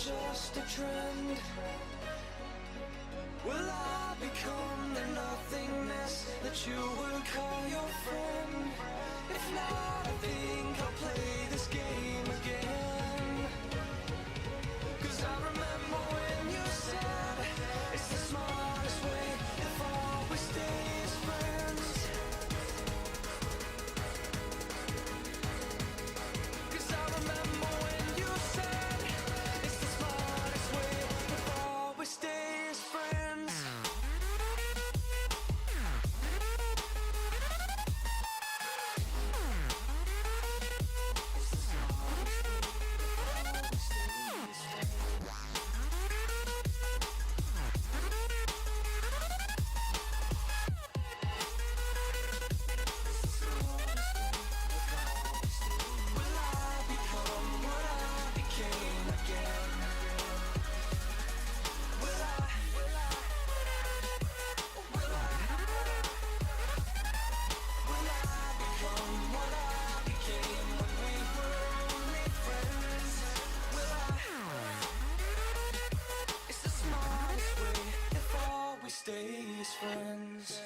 just a trend? Will I become the nothingness that you would call your friend? If not, I think I'll play this game again. 'Cause I remember when you said it's the smartest way if all we stay as friends. 'Cause I remember when you said it's the smartest way if all we stay as friends. Stay as friends.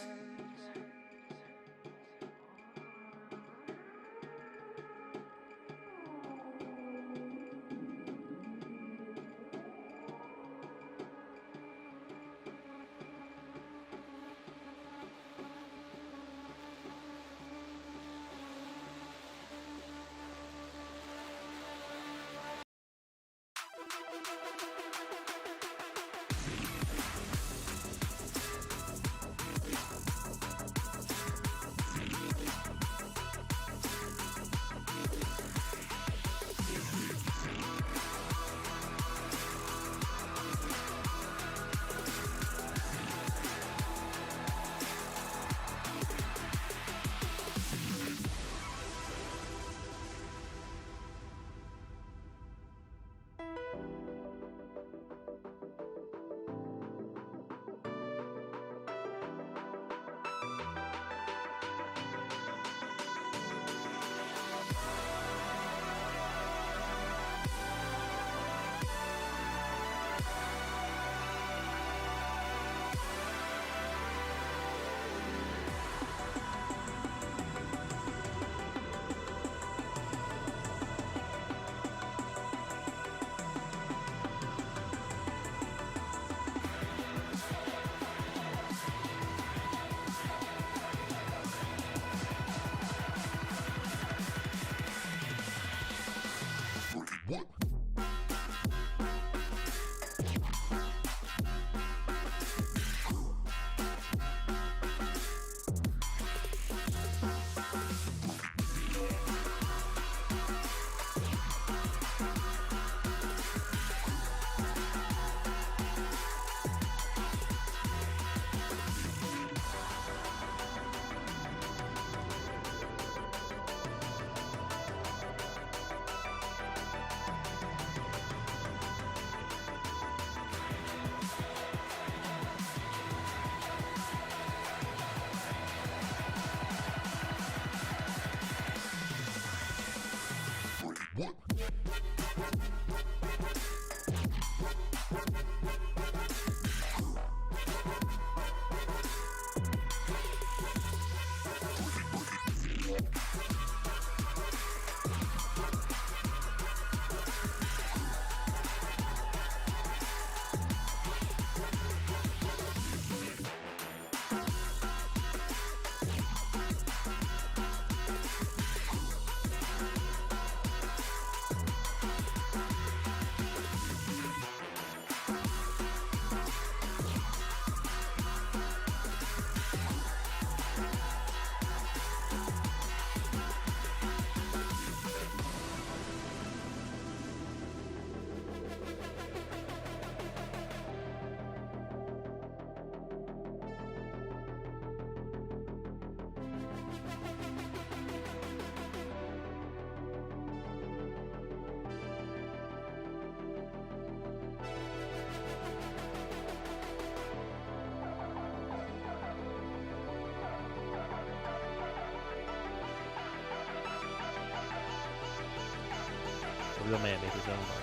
Ovviamente ci sono.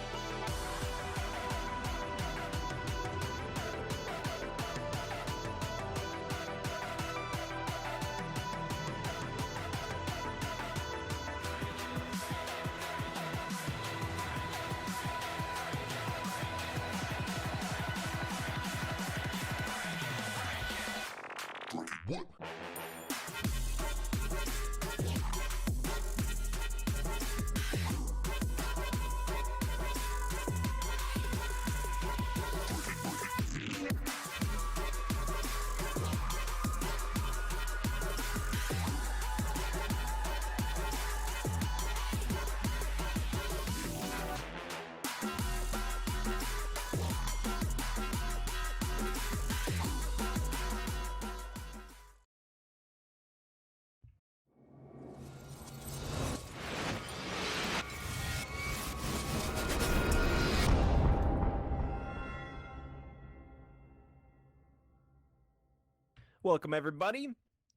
Welcome, everybody,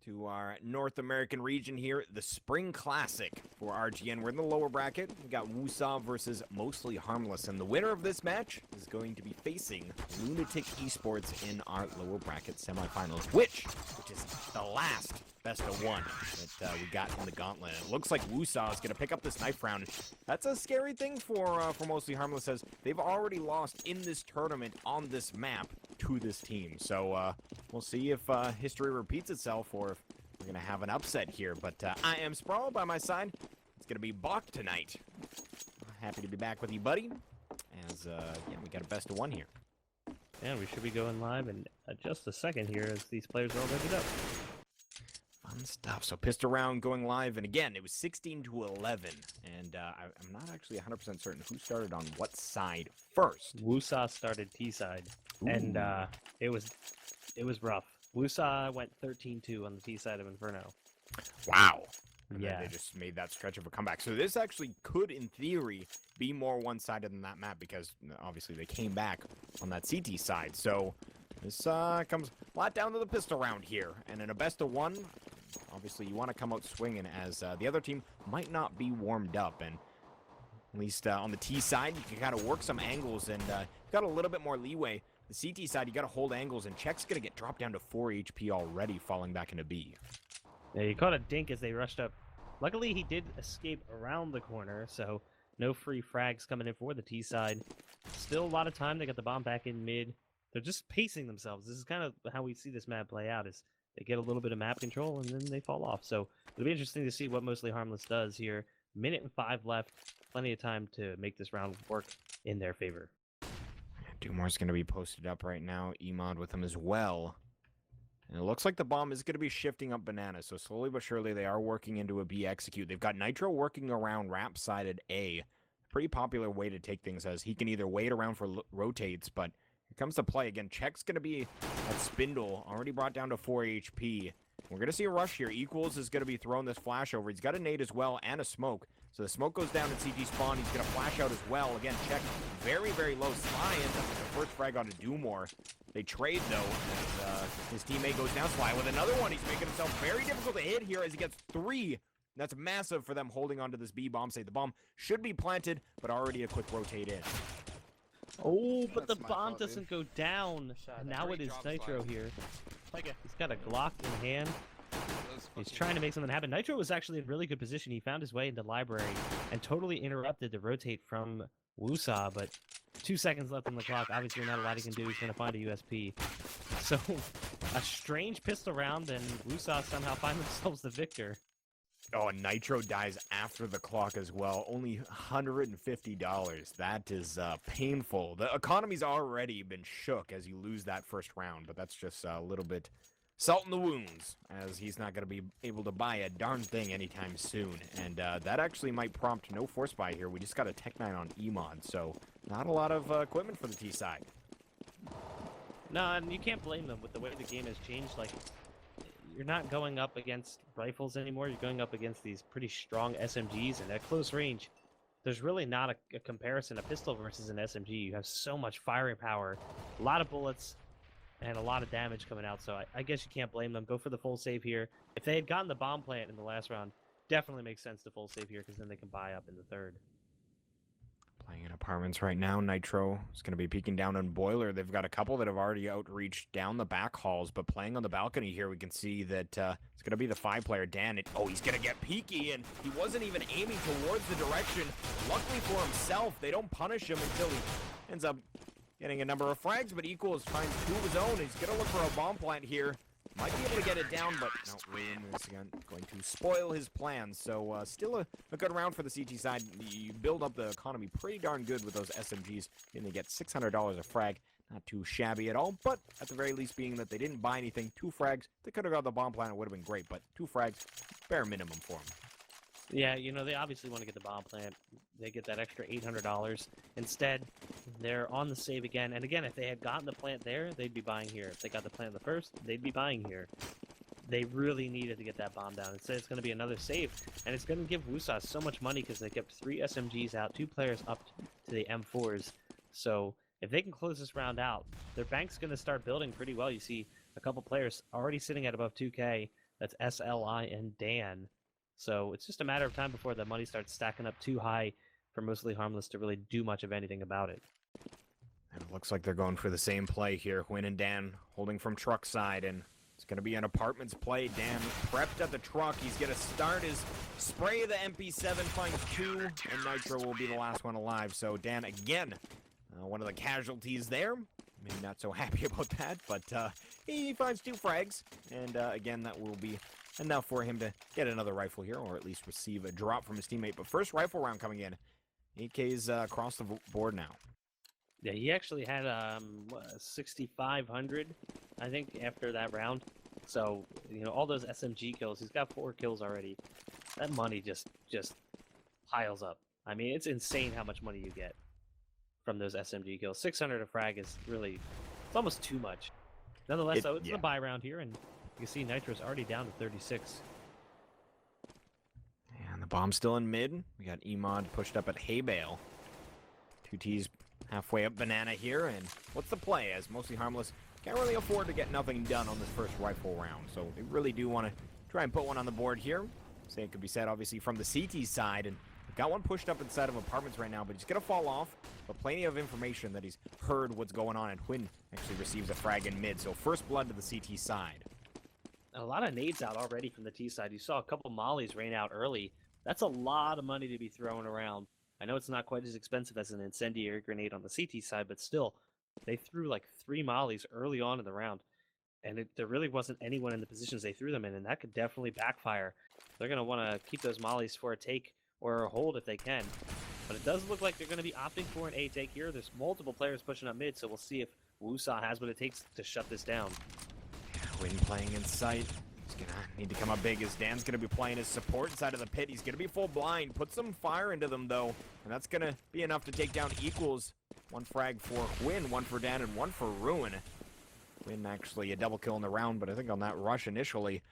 to our North American region here, the Spring Classic for RGN. We're in the lower bracket. We got Woosah versus Mostly Harmless, and the winner of this match is going to be facing Lunatic Esports in our lower bracket semifinals, which is the last best of one that we got in the gauntlet. It looks like Woosah is going to pick up this knife round. That's a scary thing for Mostly Harmless, as they've already lost in this tournament on this map to this team. So we'll see if history repeats itself or if we're going to have an upset here. But I am Sprawl by my side. It's going to be Bach tonight. Happy to be back with you, buddy. As, yeah, we got a best of one here. And we should be going live in just a second here as these players are all ready up. Fun stuff. So pistol round going live, and again, it was 16-11, and I'm not actually 100% certain who started on what side first. Woosah started T side, and it was rough. Woosah went 13-2 on the T side of Inferno. Wow. And yeah, they just made that stretch of a comeback. So this actually could, in theory, be more one-sided than that map, because obviously they came back on that CT side. So this comes a lot down to the pistol round here, and in a best of one, obviously you want to come out swinging, as the other team might not be warmed up, and at least on the T side, you can kind of work some angles, and you've got a little bit more leeway. The CT side, you got to hold angles, and Check's going to get dropped down to 4 HP already, falling back into B. Yeah, he caught a dink as they rushed up. Luckily, he did escape around the corner, so no free frags coming in for the T side. Still a lot of time. They got the bomb back in mid. They're just pacing themselves. This is kind of how we see this map play out, is they get a little bit of map control, and then they fall off. So it'll be interesting to see what Mostly Harmless does here. 1:05 left. Plenty of time to make this round work in their favor. Dumore's going to be posted up right now. Emod with him as well. And it looks like the bomb is going to be shifting up Banana. So slowly but surely they are working into a B execute. They've got Nitro working around ramp-sided A. Pretty popular way to take things, as he can either wait around for rotates, but here comes the play. Again, Check's going to be at Spindle, already brought down to 4 HP. We're going to see a rush here. Equals is going to be throwing this flash over. He's got a nade as well and a smoke. So the smoke goes down at CT spawn. He's going to flash out as well. Again, Check very, very low. Sly ends up with the first frag onto Dumore. They trade, though, as his teammate goes down. Sly with another one. He's making himself very difficult to hit here as he gets 3. That's massive for them holding onto this B bomb site. The bomb should be planted, but already a quick rotate in. Oh, but the bomb doesn't go down. And now it is Nitro here. He's got a Glock in hand. He's trying to make something happen. Nitro was actually in really good position. He found his way into library and totally interrupted the rotate from Woosah, but 2 seconds left on the clock. Obviously not a lot he can do. He's going to find a USP. So a strange pistol round, and Woosah somehow find themselves the victor. Oh, and Nitro dies after the clock as well. Only $150. That is painful. The economy's already been shook as you lose that first round, but that's just a little bit salt in the wounds, as he's not going to be able to buy a darn thing anytime soon. And that actually might prompt no force buy here. We just got a Tech 9 on Emod, so not a lot of equipment for the T side. No, and you can't blame them with the way the game has changed. Like, you're not going up against rifles anymore. You're going up against these pretty strong SMGs, and at close range, there's really not a comparison, a pistol versus an SMG. You have so much firing power, a lot of bullets, and a lot of damage coming out, so I guess you can't blame them. Go for the full save here. If they had gotten the bomb plant in the last round, definitely makes sense to full save here, because then they can buy up in the third. Playing in apartments right now. Nitro is going to be peeking down on Boiler. They've got a couple that have already outreached down the back halls, but playing on the balcony here, we can see that it's going to be the 5-player Dan. Oh, he's going to get peeky, and he wasn't even aiming towards the direction. Luckily for himself, they don't punish him until he ends up getting a number of frags, but Equals finds 2 of his own. He's going to look for a bomb plant here. Might be able to get it down, but no, Win is going to spoil his plans. So still a good round for the CT side. You build up the economy pretty darn good with those SMGs, and they get $600 a frag. Not too shabby at all, but at the very least being that they didn't buy anything, 2 frags. They could have got the bomb plant, it would have been great, but 2 frags, bare minimum for them. Yeah, you know, they obviously want to get the bomb plant. They get that extra $800. Instead, they're on the save again. And again, if they had gotten the plant there, they'd be buying here. If they got the plant the first, they'd be buying here. They really needed to get that bomb down. Instead, it's going to be another save. And it's going to give Woosah so much money because they kept 3 SMGs out, 2 players up to the M4s. So if they can close this round out, their bank's going to start building pretty well. You see a couple players already sitting at above 2K. That's SLI and Dan. So it's just a matter of time before the money starts stacking up too high for Mostly Harmless to really do much of anything about it. And it looks like they're going for the same play here. Win and Dan holding from truck side, and it's going to be an apartments play. Dan prepped at the truck. He's going to start his spray of the MP7, finds 2, and Nitro will be the last one alive. So Dan, again, one of the casualties there. Maybe not so happy about that, but he finds 2 frags. And again, that will be enough for him to get another rifle here, or at least receive a drop from his teammate. But first rifle round coming in. AK's across the board now. Yeah, he actually had 6,500, I think, after that round. So, you know, all those SMG kills, he's got 4 kills already. That money just piles up. I mean, it's insane how much money you get from those SMG kills. 600 a frag is really, it's almost too much. Nonetheless, though, it's a buy round here, and you can see Nitro's already down to 36. And the bomb's still in mid. We got Emod pushed up at hay bale. 2 T's halfway up banana here, and what's the play? As Mostly Harmless can't really afford to get nothing done on this first rifle round, so they really do want to try and put one on the board here. Same could be said, obviously, from the CT side, and got one pushed up inside of apartments right now, but he's going to fall off, but plenty of information that he's heard what's going on, and Quinn actually receives a frag in mid, so first blood to the CT side. A lot of nades out already from the T side. You saw a couple mollies rain out early. That's a lot of money to be throwing around. I know it's not quite as expensive as an incendiary grenade on the CT side, but still, they threw like 3 mollies early on in the round, and there really wasn't anyone in the positions they threw them in, and that could definitely backfire. They're going to want to keep those mollies for a take or a hold if they can, but it does look like they're going to be opting for an A take here. There's multiple players pushing up mid, so we'll see if Woosah has what it takes to shut this down. Quinn playing in sight. He's gonna need to come up big as Dan's gonna be playing his support inside of the pit. He's gonna be full blind. Put some fire into them though, and that's gonna be enough to take down equals. 1 frag for Quinn, 1 for Dan, and 1 for Ruin. Quinn actually a double kill in the round, but I think on that rush initially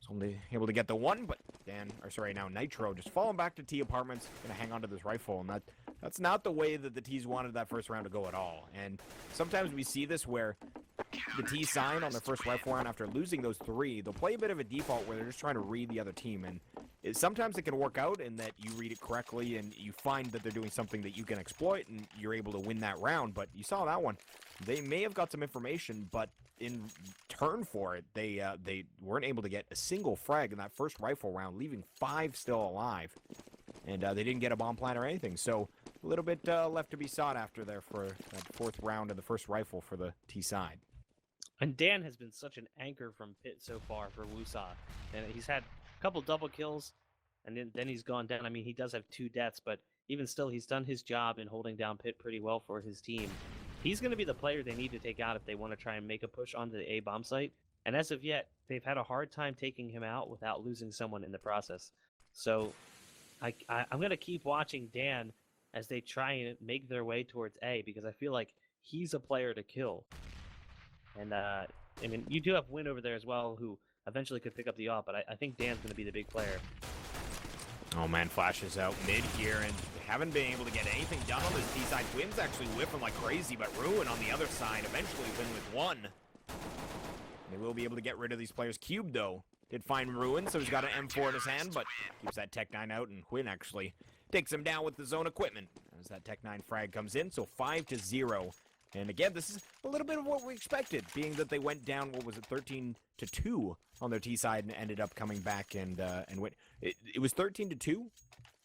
was only able to get the 1. But now Nitro just falling back to T apartments, gonna hang on to this rifle, and that's not the way that the T's wanted that first round to go at all. And sometimes we see this where the T sign on their first rifle round after losing those 3, they'll play a bit of a default where they're just trying to read the other team, and sometimes it can work out in that you read it correctly and you find that they're doing something that you can exploit and you're able to win that round. But you saw that one. They may have got some information, but in turn for it, they weren't able to get a single frag in that first rifle round, leaving 5 still alive, and they didn't get a bomb plant or anything. So a little bit left to be sought after there for that 4th round of the first rifle for the T side. And Dan has been such an anchor from pit so far for Woosah. And he's had a couple double kills, and then he's gone down. I mean, he does have 2 deaths, but even still, he's done his job in holding down pit pretty well for his team. He's going to be the player they need to take out if they want to try and make a push onto the A bomb site. And as of yet, they've had a hard time taking him out without losing someone in the process. So I'm going to keep watching Dan as they try and make their way towards A, because I feel like he's a player to kill. And, I mean, you do have Win over there as well, who eventually could pick up the AWP, but I think Dan's going to be the big player. Oh, man, flashes out mid here, and they haven't been able to get anything done on this T-side. Win's actually whipping like crazy, but Ruin on the other side eventually win with 1. They will be able to get rid of these players. Cube, though, did find Ruin, so he's got an M4 in his hand, but keeps that Tech 9 out, and Quinn actually takes him down with his own equipment as that Tech 9 frag comes in, so 5-0. And again, this is a little bit of what we expected, being that they went down, 13-2 on their T side and ended up coming back and went. It was 13-2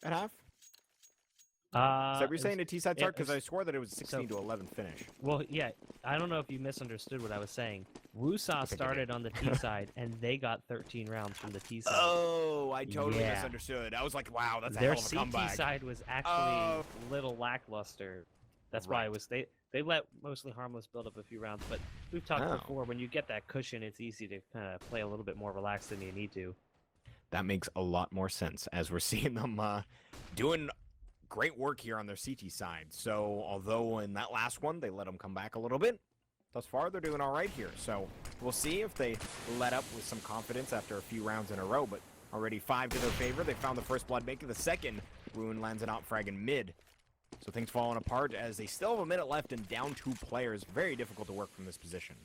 at half? Is that what you're saying, the T side start? Because I swore that it was 16-11 finish. Well, yeah, I don't know if you misunderstood what I was saying. Woosah started on the T side, and they got 13 rounds from the T side. Oh, I totally misunderstood. I was like, wow, that's a hell of a comeback. Their CT side was actually a little lackluster. That's why it was they let Mostly Harmless build up a few rounds, but we've talked before, when you get that cushion, it's easy to kind of play a little bit more relaxed than you need to. That makes a lot more sense, as we're seeing them doing great work here on their CT side. So, although in that last one, they let them come back a little bit, thus far, they're doing all right here. So, we'll see if they let up with some confidence after a few rounds in a row, but already 5 to their favor. They found the first blood, making the second. Ruin lands an op frag in mid. So things falling apart as they still have a minute left and down 2 players. Very difficult to work from this position.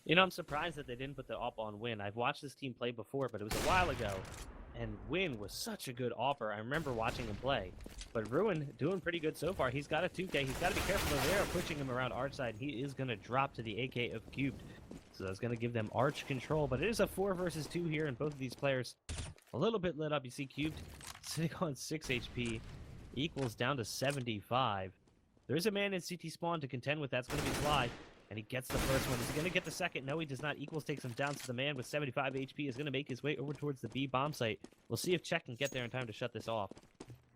You know, I'm surprised that they didn't put the op on Win. I've watched this team play before, but it was a while ago. And Win was such a good opper. I remember watching him play. But Ruin doing pretty good so far. He's got a 2K. He's got to be careful though. They are pushing him around Arch side. He is going to drop to the AK of Cubed. So that's going to give them Arch control. But it is a 4 versus 2 here, and both of these players a little bit lit up. You see Cubed sitting on 6 HP. Equals down to 75. There is a man in CT spawn to contend with. That's going to be Fly. And he gets the first one. Is he going to get the second? No, he does not. Equals takes him down. So the man with 75 HP is going to make his way over towards the B bomb site. We'll see if Check can get there in time to shut this off.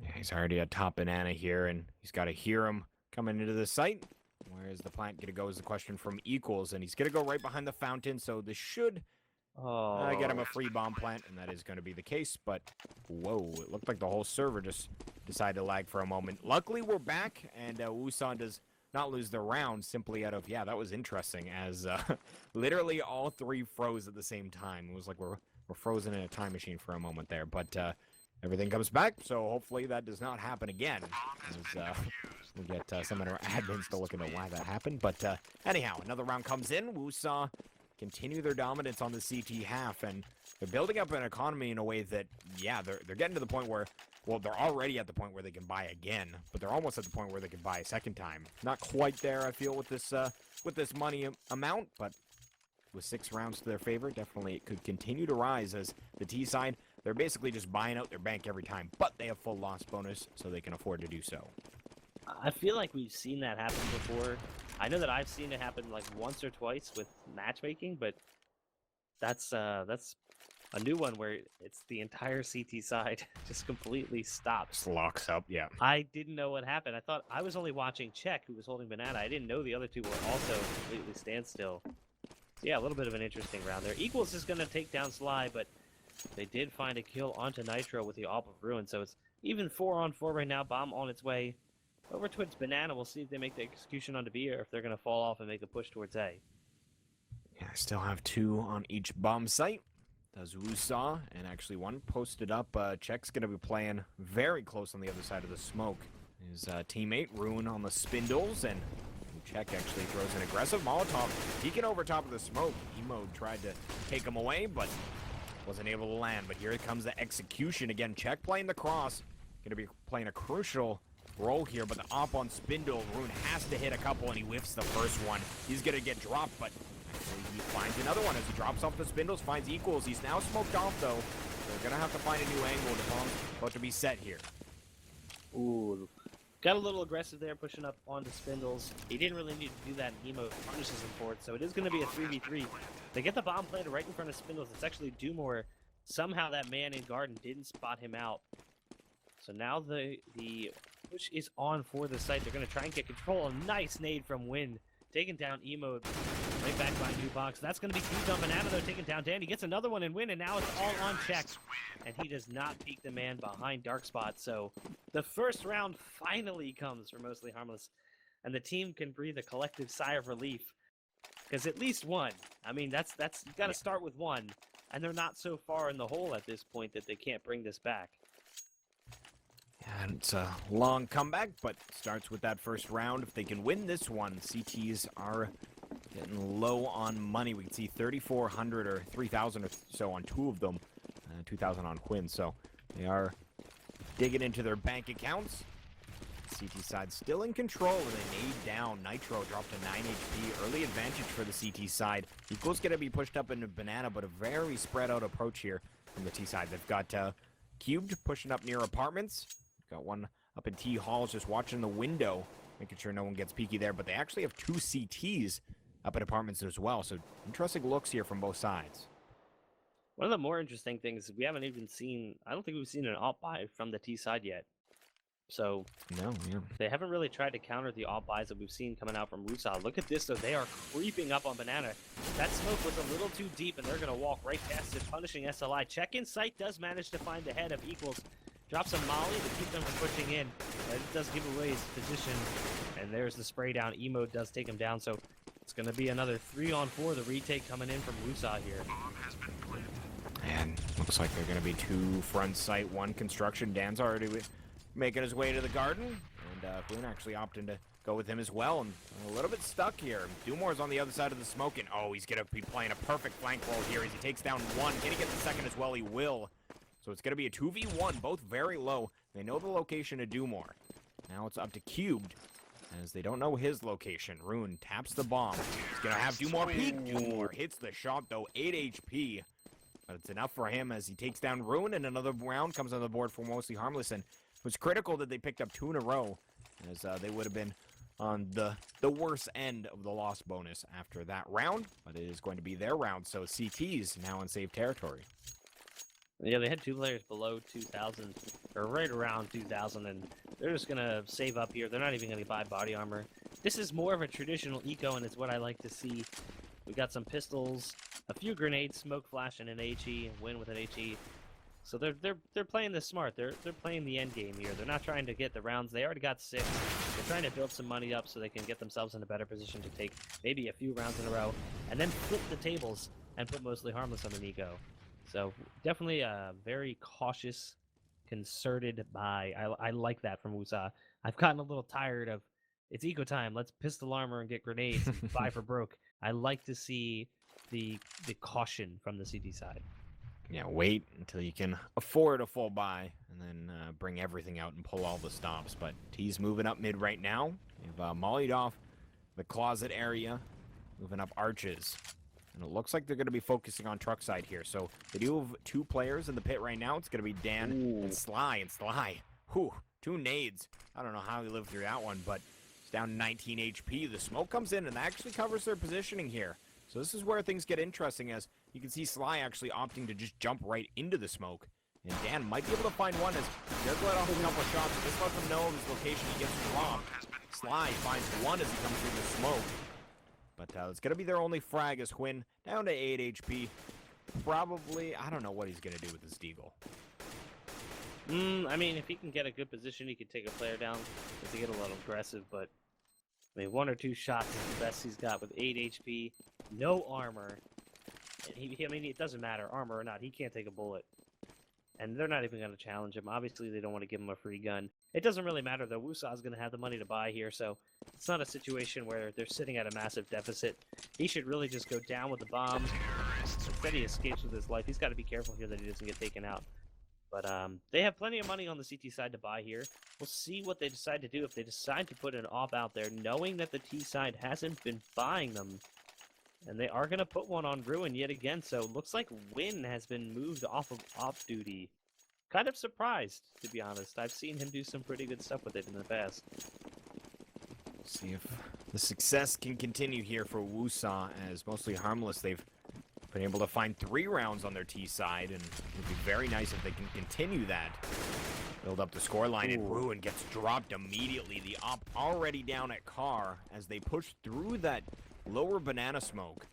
Yeah, he's already at top banana here, and he's got to hear him coming into the site. Where is the plant going to go is the question from Equals, and he's going to go right behind the fountain, so this should get him a free bomb plant, and that is going to be the case. But, whoa, it looked like the whole server just decided to lag for a moment. Luckily, we're back, and Woosah does not lose the round simply out of, yeah, that was interesting, as literally all three froze at the same time. It was like we're frozen in a time machine for a moment there, but everything comes back, so hopefully that does not happen again. As, we'll get some of our admins to look into why that happened, but anyhow, another round comes in. Woosah continue their dominance on the CT half, and they're building up an economy in a way that, yeah, they're getting to the point where, well, they're already at the point where they can buy again, but they're almost at the point where they can buy a second time. Not quite there, I feel, with this money amount, but with 6 rounds to their favor, definitely it could continue to rise as the T side, they're basically just buying out their bank every time, but they have full loss bonus, so they can afford to do so. I feel like we've seen that happen before. I know that I've seen it happen like once or twice with matchmaking, but that's a new one where it's the entire CT side just completely stops. Just locks up, yeah. I didn't know what happened. I thought I was only watching Check, who was holding banana. I didn't know the other two were also completely standstill. So yeah, a little bit of an interesting round there. Equals is going to take down Sly, but they did find a kill onto Nitro with the AWP of Ruin, so it's even 4-on-4 right now. Bomb on its way over towards banana. We'll see if they make the execution onto B or if they're going to fall off and make a push towards A. Yeah, I still have 2 on each bomb site. Does Woosah, and actually one posted up. Check's going to be playing very close on the other side of the smoke. His teammate, Ruin, on the spindles, and Check actually throws an aggressive Molotov. Peeking over top of the smoke. Emo tried to take him away, but wasn't able to land. But here comes the execution again. Check playing the cross. Going to be playing a crucial role here, but the op on spindle. Ruin has to hit a couple, and he whiffs the first one. He's going to get dropped, but he finds another one as he drops off the spindles, finds Equals. He's now smoked off, though. They're going to have to find a new angle. The bomb's about to be set here. Ooh. Got a little aggressive there, pushing up onto spindles. He didn't really need to do that, and Emo punishes him for it, so it is going to be a 3v3. They get the bomb planted right in front of spindles. It's actually Dumore. Somehow that man in garden didn't spot him out. So now the push is on for the site. They're going to try and get control. A nice nade from Win. Taking down Emo right back by New Box. That's going to be Cubed on banana, though, taking down Dan. He gets another one and Win, and now it's all on Check. And he does not peek the man behind Dark Spot. So the first round finally comes for Mostly Harmless. And the team can breathe a collective sigh of relief. Because at least one. I mean, that's you got to start with one. And they're not so far in the hole at this point that they can't bring this back. And it's a long comeback, but starts with that first round. If they can win this one, CTs are getting low on money. We can see 3,400 or 3,000 or so on 2 of them, 2,000 on Quinn. So they are digging into their bank accounts. CT side still in control, and they nade down. Nitro dropped to 9 HP. Early advantage for the CT side. Equals going to be pushed up into banana, but a very spread out approach here from the T side. They've got Cubed pushing up near apartments. Got one up in T halls just watching the window, making sure no one gets peeky there. But they actually have 2 CTs up at apartments as well. So interesting looks here from both sides. One of the more interesting things, we haven't even seen, I don't think we've seen an op buy from the T side yet. So no, yeah. They haven't really tried to counter the op buys that we've seen coming out from Woosah. Look at this, though. They are creeping up on banana. That smoke was a little too deep, and they're going to walk right past it, punishing SLI. Check in sight does manage to find the head of Equals. Drops a molly to keep them from pushing in. But it does give away his position. And there's the spray down. Emo does take him down. So it's going to be another 3-on-4. The retake coming in from Woosah here. And looks like they're going to be 2 front sight, 1 construction. Dan's already making his way to the garden. And Flynn actually opting to go with him as well. And a little bit stuck here. Dumore's on the other side of the smoke, and oh, he's going to be playing a perfect flank roll here as he takes down one. Can he get the second as well? He will. So it's going to be a 2v1, both very low. They know the location of Dumore. Now it's up to Cubed, as they don't know his location. Rune taps the bomb. He's going to have Dumore peek. Dumore hits the shot, though. 8 HP. But it's enough for him as he takes down Rune, and another round comes on the board for Mostly Harmless. And it was critical that they picked up 2 in a row, as they would have been on the worst end of the loss bonus after that round. But it is going to be their round, so CT's now in safe territory. Yeah, they had 2 players below 2,000, or right around 2,000, and they're just going to save up here. They're not even going to buy body armor. This is more of a traditional eco, and it's what I like to see. We got some pistols, a few grenades, smoke flash, and an HE, win with an HE. So they're playing this smart. They're playing the end game here. They're not trying to get the rounds. They already got 6. They're trying to build some money up so they can get themselves in a better position to take maybe a few rounds in a row, and then flip the tables and put Mostly Harmless on an eco. So definitely a very cautious, concerted buy. I like that from Woosah. I've gotten a little tired of, it's eco time, let's pistol armor and get grenades and buy for broke. I like to see the caution from the CT side. Yeah, wait until you can afford a full buy, and then bring everything out and pull all the stops. But T's moving up mid right now. They've mollied off the closet area, moving up arches. And it looks like they're going to be focusing on truck side here. So they do have 2 players in the pit right now. It's going to be Dan and Sly. And Sly, whew, 2 nades. I don't know how he lived through that one, but it's down 19 HP. The smoke comes in and actually covers their positioning here. So this is where things get interesting, as you can see Sly actually opting to just jump right into the smoke. And Dan might be able to find one as he does let off a couple of shots. This lets him know of his location. He gets robbed. Sly finds one as he comes through the smoke. But it's going to be their only frag as Hwin down to 8 HP. Probably, I don't know what he's going to do with this Deagle. I mean, if he can get a good position, he could take a player down. Just to get a little aggressive, but I mean, 1 or 2 shots is the best he's got with 8 HP, no armor. And I mean, it doesn't matter, armor or not, he can't take a bullet. And they're not even going to challenge him. Obviously, they don't want to give him a free gun. It doesn't really matter, though. Woosah's going to have the money to buy here, so it's not a situation where they're sitting at a massive deficit. He should really just go down with the bomb. Instead, he escapes with his life. He's got to be careful here that he doesn't get taken out. But they have plenty of money on the CT side to buy here. We'll see what they decide to do. If they decide to put an op out there, knowing that the T side hasn't been buying them, and they are going to put one on Ruin yet again. So it looks like Win has been moved off of op duty. Kind of surprised, to be honest. I've seen him do some pretty good stuff with it in the past. We'll see if the success can continue here for Woosah, as Mostly Harmless, they've been able to find 3 rounds on their T side, and it would be very nice if they can continue that. Build up the scoreline, and Ruin gets dropped immediately. The op already down at car as they push through that lower banana smoke.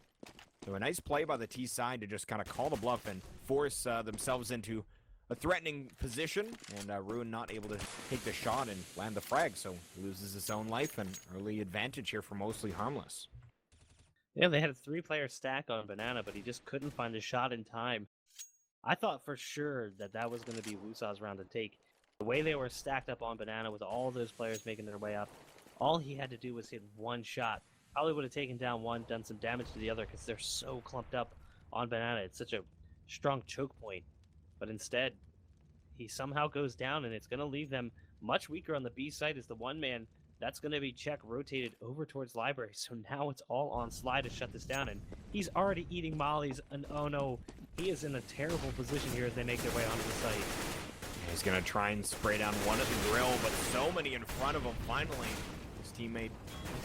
So a nice play by the T side to just kind of call the bluff and force themselves into a threatening position, and Ruin not able to take the shot and land the frag, so loses his own life, and early advantage here for Mostly Harmless. Yeah, they had a 3-player stack on Banana, but he just couldn't find the shot in time. I thought for sure that that was going to be Woosah's round to take. The way they were stacked up on Banana with all those players making their way up, all he had to do was hit 1 shot. Probably would have taken down one, done some damage to the other, because they're so clumped up on Banana. It's such a strong choke point. But instead, he somehow goes down, and it's going to leave them much weaker on the B side as the one man. That's going to be check rotated over towards Library. So now it's all on Sly to shut this down. And he's already eating mollies. And oh no, he is in a terrible position here as they make their way onto the site. He's going to try and spray down one at the grill, but so many in front of him. Finally, his teammate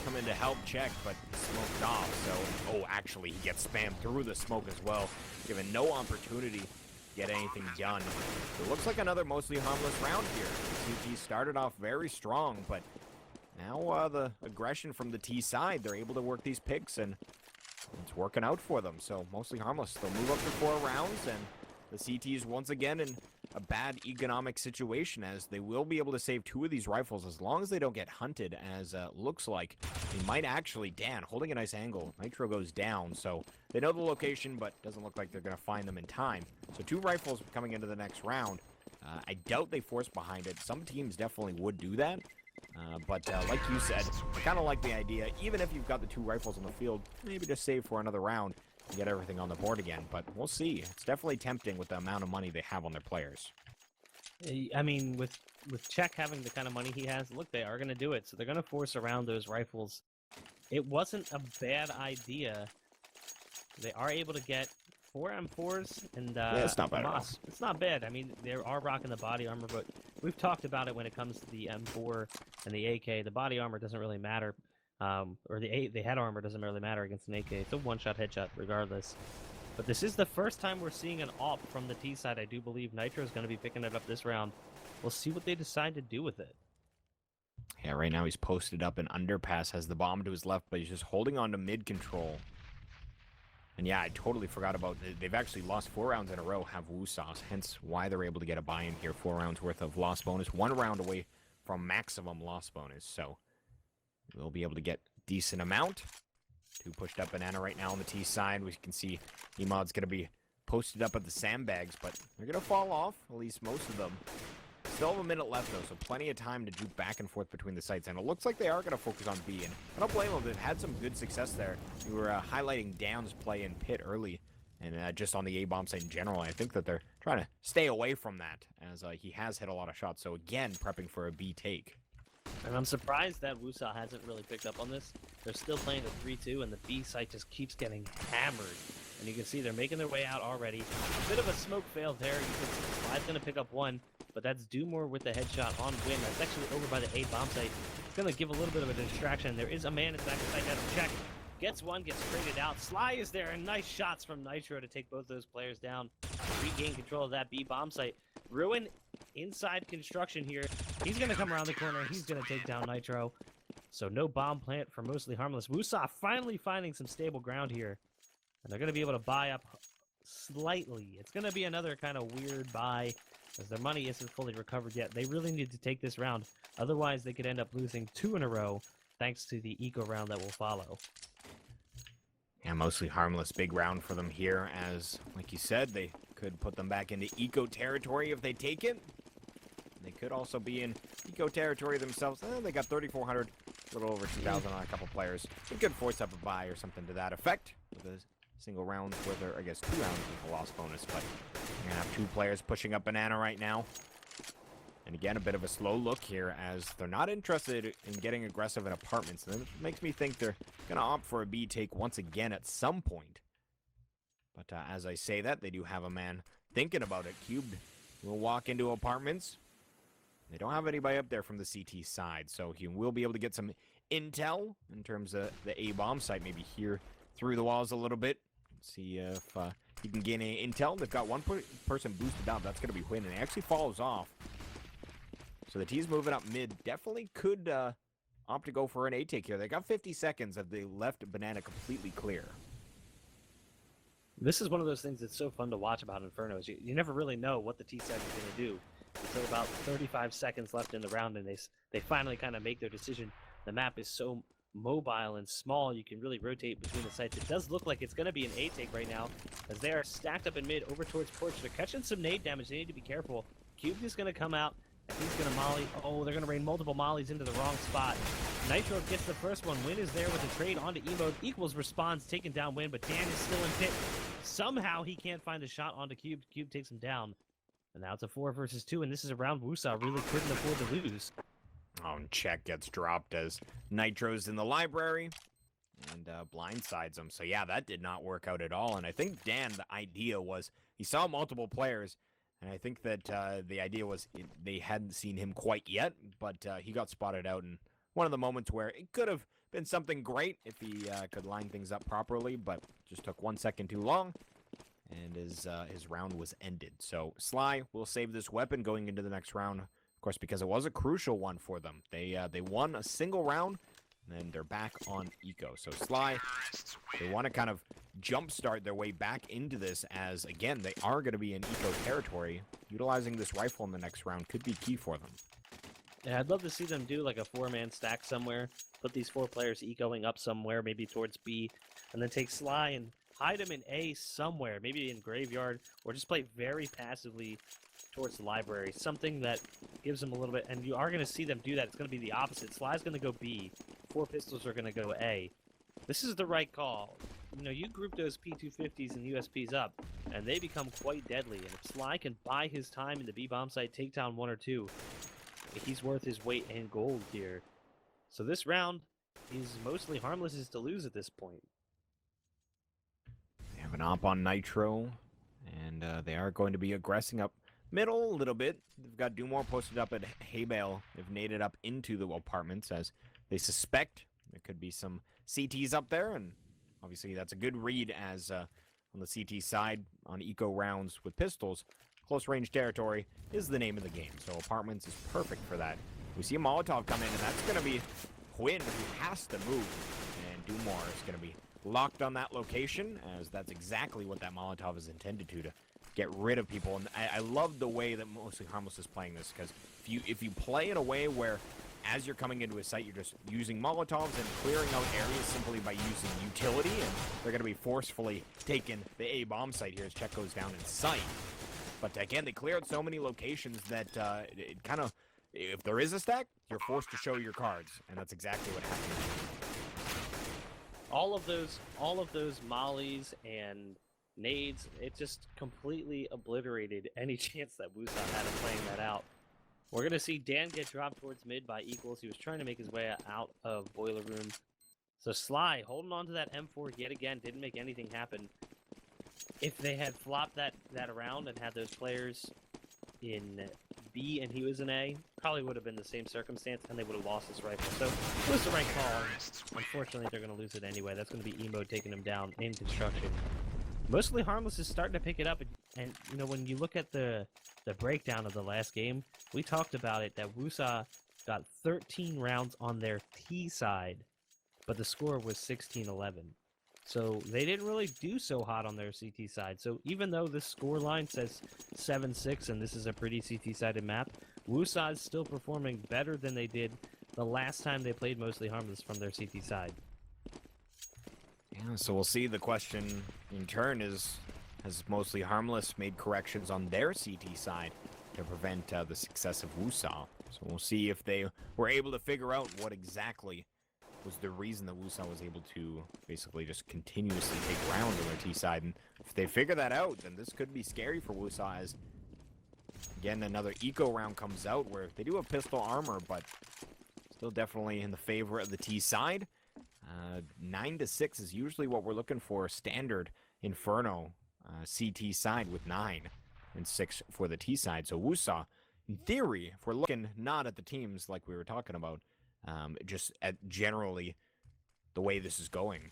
come in to help check, but smoked off. So, oh, actually, he gets spammed through the smoke as well, given no opportunity to get anything done. It looks like another Mostly Harmless round here. CT started off very strong, but now the aggression from the T side, they're able to work these picks, and it's working out for them. So Mostly Harmless, they'll move up to 4 rounds, and the CTs once again in a bad economic situation, as they will be able to save 2 of these rifles as long as they don't get hunted, as looks like they might actually. Dan holding a nice angle. Nitro goes down, so they know the location, but doesn't look like they're going to find them in time. So 2 rifles coming into the next round. I doubt they force behind it. Some teams definitely would do that. But like you said, I kind of like the idea, even if you've got the 2 rifles on the field, maybe just save for another round and get everything on the board again. But we'll see. It's definitely tempting with the amount of money they have on their players. I mean, with Czech having the kind of money he has, look, they are going to do it. So they're going to force around those rifles. It wasn't a bad idea. They are able to get 4 M4s and it's not bad at all. Moss. It's not bad. I mean, they are rocking the body armor, but we've talked about it when it comes to the M4 and the AK. The body armor doesn't really matter, or the head armor doesn't really matter against an AK. It's a one-shot headshot regardless. But this is the first time we're seeing an AWP from the T side. I do believe Nitro is going to be picking it up this round. We'll see what they decide to do with it. Yeah, right now he's posted up in underpass, has the bomb to his left, but he's just holding on to mid control. And yeah, I totally forgot about they've actually lost 4 rounds in a row, have Woosah, hence why they're able to get a buy-in here. 4 rounds worth of loss bonus, 1 round away from maximum loss bonus. So we'll be able to get decent amount. 2 pushed up banana right now on the T side. We can see Emod's going to be posted up at the sandbags, but they're going to fall off, at least most of them. Still have a minute left, though, so plenty of time to juke back and forth between the sites. And it looks like they are going to focus on B. And I don't blame them. They've had some good success there. We were highlighting Dan's play in pit early, and just on the A-bomb site in general. I think that they're trying to stay away from that, as he has hit a lot of shots. So again, prepping for a B take. And I'm surprised that Woosah hasn't really picked up on this. They're still playing the 3-2, and the B site just keeps getting hammered. And you can see they're making their way out already. A bit of a smoke fail there. You can see Slide's going to pick up 1, but that's Dumore with the headshot on Win. That's actually over by the A bomb site. It's going to give a little bit of a distraction. There is a man inside the site. That's Check. Gets 1, gets traded out. Sly is there, and nice shots from Nitro to take both those players down. Regain control of that B bomb site. Ruin inside construction here. He's going to come around the corner. He's going to take down Nitro. So no bomb plant for mostly Harmless. Woosah finally finding some stable ground here. And they're going to be able to buy up slightly. It's going to be another kind of weird buy, as their money isn't fully recovered yet. They really need to take this round. Otherwise, they could end up losing 2 in a row, thanks to the eco round that will follow. Yeah, mostly Harmless. Big round for them here, as, like you said, they could put them back into eco territory if they take it. They could also be in eco territory themselves. They got 3,400, a little over 2,000 on a couple players. They could force up a buy or something to that effect with a single round worth, or I guess 2 rounds with a loss bonus. But we're going to have 2 players pushing up banana right now. And again, a bit of a slow look here, as they're not interested in getting aggressive in apartments. And it makes me think they're going to opt for a B take once again at some point. But as I say that, they do have a man thinking about it. Cubed will walk into apartments. They don't have anybody up there from the CT side, so he will be able to get some intel in terms of the A-bomb site, maybe here through the walls a little bit. See if he can gain any intel. They've got 1 person boosted up. That's going to be Win, and he actually follows off. So the T's moving up mid. Definitely could opt to go for an A-take here. They got 50 seconds of the left banana completely clear. This is one of those things that's so fun to watch about Infernos. You never really know what the T side is going to do until about 35 seconds left in the round, and they finally kind of make their decision. The map is so mobile and small, you can really rotate between the sites. It does look like it's going to be an A-take right now, as they are stacked up in mid over towards Porch. They're catching some nade damage. They need to be careful. Cube is going to come out, and he's going to molly. Oh, they're going to rain multiple mollies into the wrong spot. Nitro gets the first one. Win is there with a trade onto Emo. Equals responds, taking down Win, but Dan is still in pit. Somehow he can't find a shot onto Cube. Cube takes him down. And now it's a 4 versus 2, and this is a round Woosah really couldn't afford to lose. Oh, and Check gets dropped as Nitro's in the library and blindsides him. So yeah, that did not work out at all. And I think Dan, the idea was he saw multiple players, and I think that the idea was they hadn't seen him quite yet, but he got spotted out in one of the moments where it could have been something great if he could line things up properly, but just took 1 second too long. And his round was ended. So Sly will save this weapon going into the next round, of course, because it was a crucial one for them. They won a single round, and then they're back on eco. So Sly, they want to kind of jumpstart their way back into this, as again they are going to be in eco territory. Utilizing this rifle in the next round could be key for them. Yeah, I'd love to see them do like a 4-man stack somewhere. Put these 4 players ecoing up somewhere, maybe towards B, and then take Sly and hide him in A somewhere, maybe in Graveyard, or just play very passively towards the library, something that gives them a little bit, and you are going to see them do that. It's going to be the opposite. Sly's going to go B. 4 pistols are going to go A. This is the right call. You know, you group those P250s and USPs up, and they become quite deadly. And if Sly can buy his time in the B bomb site, take down 1 or 2, he's worth his weight in gold here. So this round is mostly Harmless is to lose at this point. They have an op on Nitro, and they are going to be aggressing up middle a little bit. They've got Dumore posted up at Haybale. They've naded up into the apartments as they suspect there could be some CTs up there, and obviously that's a good read as on the CT side on eco rounds with pistols, close range territory is the name of the game. So apartments is perfect for that. We see a Molotov come in, and that's going to be Quinn, who has to move, and Dumore is going to be locked on that location, as that's exactly what that Molotov is intended to get rid of people. And I love the way that mostly Harmless is playing this, because if you play in a way where as you're coming into a site, you're just using Molotovs and clearing out areas simply by using utility, and they're going to be forcefully taking the A bomb site here as check goes down in sight. But again, they clear out so many locations that it kind of, if there is a stack, you're forced to show your cards, and that's exactly what happened. All of those mollies and nades, it just completely obliterated any chance that Woosah had of playing that out. We're going to see Dan get dropped towards mid by Equals. He was trying to make his way out of Boiler Room. So Sly holding on to that M4 yet again, didn't make anything happen. If they had flopped that around and had those players in B and he was in A, probably would have been the same circumstance, and they would have lost this rifle. So it was the right call. Unfortunately, they're going to lose it anyway. That's going to be Emo taking him down in construction. Mostly Harmless is starting to pick it up, and you know, when you look at the breakdown of the last game, we talked about it, that Woosah got 13 rounds on their T side, but the score was 16-11. So they didn't really do so hot on their CT side. So even though this score line says 7-6 and this is a pretty CT-sided map, Woosah is still performing better than they did the last time they played Mostly Harmless from their CT side. Yeah, so we'll see. The question in turn is, has Mostly Harmless made corrections on their CT side to prevent the success of Woosah? So we'll see if they were able to figure out what exactly was the reason that Woosah was able to basically just continuously take rounds on their T side. And if they figure that out, then this could be scary for Woosah, as again another eco round comes out where they do have pistol armor, but still definitely in the favor of the T side. 9-6 is usually what we're looking for, standard Inferno CT side, with 9 and 6 for the T side. So Woosah, in theory, if we're looking not at the teams like we were talking about, just at generally the way this is going,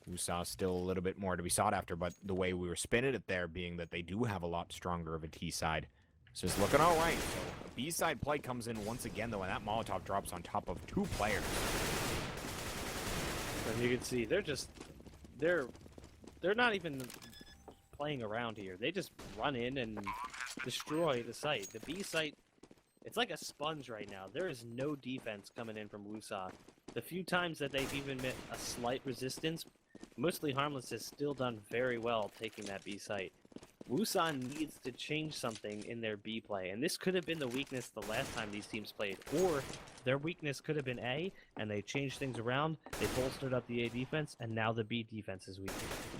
Woosah still a little bit more to be sought after, but the way we were spinning it there being that they do have a lot stronger of a T side. So it's looking all right. So a B side play comes in once again, though, and that Molotov drops on top of 2 players. And you can see they're not even playing around here. They just run in and destroy the site. The B site, it's like a sponge right now. There is no defense coming in from Woosah. The few times that they've even met a slight resistance, Mostly Harmless has still done very well taking that B site. Woosah needs to change something in their B play, and this could have been the weakness the last time these teams played, or their weakness could have been A, and they changed things around, they bolstered up the A defense, and now the B defense is weak.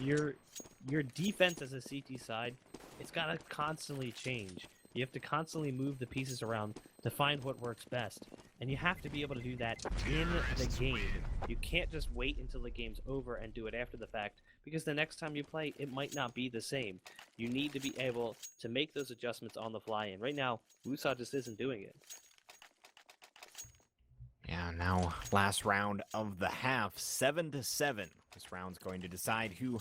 Your defense as a CT side, it's got to constantly change. You have to constantly move the pieces around to find what works best. And you have to be able to do that in the game. You can't just wait until the game's over and do it after the fact, because the next time you play, it might not be the same. You need to be able to make those adjustments on the fly, and right now, Woosah just isn't doing it. Yeah, now last round of the half, 7-7. This round's going to decide who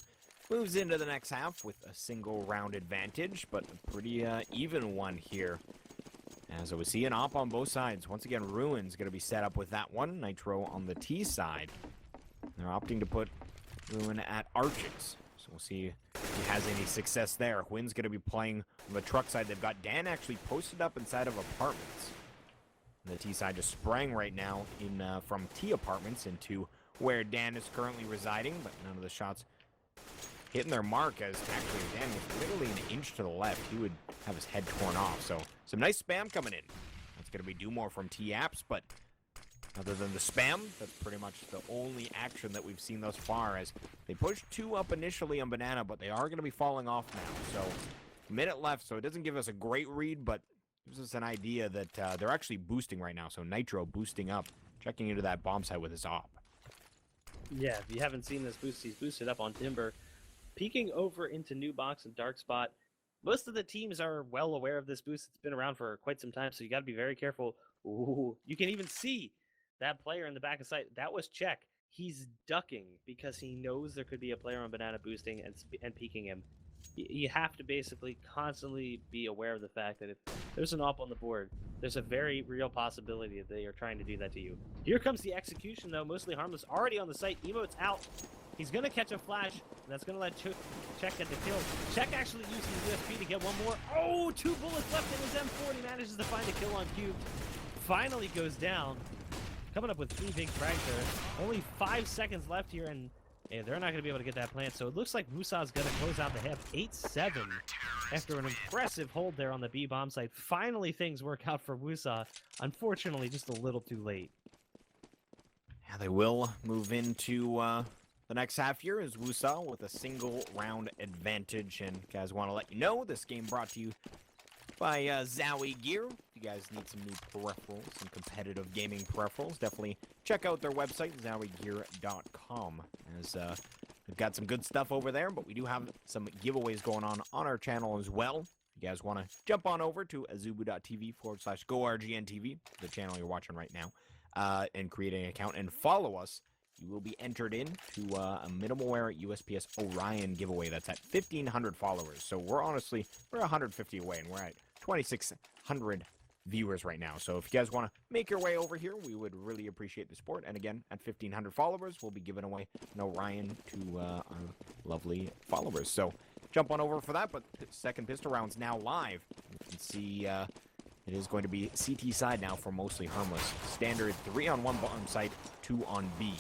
moves into the next half with a single round advantage, but a pretty even one here. As we see an op on both sides. Once again, Ruin's going to be set up with that one. Nitro on the T side. They're opting to put Ruin at Arches. So we'll see if he has any success there. Wynn's going to be playing on the truck side. They've got Dan actually posted up inside of apartments. And the T side just sprang right now in from T apartments into where Dan is currently residing, but none of the shots hitting their mark as actually Dan was literally an inch to the left. He would have his head torn off. So some nice spam coming in. That's going to be do more from T-Apps, but other than the spam, that's pretty much the only action that we've seen thus far, as they pushed 2 up initially on Banana, but they are going to be falling off now. So minute left, so it doesn't give us a great read, but gives us an idea that they're actually boosting right now. So Nitro boosting up, checking into that bomb site with his op. Yeah, if you haven't seen this boost, he's boosted up on Timber, peeking over into New Box and Dark Spot. Most of the teams are well aware of this boost. It's been around for quite some time, so you got to be very careful. Ooh, you can even see that player in the back of sight. That was Check. He's ducking because he knows there could be a player on Banana boosting and peeking him. You have to basically constantly be aware of the fact that if there's an op on the board, there's a very real possibility that they are trying to do that to you. Here comes the execution, though. Mostly Harmless already on the site. Emote's out. He's going to catch a flash, and that's going to let Check get the kill. Check actually using the USP to get one more. Oh, 2 bullets left in his M4. He manages to find a kill on Cube. Finally goes down. Coming up with 3 big frags there. Only 5 seconds left here, and they're not going to be able to get that plant. So it looks like Woosah's going to close out the half 8-7 after an impressive hold there on the B bomb site. Finally, things work out for Woosah. Unfortunately, just a little too late. Yeah, they will move into the next half here as Woosah with a single round advantage. And guys, want to let you know this game brought to you by Zowie Gear. If you guys need some new peripherals, some competitive gaming peripherals, definitely check out their website, zowiegear.com, as we've got some good stuff over there, but we do have some giveaways going on our channel as well. If you guys want to jump on over to azubu.tv/GoRGNTV, the channel you're watching right now, and create an account and follow us, you will be entered into a Minimalware USPS Orion giveaway that's at 1,500 followers. So we're 150 away, and we're at 2,600 viewers right now. So if you guys want to make your way over here, we would really appreciate the support. And again, at 1,500 followers, we'll be giving away an Orion to our lovely followers. So jump on over for that. But the second pistol round's now live. You can see it is going to be CT side now for mostly Harmless. Standard 3-on-1 bomb site, 2 on B.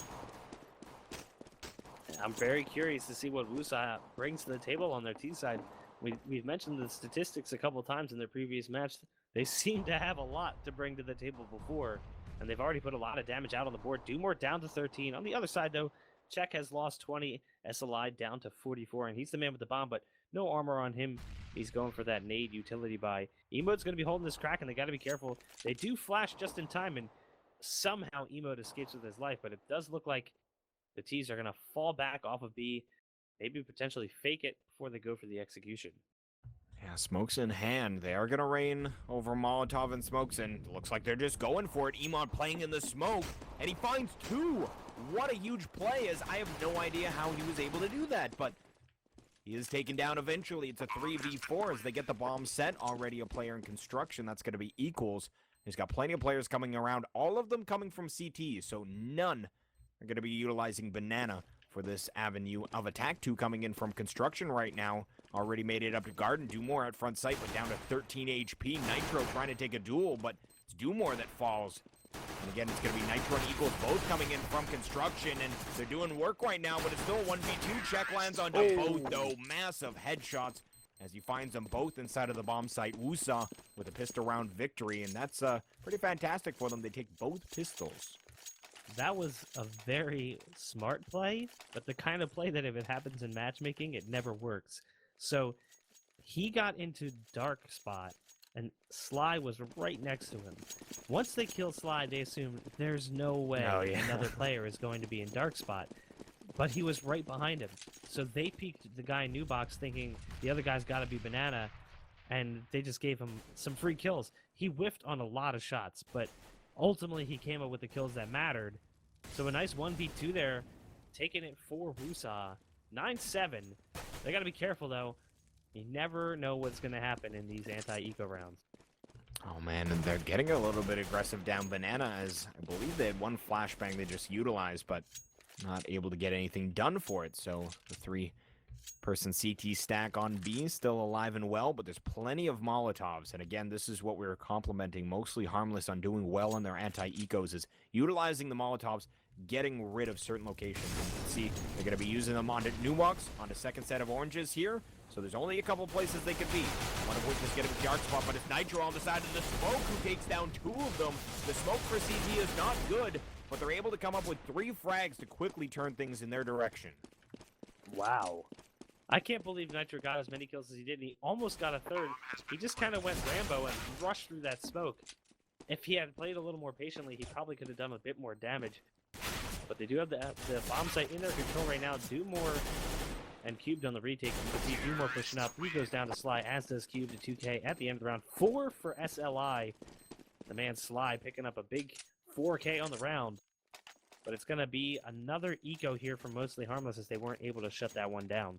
I'm very curious to see what Woosah brings to the table on their T side. We've mentioned the statistics a couple times in their previous match. They seem to have a lot to bring to the table before, and they've already put a lot of damage out on the board. Dumore down to 13. On the other side, though, Check has lost 20. SLI down to 44, and he's the man with the bomb, but no armor on him. He's going for that nade utility buy. Emote's going to be holding this crack, and they got to be careful. They do flash just in time, and somehow Emote escapes with his life, but it does look like the T's are going to fall back off of B, maybe potentially fake it before they go for the execution. Yeah, smokes in hand. They are going to rain over Molotov and smokes, and looks like they're just going for it. Emon playing in the smoke, and he finds 2. What a huge play, as I have no idea how he was able to do that, but he is taken down eventually. It's a 3v4 as they get the bomb set. Already a player in construction. That's going to be equals. He's got plenty of players coming around, all of them coming from CT, so none are going to be utilizing Banana for this avenue of attack. 2 coming in from construction right now. Already made it up to Garden. Dumore at front sight, but down to 13 HP. Nitro trying to take a duel, but it's Dumore that falls. And again, it's going to be Nitro and Eagles both coming in from construction, and they're doing work right now, but it's still a 1v2. Check lands onto both, though. Massive headshots as he finds them both inside of the bomb site. Woosah with a pistol round victory, and that's pretty fantastic for them. They take both pistols. That was a very smart play, but the kind of play that if it happens in matchmaking, it never works. So he got into Dark Spot, and Sly was right next to him. Once they kill Sly, they assume there's no way another player is going to be in Dark Spot. But he was right behind him. So they peeked the guy in New Box thinking the other guy's got to be Banana, and they just gave him some free kills. He whiffed on a lot of shots, but ultimately he came up with the kills that mattered. So a nice 1v2 there, taking it for Woosah. 9-7. They got to be careful, though. You never know what's going to happen in these anti-eco rounds. Oh, man, and they're getting a little bit aggressive down Banana, as I believe they had one flashbang they just utilized, but not able to get anything done for it. So the 3-person CT stack on B is still alive and well, but there's plenty of Molotovs. And again, this is what we're complimenting mostly Harmless on doing well in their anti-ecos, is utilizing the Molotovs, getting rid of certain locations. You can see they're going to be using them onto Numox, on the second set of oranges here. So there's only a couple places they could be. One of which is getting a dark spot, but it's Nitro on the side of the smoke who takes down 2 of them. The smoke for CT is not good, but they're able to come up with 3 frags to quickly turn things in their direction. Wow. I can't believe Nitro got as many kills as he did, and he almost got a third. He just kind of went Rambo and rushed through that smoke. If he had played a little more patiently, he probably could have done a bit more damage. But they do have the bomb site in their control right now. Do more and Cubed on the retake. You can see do more pushing up. 3 goes down to Sly, as does Cube to 2K at the end of the round. 4 for SLI. The man Sly picking up a big 4K on the round. But it's going to be another eco here from Mostly Harmless, as they weren't able to shut that one down.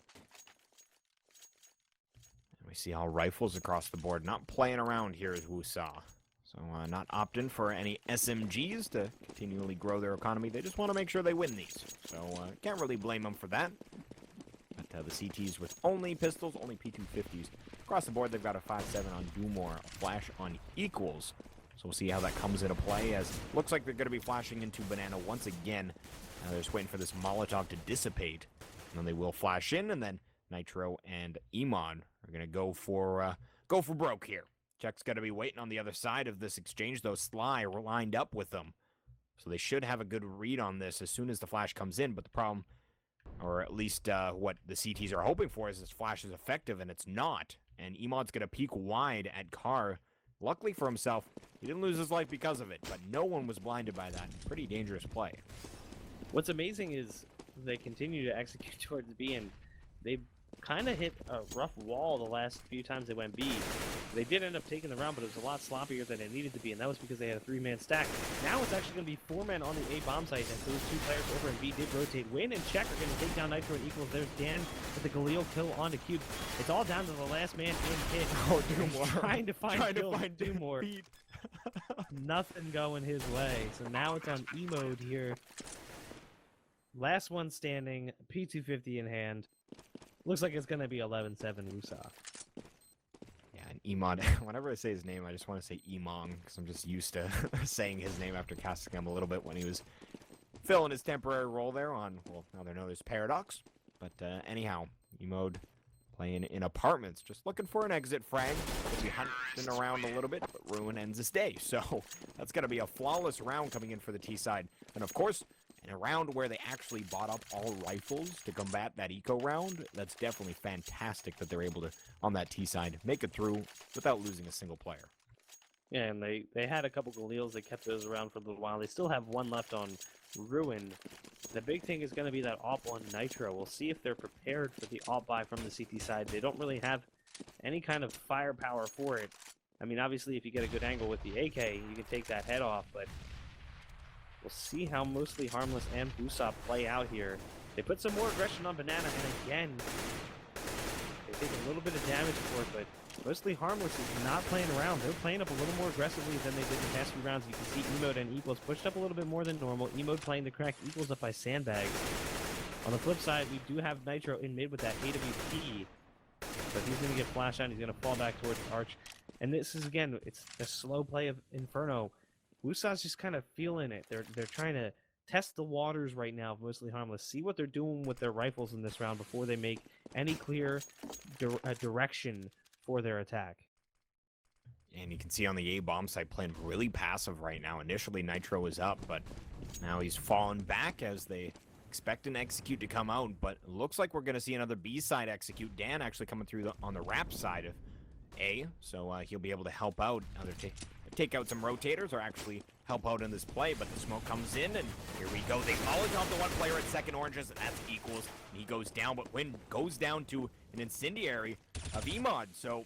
We see all rifles across the board. Not playing around here as Woosah. So not opting for any SMGs to continually grow their economy. They just want to make sure they win these. So can't really blame them for that. But the CTs with only pistols, only P250s. Across the board, they've got a 5.7 on Doomore, a flash on Equals. So we'll see how that comes into play, as looks like they're going to be flashing into Banana once again. They're just waiting for this Molotov to dissipate. And then they will flash in, and then Nitro and Emon are going to go for broke here. Check's got to be waiting on the other side of this exchange, though. Sly are lined up with them. So they should have a good read on this as soon as the flash comes in. But the problem, or at least what the CTs are hoping for, is this flash is effective, and it's not. And Emon's going to peek wide at Carr. Luckily for himself, he didn't lose his life because of it, but no one was blinded by that. Pretty dangerous play. What's amazing is they continue to execute towards B, and they kind of hit a rough wall the last few times they went B. They did end up taking the round, but it was a lot sloppier than it needed to be, and that was because they had a 3-man stack. Now it's actually going to be 4 men on the A bomb site, and those 2 players over in B did rotate. Win and Check are going to take down Nitro and Equals. There's Dan with the Galil kill onto Cube. It's all down to the last man in hit. Oh, Doomore. Trying to find Doomore. Nothing going his way. So now it's on E mode here. Last one standing, P250 in hand. Looks like it's going to be 11-7 Woosah. Yeah, and Emon, whenever I say his name, I just want to say Emong, because I'm just used to saying his name after casting him a little bit when he was filling his temporary role there on, well, now they're known as Paradox. But anyhow, Emode playing in apartments, just looking for an exit frag. If you hunting around a little bit, but Ruin ends his day. So that's going to be a flawless round coming in for the T side. And of course, in a round where they actually bought up all rifles to combat that eco round, that's definitely fantastic that they're able to, on that T side, make it through without losing a single player. Yeah, and they had a couple Galils. They kept those around for a little while. They still have 1 left on Ruin. The big thing is going to be that AWP on Nitro. We'll see if they're prepared for the AWP buy from the CT side. They don't really have any kind of firepower for it. I mean, obviously, if you get a good angle with the AK, you can take that head off, but we'll see how Mostly Harmless and Woosah play out here. They put some more aggression on Banana, and again, they take a little bit of damage for it, but Mostly Harmless is not playing around. They're playing up a little more aggressively than they did in the past few rounds. You can see Emode and Equals pushed up a little bit more than normal. Emode playing the crack, Equals up by sandbags. On the flip side, we do have Nitro in mid with that AWP, but he's going to get flashed out. He's going to fall back towards Arch. And this is, again, it's a slow play of Inferno. Woosah's just kind of feeling it. They're trying to test the waters right now, Mostly Harmless. See what they're doing with their rifles in this round before they make any clear direction for their attack. And you can see on the A bomb side playing really passive right now. Initially, Nitro was up, but now he's fallen back as they expect an execute to come out. But it looks like we're going to see another B side execute. Dan actually coming through on the wrap side of A, so he'll be able to help out. Either take out some rotators or actually help out in this play. But the smoke comes in, and here we go. They polish off the 1 player at second oranges, and that's Equals. And he goes down, but Win goes down to an incendiary of Emod. So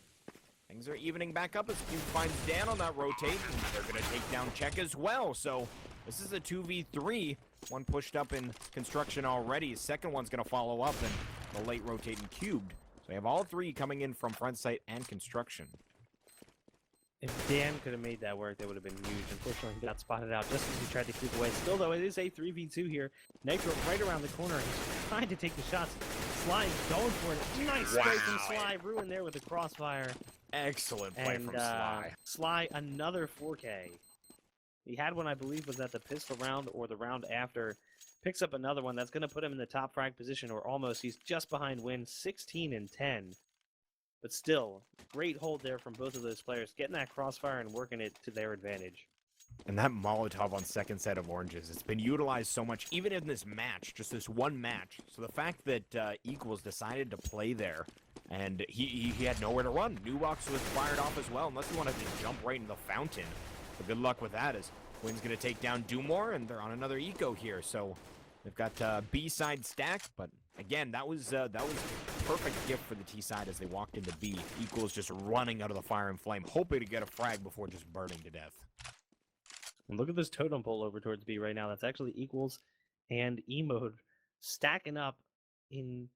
things are evening back up as Cube finds Dan on that rotate, and they're going to take down Check as well. So this is a 2v3. One pushed up in construction already. Second one's going to follow up in the late rotating Cubed. So we have all 3 coming in from front site and construction. If Dan could have made that work, that would have been huge. Unfortunately, he got spotted out just as he tried to creep away. Still, though, it is a 3v2 here. Nitro right around the corner. He's trying to take the shots. Sly going for it. Nice spray from Sly. Ruin there with the crossfire. Excellent play from Sly. Sly, another 4K. He had one, I believe, was at the pistol round or the round after. Picks up another one. That's going to put him in the top frag position, or almost. He's just behind Win, 16 and 10. But still, great hold there from both of those players, getting that crossfire and working it to their advantage. And that Molotov on second set of oranges, it's been utilized so much, even in this match, just this one match. So the fact that Equals decided to play there, and he had nowhere to run. Nubox was fired off as well, unless he wanted to jump right in the fountain. But good luck with that, as Wynn's going to take down Dumore, and they're on another eco here. So they've got B-side stacked, but again, that was perfect gift for the T side as they walked into B. Equals just running out of the fire and flame, hoping to get a frag before just burning to death. And look at this totem pole over towards B right now. That's actually Equals and E-Mode stacking up in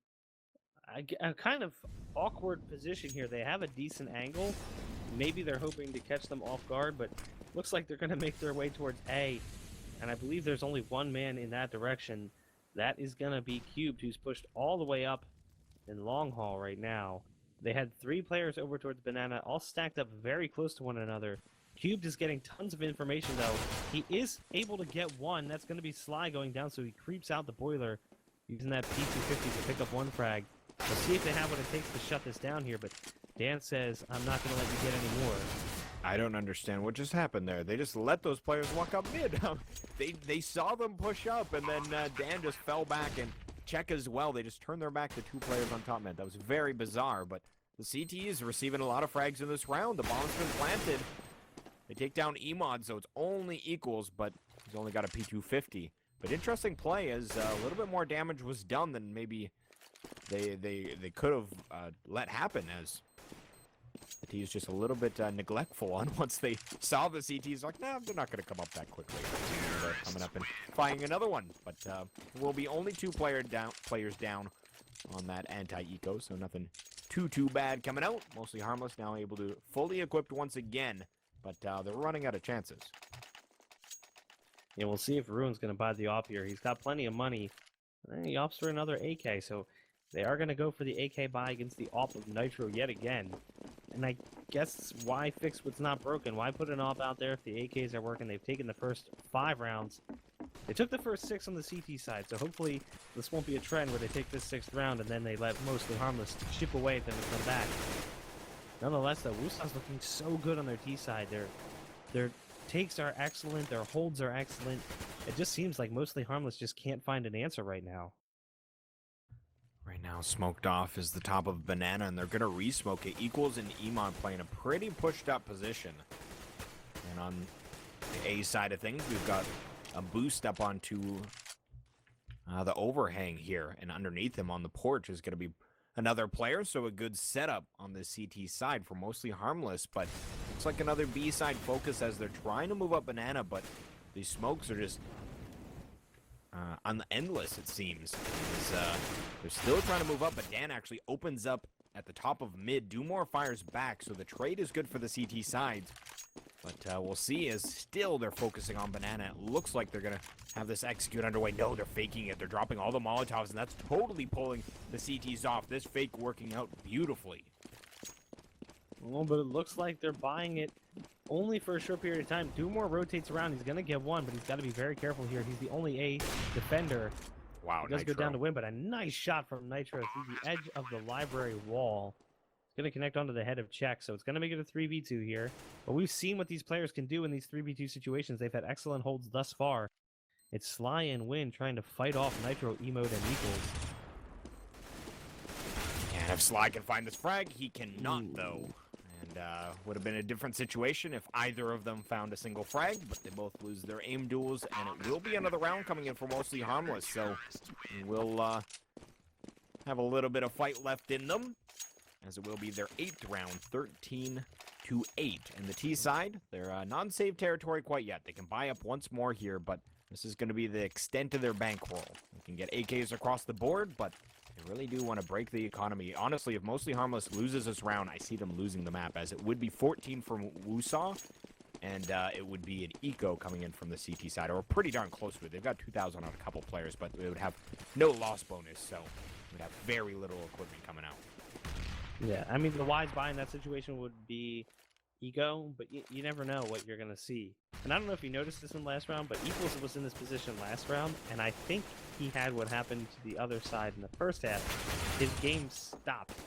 a kind of awkward position here. They have a decent angle. Maybe they're hoping to catch them off guard, but looks like they're going to make their way towards A. And I believe there's only one man in that direction. That is going to be Cubed, who's pushed all the way up in long haul right now. They had 3 players over towards Banana, all stacked up very close to one another. Cubed is getting tons of information, though. He is able to get one. That's going to be Sly going down, so he creeps out the boiler using that P250 to pick up one frag. We'll see if they have what it takes to shut this down here, but Dan says, I'm not going to let you get any more. I don't understand what just happened there. They just let those players walk up mid. They saw them push up, and then Dan just fell back, and Check as well. They just turned their back to 2 players on top mid. That was very bizarre, but the CT is receiving a lot of frags in this round. The bomb's been planted. They take down Emod, so it's only Equals, but he's only got a P250. But interesting play, as a little bit more damage was done than maybe they could have let happen, as the T is just a little bit neglectful on once they saw the CTs. Like, nah, they're not going to come up that quickly. They're coming up and firing another one, but will be only 2 players down on that anti-eco, so nothing too bad coming out. Mostly Harmless now able to fully equipped once again. But they're running out of chances. Yeah, we'll see if Ruin's going to buy the op here. He's got plenty of money. And he opts for another AK, so they are going to go for the AK buy against the op of Nitro yet again. And I guess why fix what's not broken? Why put an op out there if the AKs are working? They've taken the first 5 rounds. They took the first 6 on the CT side, so hopefully this won't be a trend where they take this 6th round and then they let Mostly Harmless chip away at them and come back. Nonetheless, though, Woosah's looking so good on their T side. Their takes are excellent. Their holds are excellent. It just seems like Mostly Harmless just can't find an answer right now. Right now, Smoked Off is the top of Banana, and they're going to re-smoke it. Equals and Emon playing a pretty pushed-up position. And on the A side of things, we've got a boost up onto the overhang here. And underneath him on the porch is going to be another player, so a good setup on the CT side for Mostly Harmless, but looks like another B side focus as they're trying to move up Banana, but these smokes are just endless, it seems. They're still trying to move up, but Dan actually opens up at the top of mid. Dumore fires back, so the trade is good for the CT sides. But we'll see, as still they're focusing on Banana. It looks like they're going to have this execute underway. No, they're faking it. They're dropping all the Molotovs, and that's totally pulling the CTs off. This fake working out beautifully. Well, but it looks like they're buying it only for a short period of time. Dumore rotates around. He's going to get one, but he's got to be very careful here. He's the only A defender. Wow, he does Nitro go down to win, but a nice shot from Nitro through the edge of the library wall. It's going to connect onto the head of Check, so it's going to make it a 3v2 here. But we've seen what these players can do in these 3v2 situations. They've had excellent holds thus far. It's Sly and Win trying to fight off Nitro, Emode, and Equals. And if Sly can find this frag, he cannot, though. And would have been a different situation if either of them found a single frag, but they both lose their aim duels, and it will be another round coming in for Mostly Harmless, so we'll have a little bit of fight left in them, as it will be their 8th round, 13-8. And the T side, they're non-save territory quite yet. They can buy up once more here, but this is going to be the extent of their bankroll. They can get AKs across the board, but they really do want to break the economy. Honestly, if Mostly Harmless loses this round, I see them losing the map, as it would be 14 from Woosah, and it would be an eco coming in from the CT side, or pretty darn close to it. They've got 2,000 on a couple players, but they would have no loss bonus, so they would have very little equipment coming out. Yeah, I mean, the wise buy in that situation would be ego, but you never know what you're going to see. And I don't know if you noticed this in the last round, but Equals was in this position last round, and I think he had what happened to the other side in the first half. His game stopped,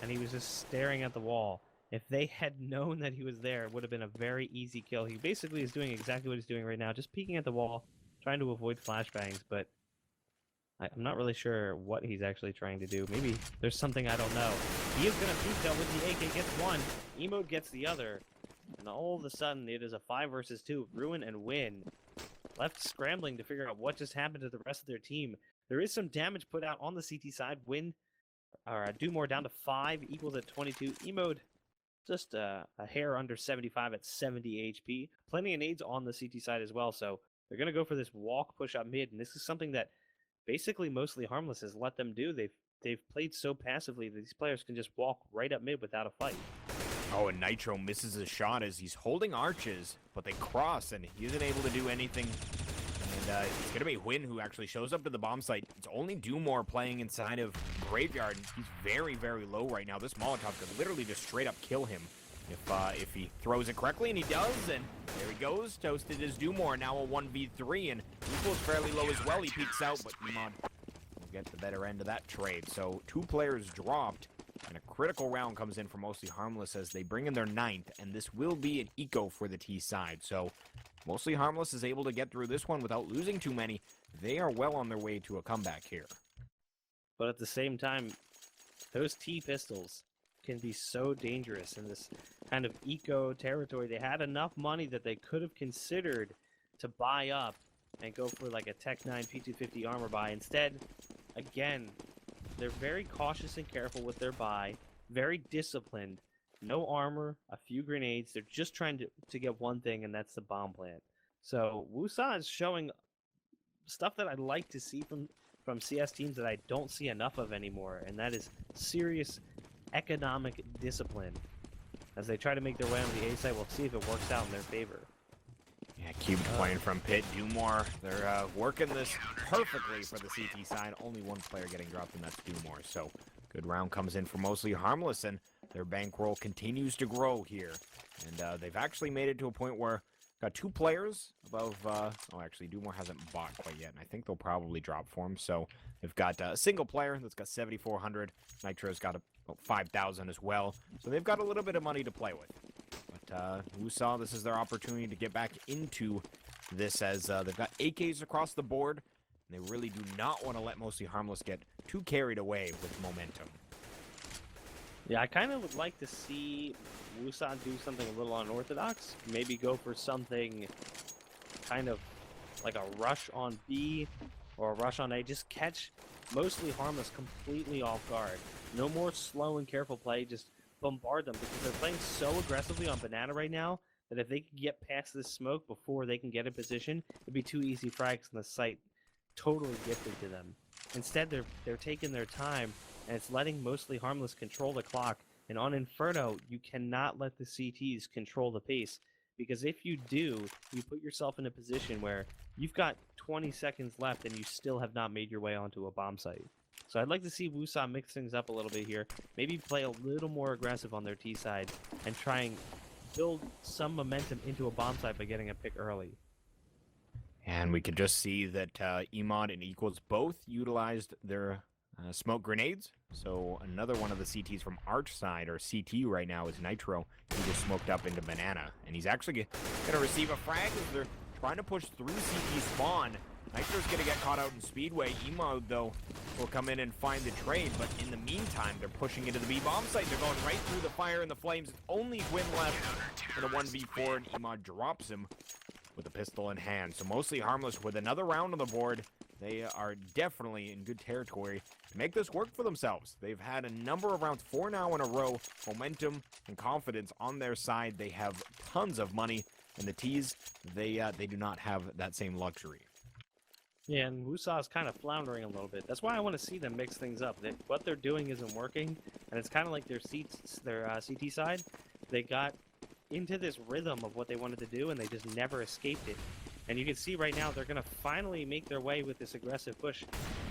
and he was just staring at the wall. If they had known that he was there, it would have been a very easy kill. He basically is doing exactly what he's doing right now, just peeking at the wall, trying to avoid flashbangs, but I'm not really sure what he's actually trying to do. Maybe there's something I don't know. He is going to peek though with the AK, gets one, Emo gets the other, and all of a sudden it is a 5 versus 2, Ruin and Win. Left scrambling to figure out what just happened to the rest of their team. There is some damage put out on the CT side. Win, or Do More down to 5, Equals at 22. Emo just a hair under 75 at 70 HP. Plenty of nades on the CT side as well, so they're going to go for this walk push up mid, and this is something that basically mostly Harmless has let them do. They've played so passively that these players can just walk right up mid without a fight. Oh, and Nitro misses a shot as he's holding arches, but they cross, and he isn't able to do anything. And it's going to be Win who actually shows up to the bomb site. It's only Dumore playing inside of Graveyard, and he's very, very low right now. This Molotov could literally just straight up kill him if he throws it correctly, and he does, and there he goes. Toasted is Dumore, now a 1v3, and Equals fairly low as well. He peeks out, but Emon will get the better end of that trade. So 2 players dropped, and a critical round comes in for Mostly Harmless as they bring in their 9th, and this will be an eco for the T side. So Mostly Harmless is able to get through this one without losing too many. They are well on their way to a comeback here. But at the same time, those T pistols can be so dangerous in this kind of eco territory. They had enough money that they could have considered to buy up and go for like a Tech 9 P250 armor buy. Instead, again, they're very cautious and careful with their buy, very disciplined. No armor, a few grenades. They're just trying to get one thing, and that's the bomb plant. So Woosah is showing stuff that I'd like to see from CS teams that I don't see enough of anymore, and that is serious economic discipline. As they try to make their way on the A side, we'll see if it works out in their favor. Yeah, Cube playing from Pit. Dumore, they're working this perfectly for the CT side. Only one player getting dropped, and that's Dumore. So good round comes in for Mostly Harmless, and their bankroll continues to grow here. And they've actually made it to a point where got 2 players above, oh, actually, Dumore hasn't bought quite yet, and I think they'll probably drop for him. So they've got a single player that's got 7,400. Nitro's got about 5,000 as well. So they've got a little bit of money to play with. But Woosah, this is their opportunity to get back into this as they've got AKs across the board. And they really do not want to let Mostly Harmless get too carried away with momentum. Yeah, I kind of would like to see Woosah do something a little unorthodox. Maybe go for something kind of like a rush on B or a rush on A. Just catch Mostly Harmless completely off guard. No more slow and careful play. Just bombard them because they're playing so aggressively on Banana right now that if they can get past this smoke before they can get in position, it'd be 2 easy frags and the site totally gifted to them. Instead, they're taking their time, and it's letting Mostly Harmless control the clock. And on Inferno, you cannot let the CTs control the pace, because if you do, you put yourself in a position where you've got 20 seconds left and you still have not made your way onto a bomb site. So I'd like to see Woosah mix things up a little bit here, maybe play a little more aggressive on their T side, and try and build some momentum into a bomb site by getting a pick early. And we could just see that Emod and Equals both utilized their smoke grenades. So another one of the CTs from Arch side, or CT right now, is Nitro. He just smoked up into Banana. And he's actually going to receive a frag as they're trying to push through CT spawn. Nitro's going to get caught out in Speedway. Emod, though, will come in and find the trade. But in the meantime, they're pushing into the B-bomb site. They're going right through the fire and the flames. It's only Win left for the 1v4, and Emod drops him with a pistol in hand. So Mostly Harmless with another round on the board. They are definitely in good territory to make this work for themselves. They've had a number of rounds, 4 now in a row. Momentum and confidence on their side. They have tons of money. And the T's, they do not have that same luxury. Yeah, and Woosah is kind of floundering a little bit. That's why I want to see them mix things up. What they're doing isn't working, and it's kind of like their CT side. They got into this rhythm of what they wanted to do, and they just never escaped it. And you can see right now they're going to finally make their way with this aggressive push.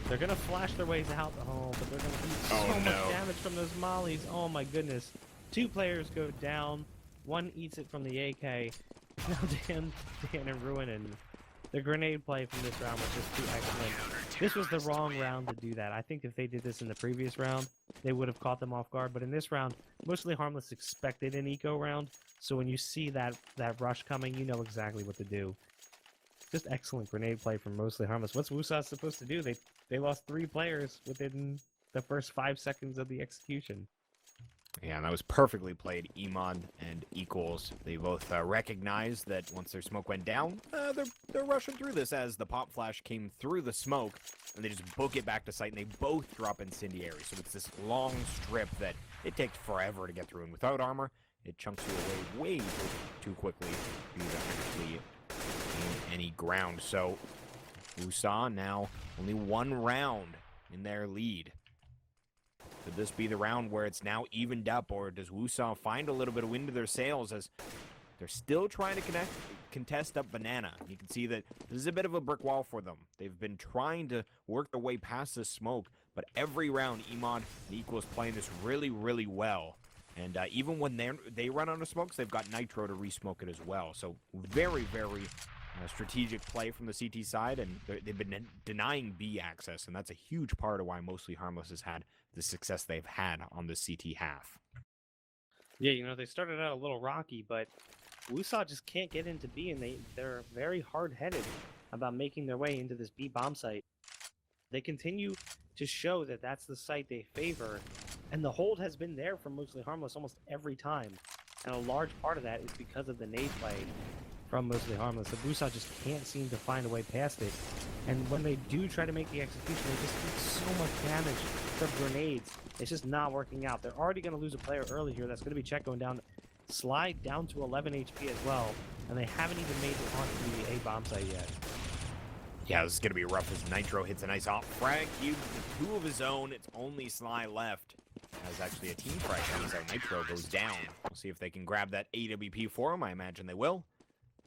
They're going to flash their ways out. Oh, but they're going to do so much damage from those mollies. Oh my goodness. 2 players go down. One eats it from the AK. Now Dan and Ruin, and the grenade play from this round was just too excellent. This was the wrong round to do that. I think if they did this in the previous round, they would have caught them off guard. But in this round, mostly Harmless expected an eco round. So when you see that rush coming, you know exactly what to do. Just excellent grenade play from mostly Harmless. What's Woosah supposed to do? They lost 3 players within the first 5 seconds of the execution. Yeah, and that was perfectly played. Emon and Equals, they both recognized that once their smoke went down, they're rushing through this as the pop flash came through the smoke, and they just book it back to site, and they both drop incendiary. So it's this long strip that it takes forever to get through, and without armor, it chunks you away way too quickly for you to actually gain any ground. So Woosah now only 1 round in their lead. Could this be the round where it's now evened up, or does Woosah find a little bit of wind to their sails as they're still trying to contest up Banana? You can see that this is a bit of a brick wall for them. They've been trying to work their way past this smoke, but every round, Emon and Equals playing this really, really well. And even when they run out of smokes, they've got Nitro to re-smoke it as well. So very, very strategic play from the CT side, and they've been denying B access, and that's a huge part of why mostly Harmless has had the success they've had on the CT half. Yeah, you know, they started out a little rocky, but Woosah just can't get into B, and they're very hard-headed about making their way into this B bomb site. They continue to show that that's the site they favor, and the hold has been there for mostly Harmless almost every time, and a large part of that is because of the nade play from mostly Harmless. The Woosah just can't seem to find a way past it, and when they do try to make the execution, they just do so much damage from grenades. It's just not working out. They're already going to lose a player early here. That's going to be Check going down. Slide down to 11 HP as well, and they haven't even made it onto the A bomb site yet. Yeah, this is going to be rough as Nitro hits a nice off frag. Cube, 2 of his own. It's only Sly left. Has actually a team frag. That means that Nitro goes down. We'll see if they can grab that AWP for him. I imagine they will.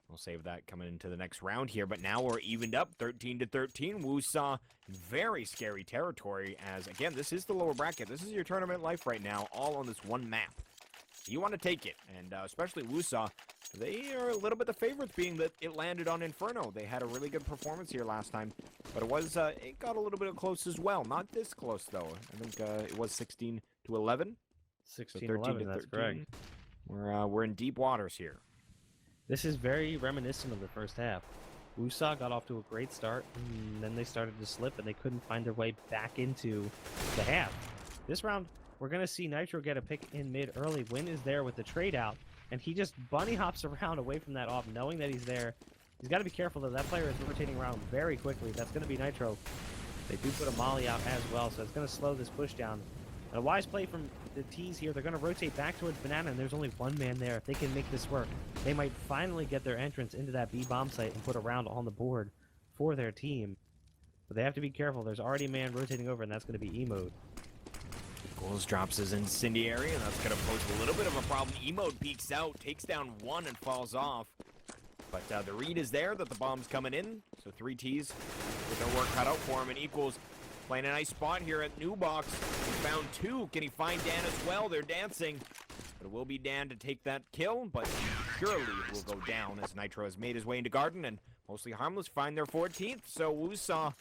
We'll save that coming into the next round here, but now we're evened up, 13-13. Woosah, very scary territory, as, again, this is the lower bracket. This is your tournament life right now, all on this one map. You want to take it, and especially Woosah, they are a little bit the favorites, being that it landed on Inferno. They had a really good performance here last time, but it got a little bit close as well. Not this close, though. I think it was 16-11. 16-11, so that's correct. We're in deep waters here. This is very reminiscent of the first half. Woosah got off to a great start, and then they started to slip, and they couldn't find their way back into the half. This round, we're going to see Nitro get a pick in mid early. Win is there with the trade out, and he just bunny hops around away from that off, knowing that he's there. He's got to be careful, though. That player is rotating around very quickly. That's going to be Nitro. They do put a molly out as well, so it's going to slow this push down. And a wise play from the T's here. They're going to rotate back towards Banana, and there's only 1 man there. If they can make this work, they might finally get their entrance into that B bomb site and put a round on the board for their team. But they have to be careful. There's already a man rotating over, and that's going to be E-Mode. Equals drops his incendiary, and that's going to pose a little bit of a problem. E-Mode peeks out, takes down 1, and falls off. But the read is there that the bomb's coming in, so 3 Ts with their work cut out for him, and Equals playing a nice spot here at New Box. He found 2. Can he find Dan as well? They're dancing. But it will be Dan to take that kill, but surely will go down as Nitro has made his way into Garden, and mostly Harmless find their 14th. So Woosah,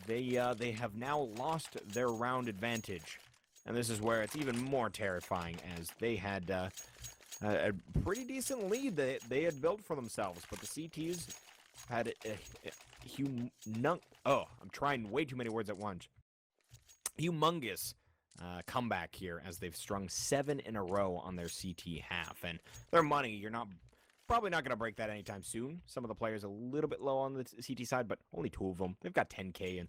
they have now lost their round advantage. And this is where it's even more terrifying, as they had a pretty decent lead that they had built for themselves. But the CTs had I'm trying way too many words at once. Humongous comeback here, as they've strung 7 in a row on their CT half. And their money, you're probably not going to break that anytime soon. Some of the players a little bit low on the CT side, but only 2 of them. They've got 10K and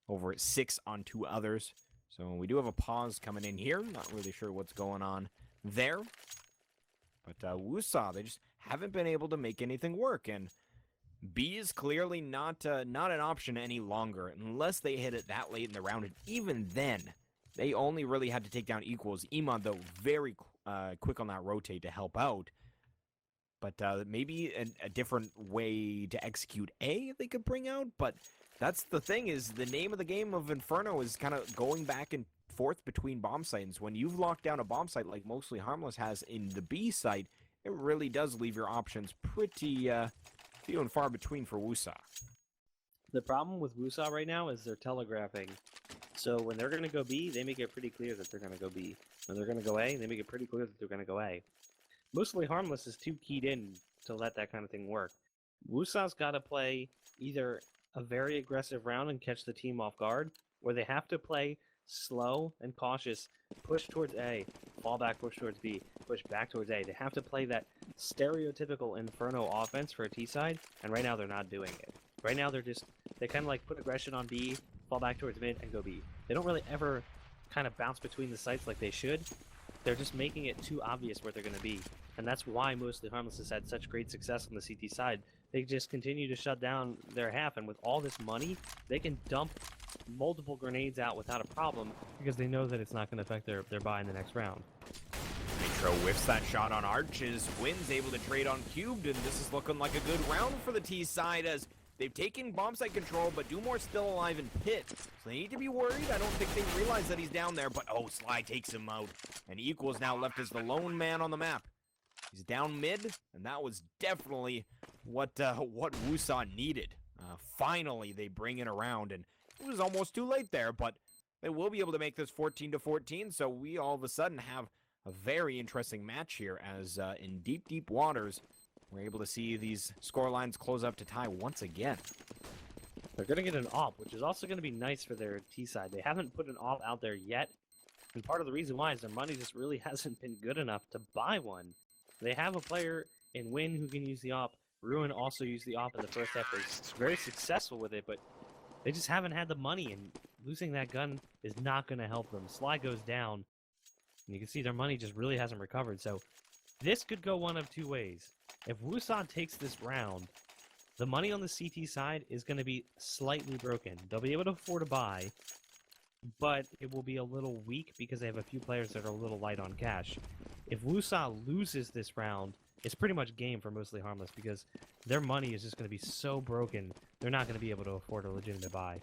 over 6 on 2 others. So we do have a pause coming in here. Not really sure what's going on there. But Woosah, they just haven't been able to make anything work. And B is clearly not an option any longer, unless they hit it that late in the round. And even then, they only really had to take down Equals. Emon, though, very quick on that rotate to help out. But maybe a different way to execute A they could bring out. But that's the thing, is the name of the game of Inferno is kind of going back and forth between bomb sites. When you've locked down a bomb site like mostly Harmless has in the B site, it really does leave your options pretty few and far between for Woosah. The problem with Woosah right now is they're telegraphing. So when they're going to go B, they make it pretty clear that they're going to go B. When they're going to go A, they make it pretty clear that they're going to go A. Mostly Harmless is too keyed in to let that kind of thing work. Woosah's got to play either a very aggressive round and catch the team off guard, or they have to play slow and cautious, push towards A, fall back, push towards B, push back towards A. They have to play that stereotypical Inferno offense for a T side, and right now they're not doing it. Right now they kind of like put aggression on B, fall back towards mid, and go B. They don't really ever kind of bounce between the sites like they should. They're just making it too obvious where they're going to be. And that's why mostly Harmless has had such great success on the CT side. They just continue to shut down their half, and with all this money, they can dump multiple grenades out without a problem because they know that it's not going to affect their buy in the next round. Nitro whiffs that shot on Arches. Wynn's able to trade on Cubed, and this is looking like a good round for the T side as they've taken bomb site control, but Dumor's still alive in pit. So they need to be worried. I don't think they realize that he's down there, but oh, Sly takes him out. And Equals now left as the lone man on the map. He's down mid, and that was definitely what Woosah needed. Finally, they bring it around, and it was almost too late there, but they will be able to make this 14-14, so we all of a sudden have a very interesting match here as in deep, deep waters, we're able to see these score lines close up to tie once again. They're going to get an AWP, which is also going to be nice for their T side. They haven't put an AWP out there yet, and part of the reason why is their money just really hasn't been good enough to buy one. They have a player in Win who can use the AWP. Ruin also used the AWP in the first half. They're very successful with it, but they just haven't had the money, and losing that gun is not going to help them. Sly goes down, and you can see their money just really hasn't recovered. So this could go one of two ways. If Woosah takes this round, the money on the CT side is going to be slightly broken. They'll be able to afford a buy, but it will be a little weak because they have a few players that are a little light on cash. If Woosah loses this round, it's pretty much game for Mostly Harmless because their money is just going to be so broken, they're not going to be able to afford a legitimate buy.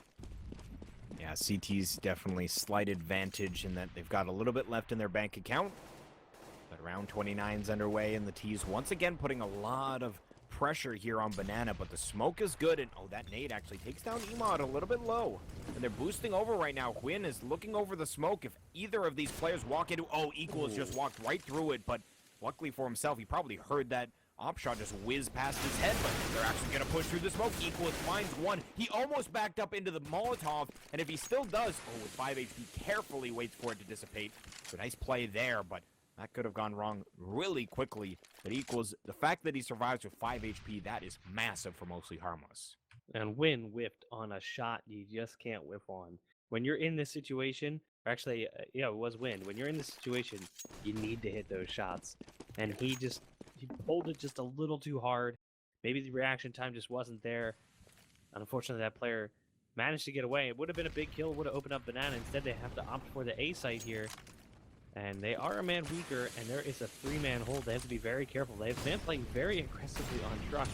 Yeah, CT's definitely slight advantage in that they've got a little bit left in their bank account. But round 29's underway, and the T's once again putting a lot of pressure here on Banana, but the smoke is good, and oh, that nade actually takes down Emod a little bit low. And they're boosting over right now. Quinn is looking over the smoke. If either of these players walk into... Oh, Equals just walked right through it, but luckily for himself, he probably heard that op shot just whiz past his head, but they're actually going to push through the smoke. Equals finds one. He almost backed up into the Molotov, and if he still does, oh, with 5 HP, carefully waits for it to dissipate. So nice play there, but that could have gone wrong really quickly. But Equals, the fact that he survives with 5 HP, that is massive for Mostly Harmless. And Win whiffed on a shot you just can't whiff on. When you're in this situation, or actually, yeah, it was Win. When you're in this situation, you need to hit those shots. And he pulled it just a little too hard. Maybe the reaction time just wasn't there. Unfortunately, that player managed to get away. It would have been a big kill, would have opened up Banana. Instead, they have to opt for the A site here. And they are a man weaker, and there is a 3-man hold. They have to be very careful. They've been playing very aggressively on truck.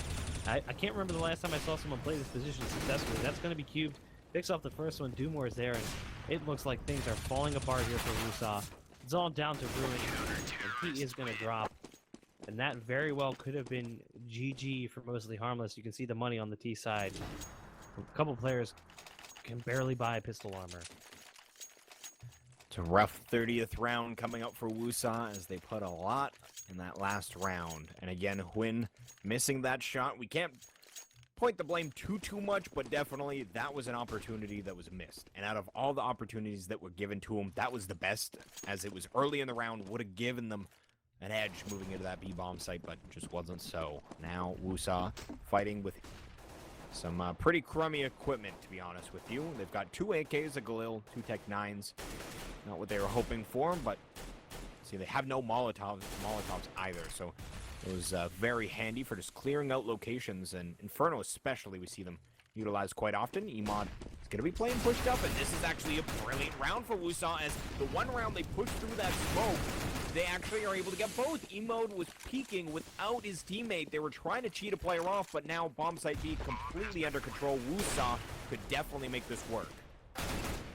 I can't remember the last time I saw someone play this position successfully. That's going to be Cubed. Picks off the first one. Dumor is there, and it looks like things are falling apart here for Woosah. It's all down to Ruin, and he is going to drop. And that very well could have been GG for Mostly Harmless. You can see the money on the T side. A couple players can barely buy pistol armor. It's a rough 30th round coming up for Woosah as they put a lot in that last round. And again, Huynh missing that shot. We can't point the blame too much, but definitely that was an opportunity that was missed. And out of all the opportunities that were given to him, that was the best, as it was early in the round, would have given them an edge moving into that B-bomb site, but just wasn't so. Now Woosah fighting with some pretty crummy equipment, to be honest with you. They've got 2 AKs, a Galil, 2 Tech 9s. Not what they were hoping for, but see, they have no Molotovs either, so it was very handy for just clearing out locations, and Inferno especially, we see them utilized quite often. Emod is going to be playing pushed up, and this is actually a brilliant round for Woosah, as the one round they pushed through that smoke, they actually are able to get both. Emod was peeking without his teammate. They were trying to cheat a player off, but now bomb site B completely under control. Woosah could definitely make this work.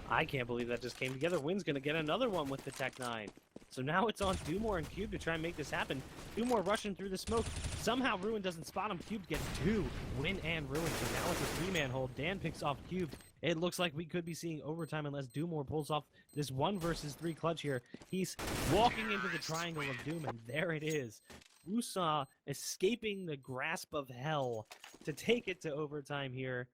I can't believe that just came together. Wynn's going to get another one with the Tech 9. So now it's on Dumore and Cube to try and make this happen. Dumore rushing through the smoke. Somehow Ruin doesn't spot him. Cube gets 2. Win and Ruin. So now it's a 3-man hold. Dan picks off Cube. It looks like we could be seeing overtime unless Dumore pulls off this 1 versus 3 clutch here. He's walking into the triangle of doom, and there it is. Woosah escaping the grasp of hell to take it to overtime here.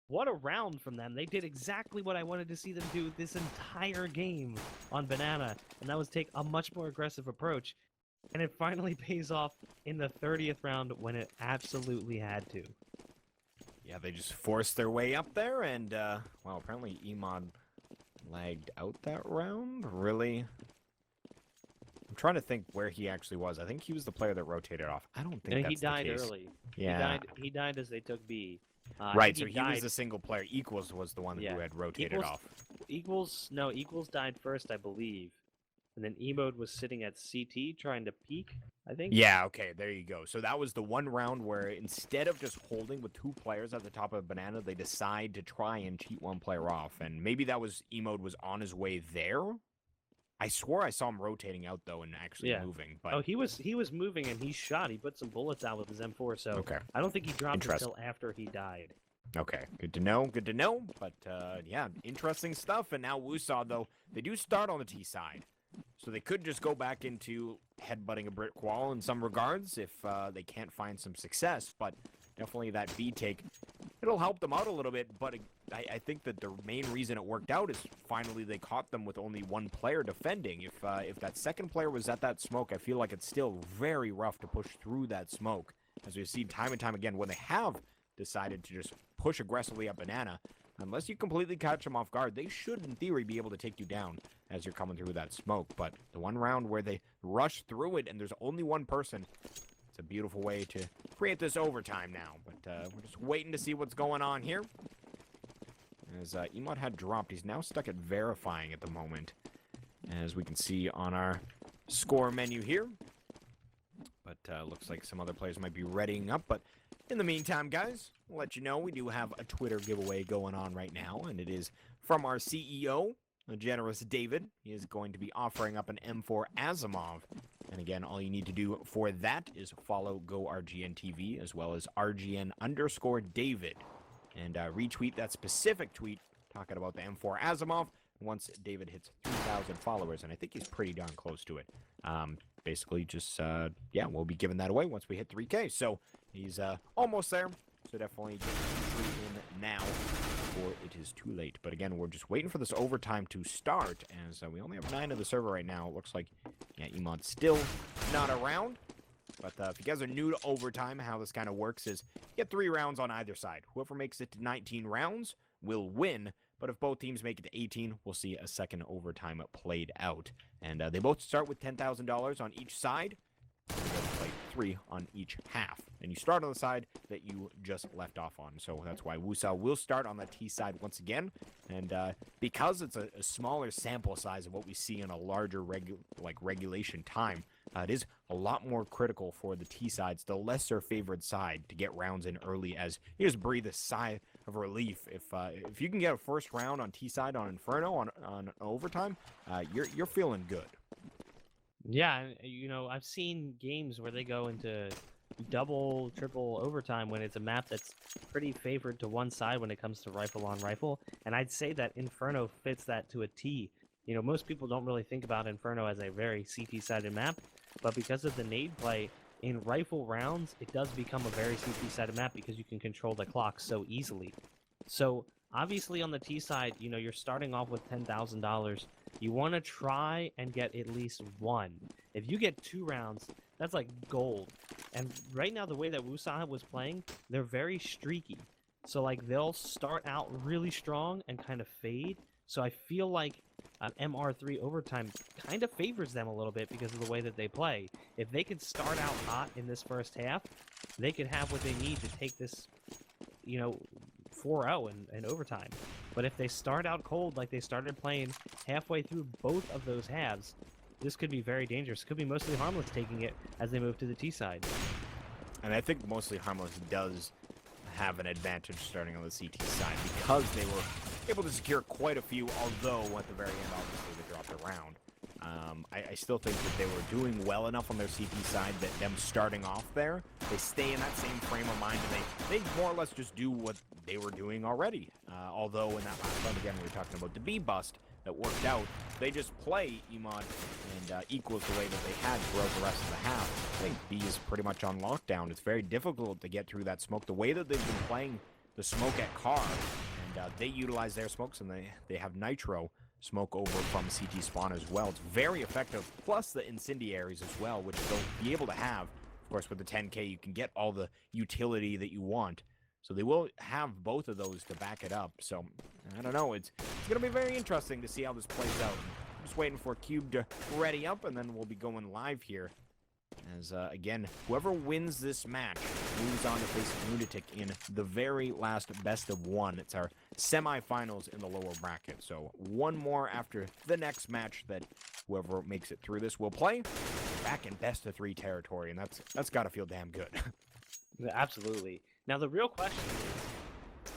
What a round from them. They did exactly what I wanted to see them do this entire game on Banana, and that was take a much more aggressive approach. And it finally pays off in the 30th round when it absolutely had to. Yeah, they just forced their way up there, and, well, apparently Emod lagged out that round? Really? I'm trying to think where he actually was. I think he was the player that rotated off. I don't think And that's he died the case. early. Yeah. He died as they took B. Right, so he he was died. the single player. Equals was the one Yeah. who had rotated Equals- off. Equals died first, I believe. And then Emode was sitting at CT trying to peek, I think. Yeah, okay, there you go. So that was the one round where instead of just holding with 2 players at the top of Banana, they decide to try and cheat 1 player off. And maybe that was Emode was on his way there. I swore I saw him rotating out, though, and actually moving. But Oh, he was moving and he shot. He put some bullets out with his M4, so okay. I don't think he dropped Interesting. until after he died. Okay, good to know, good to know. But, yeah, interesting stuff. And now Woosah, though, they do start on the T side. So they could just go back into headbutting a brick wall in some regards if they can't find some success. But definitely that B take, it'll help them out a little bit. But I think that the main reason it worked out is finally they caught them with only 1 player defending. If that second player was at that smoke, I feel like it's still very rough to push through that smoke. As we've seen time and time again, when they have decided to just push aggressively at Banana, unless you completely catch them off guard, they should, in theory, be able to take you down as you're coming through that smoke. But the one round where they rush through it and there's only 1 person, it's a beautiful way to create this overtime now. But we're just waiting to see what's going on here. As Emod had dropped, he's now stuck at verifying at the moment, as we can see on our score menu here. But looks like some other players might be readying up. But in the meantime, guys, we'll let you know we do have a Twitter giveaway going on right now, and it is from our CEO, the generous David. He is going to be offering up an M4 Asimov. And again, all you need to do for that is follow GoRGN TV as well as RGN_David. And retweet that specific tweet talking about the M4 Asimov once David hits 3,000 followers. And I think he's pretty darn close to it. Basically, just, yeah, we'll be giving that away once we hit 3K. So he's almost there. So definitely get entry in now before it is too late. But again, we're just waiting for this overtime to start, as we only have 9 of the server right now. It looks like, yeah, Emod's still not around. But if you guys are new to overtime, how this kind of works is you get 3 rounds on either side. Whoever makes it to 19 rounds will win. But if both teams make it to 18, we'll see a second overtime played out. And they both start with $10,000 on each side. They both play 3 on each half. And you start on the side that you just left off on. So that's why Woosah will start on the T side once again. And because it's a smaller sample size of what we see in a larger regulation time, it is a lot more critical for the T sides, the lesser favored side, to get rounds in early, as you just breathe a sigh of relief. If you can get a first round on T side on Inferno on overtime, you're feeling good. Yeah, you know, I've seen games where they go into double, triple overtime when it's a map that's pretty favored to one side when it comes to rifle on rifle, and I'd say that Inferno fits that to a T. You know, most people don't really think about Inferno as a very CT-sided map, but because of the nade play, in rifle rounds, it does become a very CT-sided map because you can control the clock so easily. So, obviously on the T side, you know, you're starting off with $10,000. You want to try and get at least 1. If you get 2 rounds, that's like gold. And right now, the way that Woosah was playing, they're very streaky. So, like, they'll start out really strong and kind of fade. So I feel like an MR3 overtime kind of favors them a little bit because of the way that they play. If they could start out hot in this first half, they could have what they need to take this, you know, 4-0 in overtime. But if they start out cold like they started playing halfway through both of those halves, this could be very dangerous. It could be mostly Harmless taking it as they move to the T side. And I think mostly Harmless does have an advantage starting on the CT side because they were able to secure quite a few, although at the very end, obviously, they dropped a round. I still think that they were doing well enough on their CT side that them starting off there, they stay in that same frame of mind, and they more or less just do what they were doing already. Although in that last round, again, we were talking about the B bust that worked out. They just play Emod and equals the way that they had throughout the rest of the half. I think B is pretty much on lockdown. It's very difficult to get through that smoke. The way that they've been playing the smoke at Car, and they utilize their smokes, and they have Nitro smoke over from CT spawn as well. It's very effective, plus the incendiaries as well, which they'll be able to have. Of course, with the 10K, you can get all the utility that you want. So they will have both of those to back it up. So, I don't know. It's going to be very interesting to see how this plays out. I'm just waiting for Cube to ready up, and then we'll be going live here. As, again, whoever wins this match moves on to face Lunatic in the very last best of one. It's our semifinals in the lower bracket. So, one more after the next match that whoever makes it through this will play. Back in best of 3 territory, and that's got to feel damn good. Absolutely. Now, the real question is,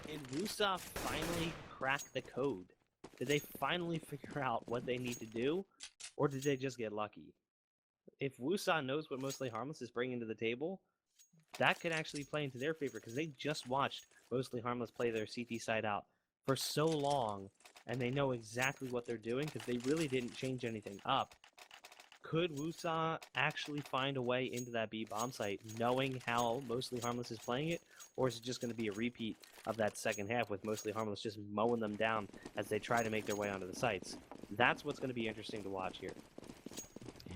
did Woosah finally crack the code? Did they finally figure out what they need to do, or did they just get lucky? If Woosah knows what Mostly Harmless is bringing to the table, that could actually play into their favor, because they just watched Mostly Harmless play their CT side out for so long, and they know exactly what they're doing, because they really didn't change anything up. Could Woosah actually find a way into that B bomb site, knowing how Mostly Harmless is playing it, or is it just going to be a repeat of that second half with Mostly Harmless just mowing them down as they try to make their way onto the sites? That's what's going to be interesting to watch here.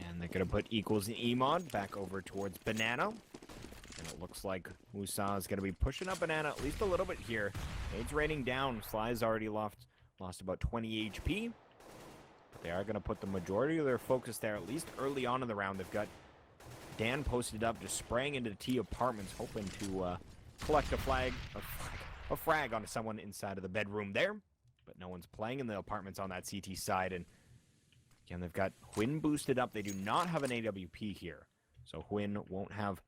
And they're going to put equals in Emod back over towards Banana. And it looks like Woosah is going to be pushing up Banana at least a little bit here. Nade's raining down. Sly's already lost about 20 HP. But they are going to put the majority of their focus there, at least early on in the round. They've got Dan posted up, just spraying into the T apartments, hoping to collect a frag onto someone inside of the bedroom there. But no one's playing in the apartments on that CT side. And again, they've got Hwin boosted up. They do not have an AWP here. So Hwin won't have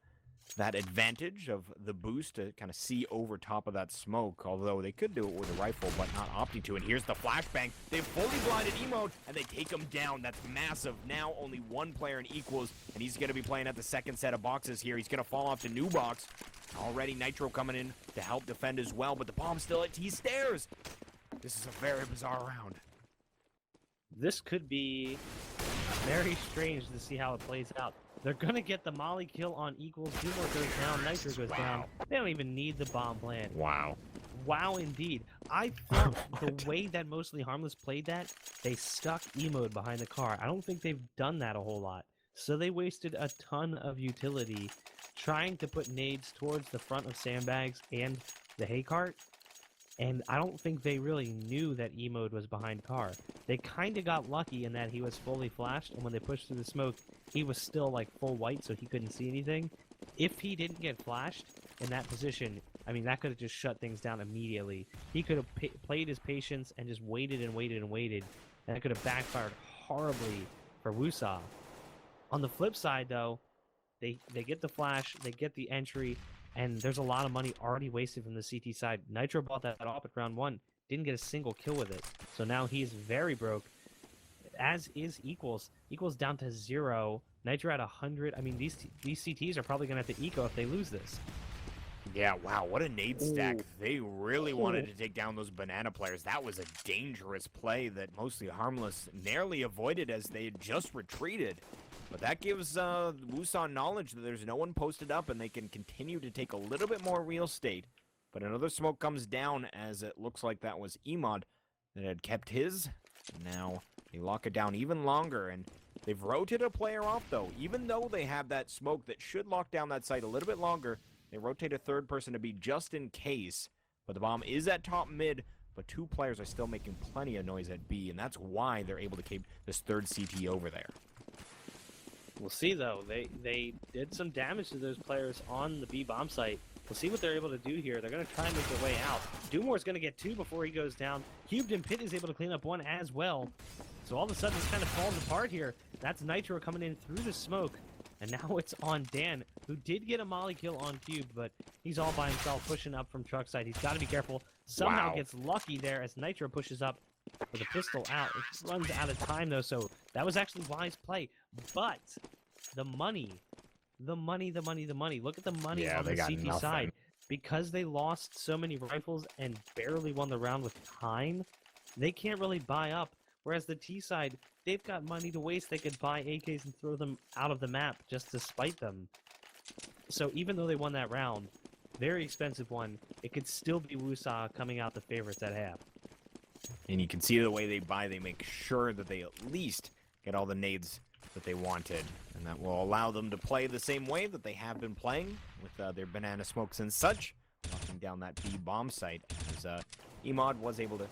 that advantage of the boost to kind of see over top of that smoke, although they could do it with a rifle, but not opting to. And here's the flashbang. They've fully blinded Emode, and they take him down. That's massive. Now only one player in equals, and he's going to be playing at the second set of boxes here. He's going to fall off the new box. Already Nitro coming in to help defend as well, but the bomb's still at T-stairs. This is a very bizarre round. This could be very strange to see how it plays out. They're going to get the molly kill on equals. Dumor goes down. Nitro goes down. They don't even need the bomb plant. Wow. Wow, indeed. I thought the way that Mostly Harmless played that, they stuck Emode behind the car. I don't think they've done that a whole lot. So they wasted a ton of utility trying to put nades towards the front of sandbags and the hay cart. And I don't think they really knew that Emode was behind car. They kind of got lucky in that he was fully flashed, and when they pushed through the smoke, he was still like full white, so he couldn't see anything. If he didn't get flashed in that position, I mean, that could have just shut things down immediately. He could have played his patience and just waited and waited and waited, and that could have backfired horribly for Woosah. On the flip side, though, they get the flash, they get the entry, and there's a lot of money already wasted from the CT side. Nitro bought that off at round 1. Didn't get a single kill with it. So now he's very broke. As is Equals. Equals down to 0. Nitro at 100. I mean, these CTs are probably going to have to eco if they lose this. Yeah, wow, what a nade stack. They really wanted to take down those Banana players. That was a dangerous play that Mostly Harmless narrowly avoided as they had just retreated. But that gives Woosah knowledge that there's no one posted up, and they can continue to take a little bit more real estate. But another smoke comes down, as it looks like that was Emod that had kept his. Now they lock it down even longer, and they've rotated a player off, though. Even though they have that smoke that should lock down that site a little bit longer, they rotate a third person to be just in case. But the bomb is at top mid, but 2 players are still making plenty of noise at B, and that's why they're able to keep this third CT over there. We'll see, though. They did some damage to those players on the B bomb site. We'll see what they're able to do here. They're going to try and make their way out. Dumor's going to get 2 before he goes down. Cubed and Pit is able to clean up 1 as well. So all of a sudden, it's kind of falling apart here. That's Nitro coming in through the smoke. And now it's on Dan, who did get a molly kill on Cube, but he's all by himself pushing up from truck side. He's got to be careful. Somehow gets lucky there as Nitro pushes up with a pistol out. It runs out of time, though, so that was actually wise play. But the money. Look at the money Yeah, on they the got CT nothing. side. Because they lost so many rifles and barely won the round with time, they can't really buy up. Whereas the T side, they've got money to waste. They could buy AKs and throw them out of the map just to spite them. So even though they won that round, very expensive one, it could still be Woosah coming out the favorites at half. And you can see the way they buy, they make sure that they at least get all the nades that they wanted. And that will allow them to play the same way that they have been playing with their banana smokes and such, locking down that B bomb site. As Emod was able to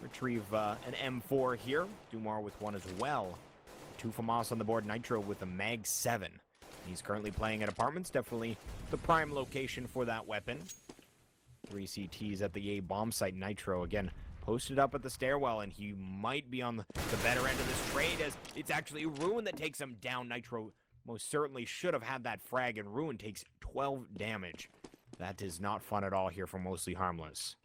retrieve an M4 here. Dumar with one as well. 2 FAMAS on the board. Nitro with a Mag 7. He's currently playing at Apartments. Definitely the prime location for that weapon. 3 CTs at the A bomb site. Nitro again posted up at the stairwell, and he might be on the better end of this trade, as it's actually Ruin that takes him down. Nitro most certainly should have had that frag, and Ruin takes 12 damage. That is not fun at all here for Mostly Harmless.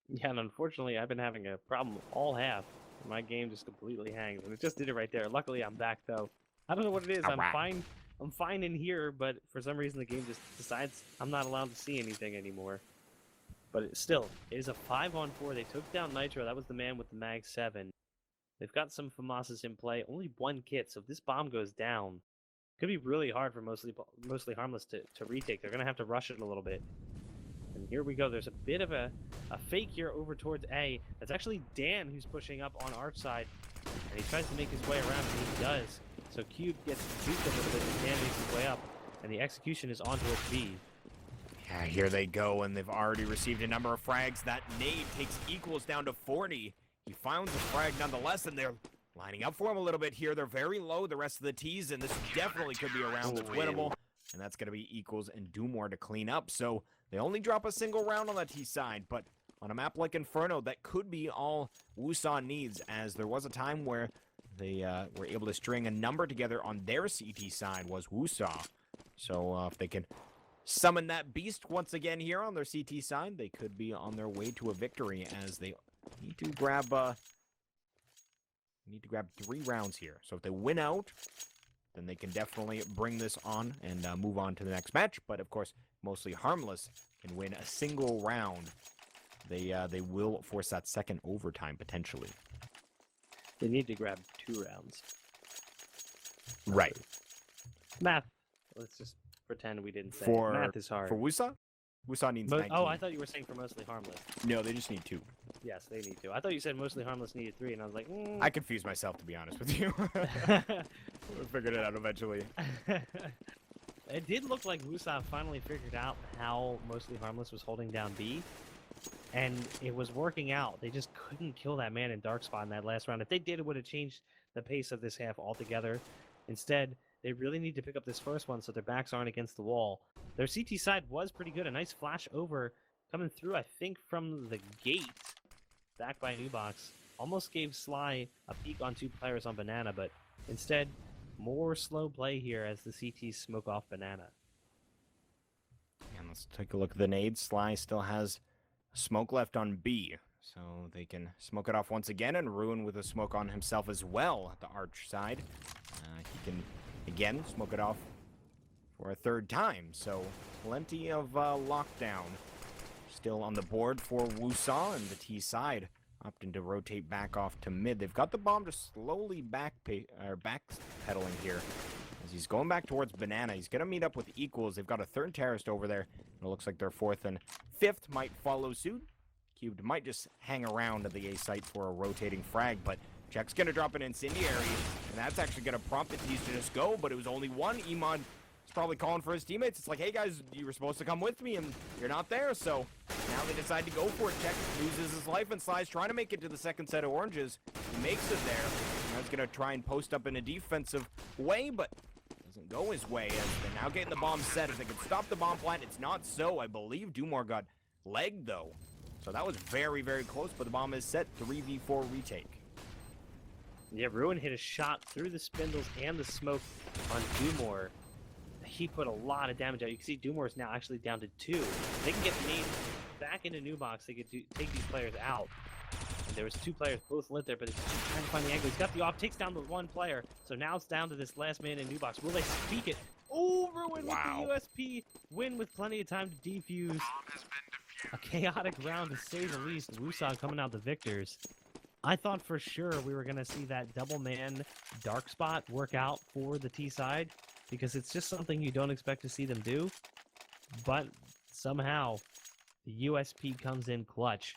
Yeah, and unfortunately, I've been having a problem all half. My game just completely hangs, and it just did it right there. Luckily, I'm back, though. I don't know what it is. I'm fine. I'm fine in here, but for some reason, the game just decides I'm not allowed to see anything anymore. But it is a 5-on-4. They took down Nitro. That was the man with the Mag 7. They've got some FAMASs in play. Only 1 kit, so if this bomb goes down, it could be really hard for Mostly Harmless to retake. They're going to have to rush it a little bit. And here we go. There's a bit of a fake here over towards A. That's actually Dan who's pushing up on Arch side. And he tries to make his way around, and he does. So Cube gets duped a little bit, and Dan makes his way up. And the execution is on towards B. Yeah, here they go, and they've already received a number of frags. That nade takes equals down to 40. He finds a frag nonetheless, and they're lining up for him a little bit here. They're very low, the rest of the T's, and this definitely could be a round that's winnable. And that's going to be equals and do more to clean up. So they only drop a single round on the T side, but on a map like Inferno, that could be all Woosah needs, as there was a time where they were able to string a number together on their CT side was Woosah. So if they can summon that beast once again here on their CT side, they could be on their way to a victory, as they need to grab 3 rounds here. So if they win out, then they can definitely bring this on and move on to the next match. But of course, Mostly Harmless can win a single round. They will force that second overtime potentially. They need to grab 2 rounds. Right. Math. Let's just pretend we didn't say it. Math is hard. For Woosah? Woosah needs 19. Oh, I thought you were saying for Mostly Harmless. No, they just need 2. Yes, they need 2. I thought you said Mostly Harmless needed 3, and I was like, I confused myself, to be honest with you. We figured it out eventually. It did look like Woosah finally figured out how Mostly Harmless was holding down B, and it was working out. They just couldn't kill that man in Dark Spot in that last round. If they did, it would have changed the pace of this half altogether. Instead, they really need to pick up this first one so their backs aren't against the wall. Their CT side was pretty good. A nice flash over coming through, I think, from the gate. Back by Nubox. Almost gave Sly a peek on 2 players on Banana, but instead, more slow play here as the CTs smoke off Banana. And let's take a look at the nades. Sly still has smoke left on B, so they can smoke it off once again, and Ruin with a smoke on himself as well at the Arch side. He can, again, smoke it off for a 3rd time, so plenty of lockdown still on the board for Woosah, and the T side opting to rotate back off to mid. They've got the bomb just slowly backpedaling here as he's going back towards Banana. He's going to meet up with equals. They've got a 3rd terrorist over there. It looks like their 4th and 5th might follow suit. Cubed might just hang around at the A site for a rotating frag, but Check's going to drop an incendiary, and that's actually going to prompt the T's to just go, but it was only 1. Emon is probably calling for his teammates. It's like, hey guys, you were supposed to come with me, and you're not there, so now they decide to go for it. Check loses his life, and Sly's trying to make it to the 2nd set of oranges. He makes it there. Now he's going to try and post up in a defensive way, but doesn't go his way, as they're now getting the bomb set. If they can stop the bomb plant, it's not so. I believe Dumar got legged, though. So that was very, very close, but the bomb is set. 3v4 retake. Yeah, Ruin hit a shot through the spindles and the smoke on Dumor. He put a lot of damage out. You can see Dumor is now actually down to 2. They can get made back into Nubox. They could take these players out. And There was 2 players both lit there, but he's just trying to find the angle. He's got the off, takes down the 1 player. So now it's down to this last man in new box. Will they speak it? Ruin Wow. with the USP win with plenty of time to defuse. A chaotic round to say the least. Woosah coming out the victors. I thought for sure we were going to see that double man dark spot work out for the T side because it's just something you don't expect to see them do. But somehow the USP comes in clutch.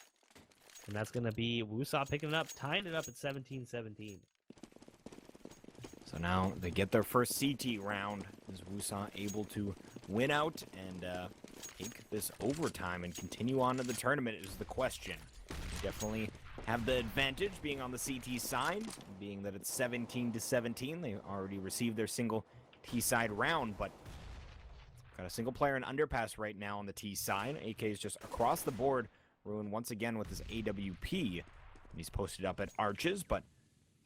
And that's going to be Woosah picking it up, tying it up at 17-17. So now they get their first CT round. Is Woosah able to win out and take this overtime and continue on to the tournament is the question. Definitely have the advantage being on the CT side, being that it's 17-17. They already received their single T side round, but got a single player in underpass right now on the T side. AK is just across the board, ruined once again with his AWP. And he's posted up at arches, but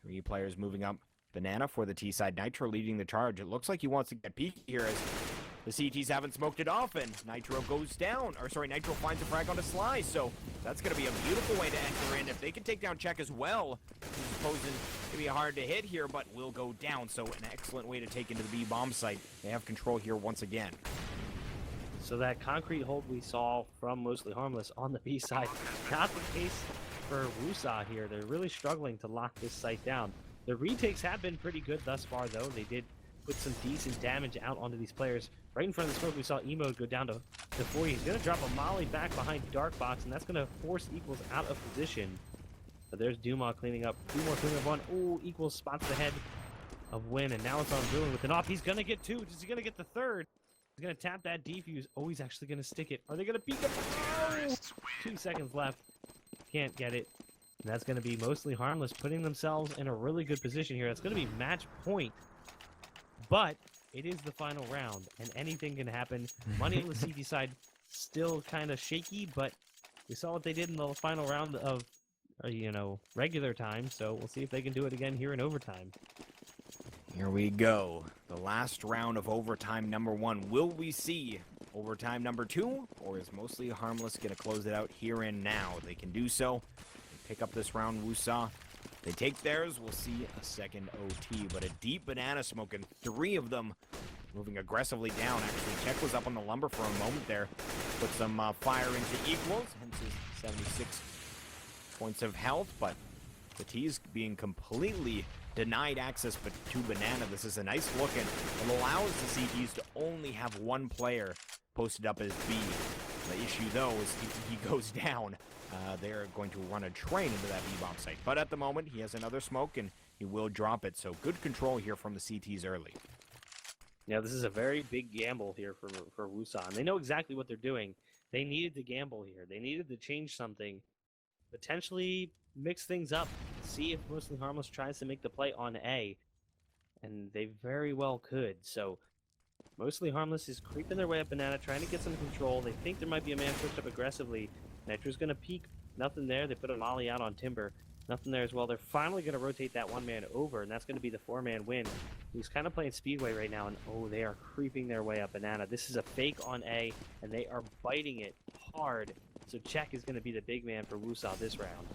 3 players moving up. Banana for the T side. Nitro leading the charge. It looks like he wants to get peak here as the CTs haven't smoked it off, and Nitro goes down. Or sorry, Nitro finds a frag on a Sly, so that's going to be a beautiful way to enter in. If they can take down Check as well, he's posing to be hard to hit here, but will go down. So an excellent way to take into the B bomb site. They have control here once again. So that concrete hold we saw from Mostly Harmless on the B side, not the case for Woosah here. They're really struggling to lock this site down. The retakes have been pretty good thus far, though. They did put some decent damage out onto these players. Right in front of the smoke, we saw Emo go down to 4. He's going to drop a molly back behind Dark Box, and that's going to force Equals out of position. But there's Duma cleaning up. 2 more cleaning up 1. Ooh, Equals spots the head of Win, and now it's on Ruin with an off. He's going to get 2. Is he going to get the 3rd? He's going to tap that defuse. Oh, he's actually going to stick it. Are they going to peek up? Oh! 2 seconds left. Can't get it. And that's going to be Mostly Harmless, putting themselves in a really good position here. It's going to be match point. But it is the final round, and anything can happen. Money on the CT side still kind of shaky, but we saw what they did in the final round of, regular time. So we'll see if they can do it again here in overtime. Here we go. The last round of overtime number 1. Will we see overtime number 2? Or is Mostly Harmless going to close it out here and now? They can do so. They pick up this round, Woosah. They take theirs. We'll see a second OT. But a deep banana smoke and 3 of them moving aggressively down. Actually, Check was up on the lumber for a moment there. Put some fire into Equals. Hence his 76 points of health. But the T is being completely denied access but to Banana. This is a nice look, and it allows the CTs to only have 1 player posted up as B. The issue, though, is if he goes down, they're going to run a train into that B-bomb site. But at the moment, he has another smoke, and he will drop it. So good control here from the CTs early. Yeah, this is a very big gamble here for Woosah, and they know exactly what they're doing. They needed to gamble here. They needed to change something, potentially mix things up, see if Mostly Harmless tries to make the play on A, and they very well could. So Mostly Harmless is creeping their way up Banana, trying to get some control. They think there might be a man pushed up aggressively. Nitro's going to peek. Nothing there. They put a molly out on Timber. Nothing there as well. They're finally going to rotate that 1 man over, and that's going to be the 4-man win. He's kind of playing Speedway right now, and oh, they are creeping their way up Banana. This is a fake on A, and they are biting it hard. So Check is going to be the big man for Woosah this round.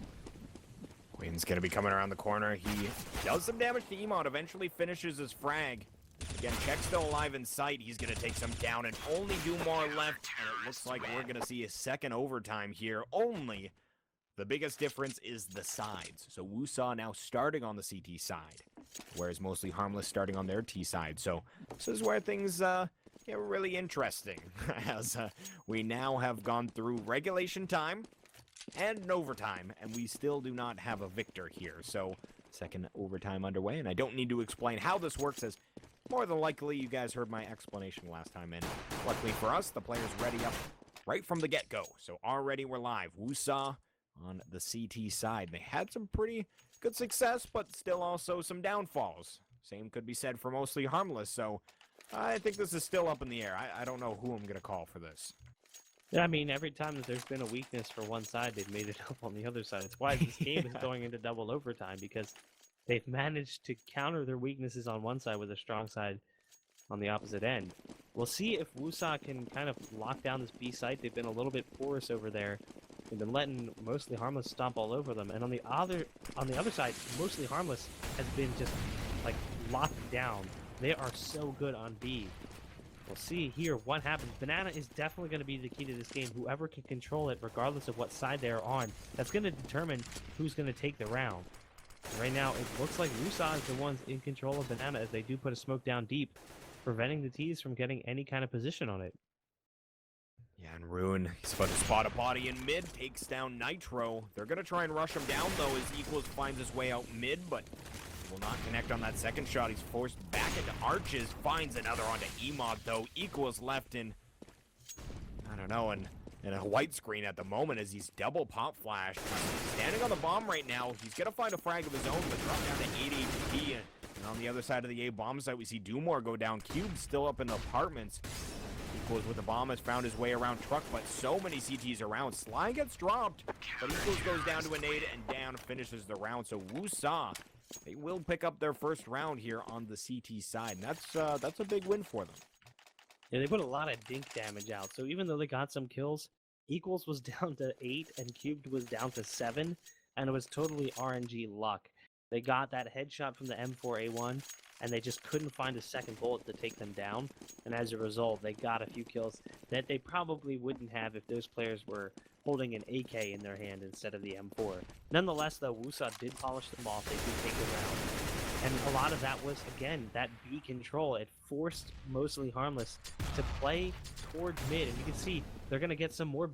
Win's going to be coming around the corner. He does some damage to Emot, eventually finishes his frag. Again, Check's still alive in sight. He's going to take some down and only do more left. And it looks like we're going to see a second overtime here. Only the biggest difference is the sides. So Woosah now starting on the CT side, whereas Mostly Harmless starting on their T side. So this is where things get really interesting, as we now have gone through regulation time and an overtime, and we still do not have a victor here. So second overtime underway, and I don't need to explain how this works, as more than likely you guys heard my explanation last time, and luckily for us, the player's ready up right from the get-go. So already we're live. Woosah on the CT side. They had some pretty good success, but still also some downfalls. Same could be said for Mostly Harmless, so I think this is still up in the air. I don't know who I'm going to call for this. Yeah, I mean, every time that there's been a weakness for one side, they've made it up on the other side. It's why this game is going into double overtime, because they've managed to counter their weaknesses on one side with a strong side on the opposite end. We'll see if Woosah can kind of lock down this B site. They've been a little bit porous over there. They've been letting Mostly Harmless stomp all over them, and on the other side, Mostly Harmless has been just like locked down. They are so good on B. We'll see here what happens. Banana is definitely going to be the key to this game. Whoever can control it, regardless of what side they're on, that's going to determine who's going to take the round. Right now, it looks like Woosah is the ones in control of Banana, as they do put a smoke down deep, preventing the T's from getting any kind of position on it. Yeah, and Ruin, he's about to spot a body in mid, takes down Nitro. They're going to try and rush him down, though, as Equals finds his way out mid, but will not connect on that second shot. He's forced back into Arches, finds another onto Emod, though. Equals left in, I don't know, in a white screen at the moment as he's double pop flashed. Standing on the bomb right now, he's going to find a frag of his own, but drop down to 8 HP. And on the other side of the A bomb site, we see Dumore go down. Cube still up in the apartments. Equals with the bomb has found his way around Truck, but so many CTs around. Sly gets dropped, but Equals goes down to a nade and down finishes the round. So Woosah, they will pick up their first round here on the CT side. And that's a big win for them. Yeah, they put a lot of dink damage out. So even though they got some kills, Equals was down to 8 and Cubed was down to 7, and it was totally RNG luck. They got that headshot from the M4A1, and they just couldn't find a second bullet to take them down. And as a result, they got a few kills that they probably wouldn't have if those players were holding an AK in their hand instead of the M4. Nonetheless, though, Woosah did polish them off. They did take the round. And a lot of that was, again, that B control. It forced Mostly Harmless to play towards mid. And you can see they're going to get some more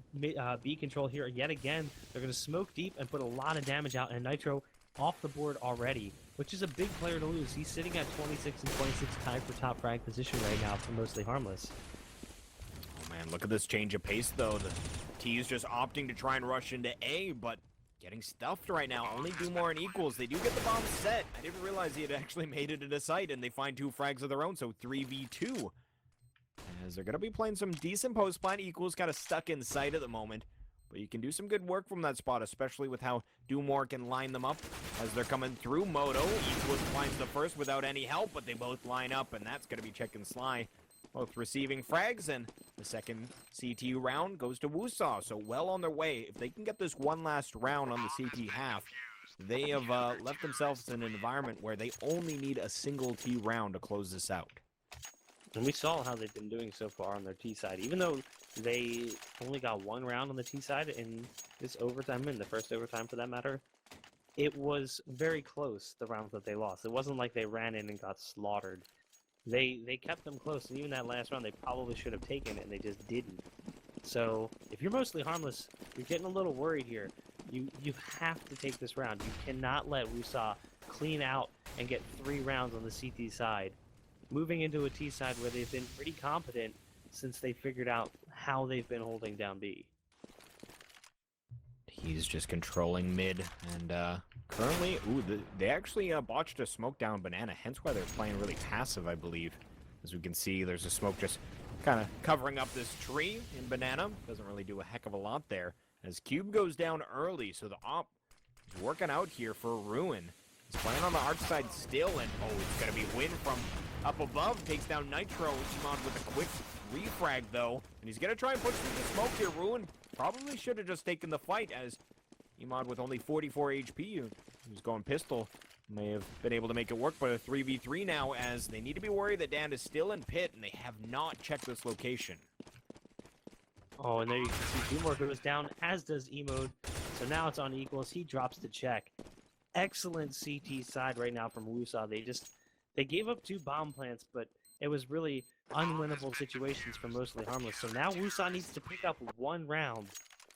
B control here yet again. They're going to smoke deep and put a lot of damage out. And Nitro off the board already, which is a big player to lose. He's sitting at 26 and 26 tied for top frag position right now for Mostly Harmless. Oh man, look at this change of pace though. The T is just opting to try and rush into A, but getting stuffed right now. Only Dumore and Equals. They do get the bomb set. I didn't realize he had actually made it into sight, and they find 2 frags of their own, so 3v2. As they're going to be playing some decent post plant. Equals kind of stuck in sight at the moment. But you can do some good work from that spot, especially with how Dumore can line them up as they're coming through Moto. Equals finds the first without any help, but they both line up, and that's going to be Check and Sly. Both receiving frags, and the second CT round goes to Woosah. So well on their way. If they can get this one last round on the CT half, they have left themselves in an environment where they only need a single T round to close this out. And we saw how they've been doing so far on their T side. Even though they only got 1 round on the T side in this overtime, in the first overtime for that matter, it was very close, the rounds that they lost. It wasn't like they ran in and got slaughtered. They kept them close, and even that last round they probably should have taken it, and they just didn't. So if you're Mostly Harmless, you're getting a little worried here. You have to take this round. You cannot let Woosah clean out and get 3 rounds on the CT side. Moving into a T side where they've been pretty competent since they figured out how they've been holding down B. He's just controlling mid, and currently, they actually botched a smoke down Banana, hence why they're playing really passive, I believe. As we can see, there's a smoke just kind of covering up this tree in Banana. Doesn't really do a heck of a lot there. As Cube goes down early, so the op is working out here for Ruin. He's playing on the arch side still, and it's going to be win from up above. Takes down Nitro. Emod with a quick refrag, though. And he's going to try and push through the smoke here. Ruin probably should have just taken the fight, as Emod with only 44 HP, who's going pistol, may have been able to make it work, but a 3v3 now, as they need to be worried that Dan is still in pit, and they have not checked this location. Oh, and there you can see Dumore goes down, as does Emode. So now it's on Equals. He drops the check. Excellent CT side right now from Woosah. They gave up 2 bomb plants, but it was really unwinnable situations for Mostly Harmless. So now Woosah needs to pick up 1 round.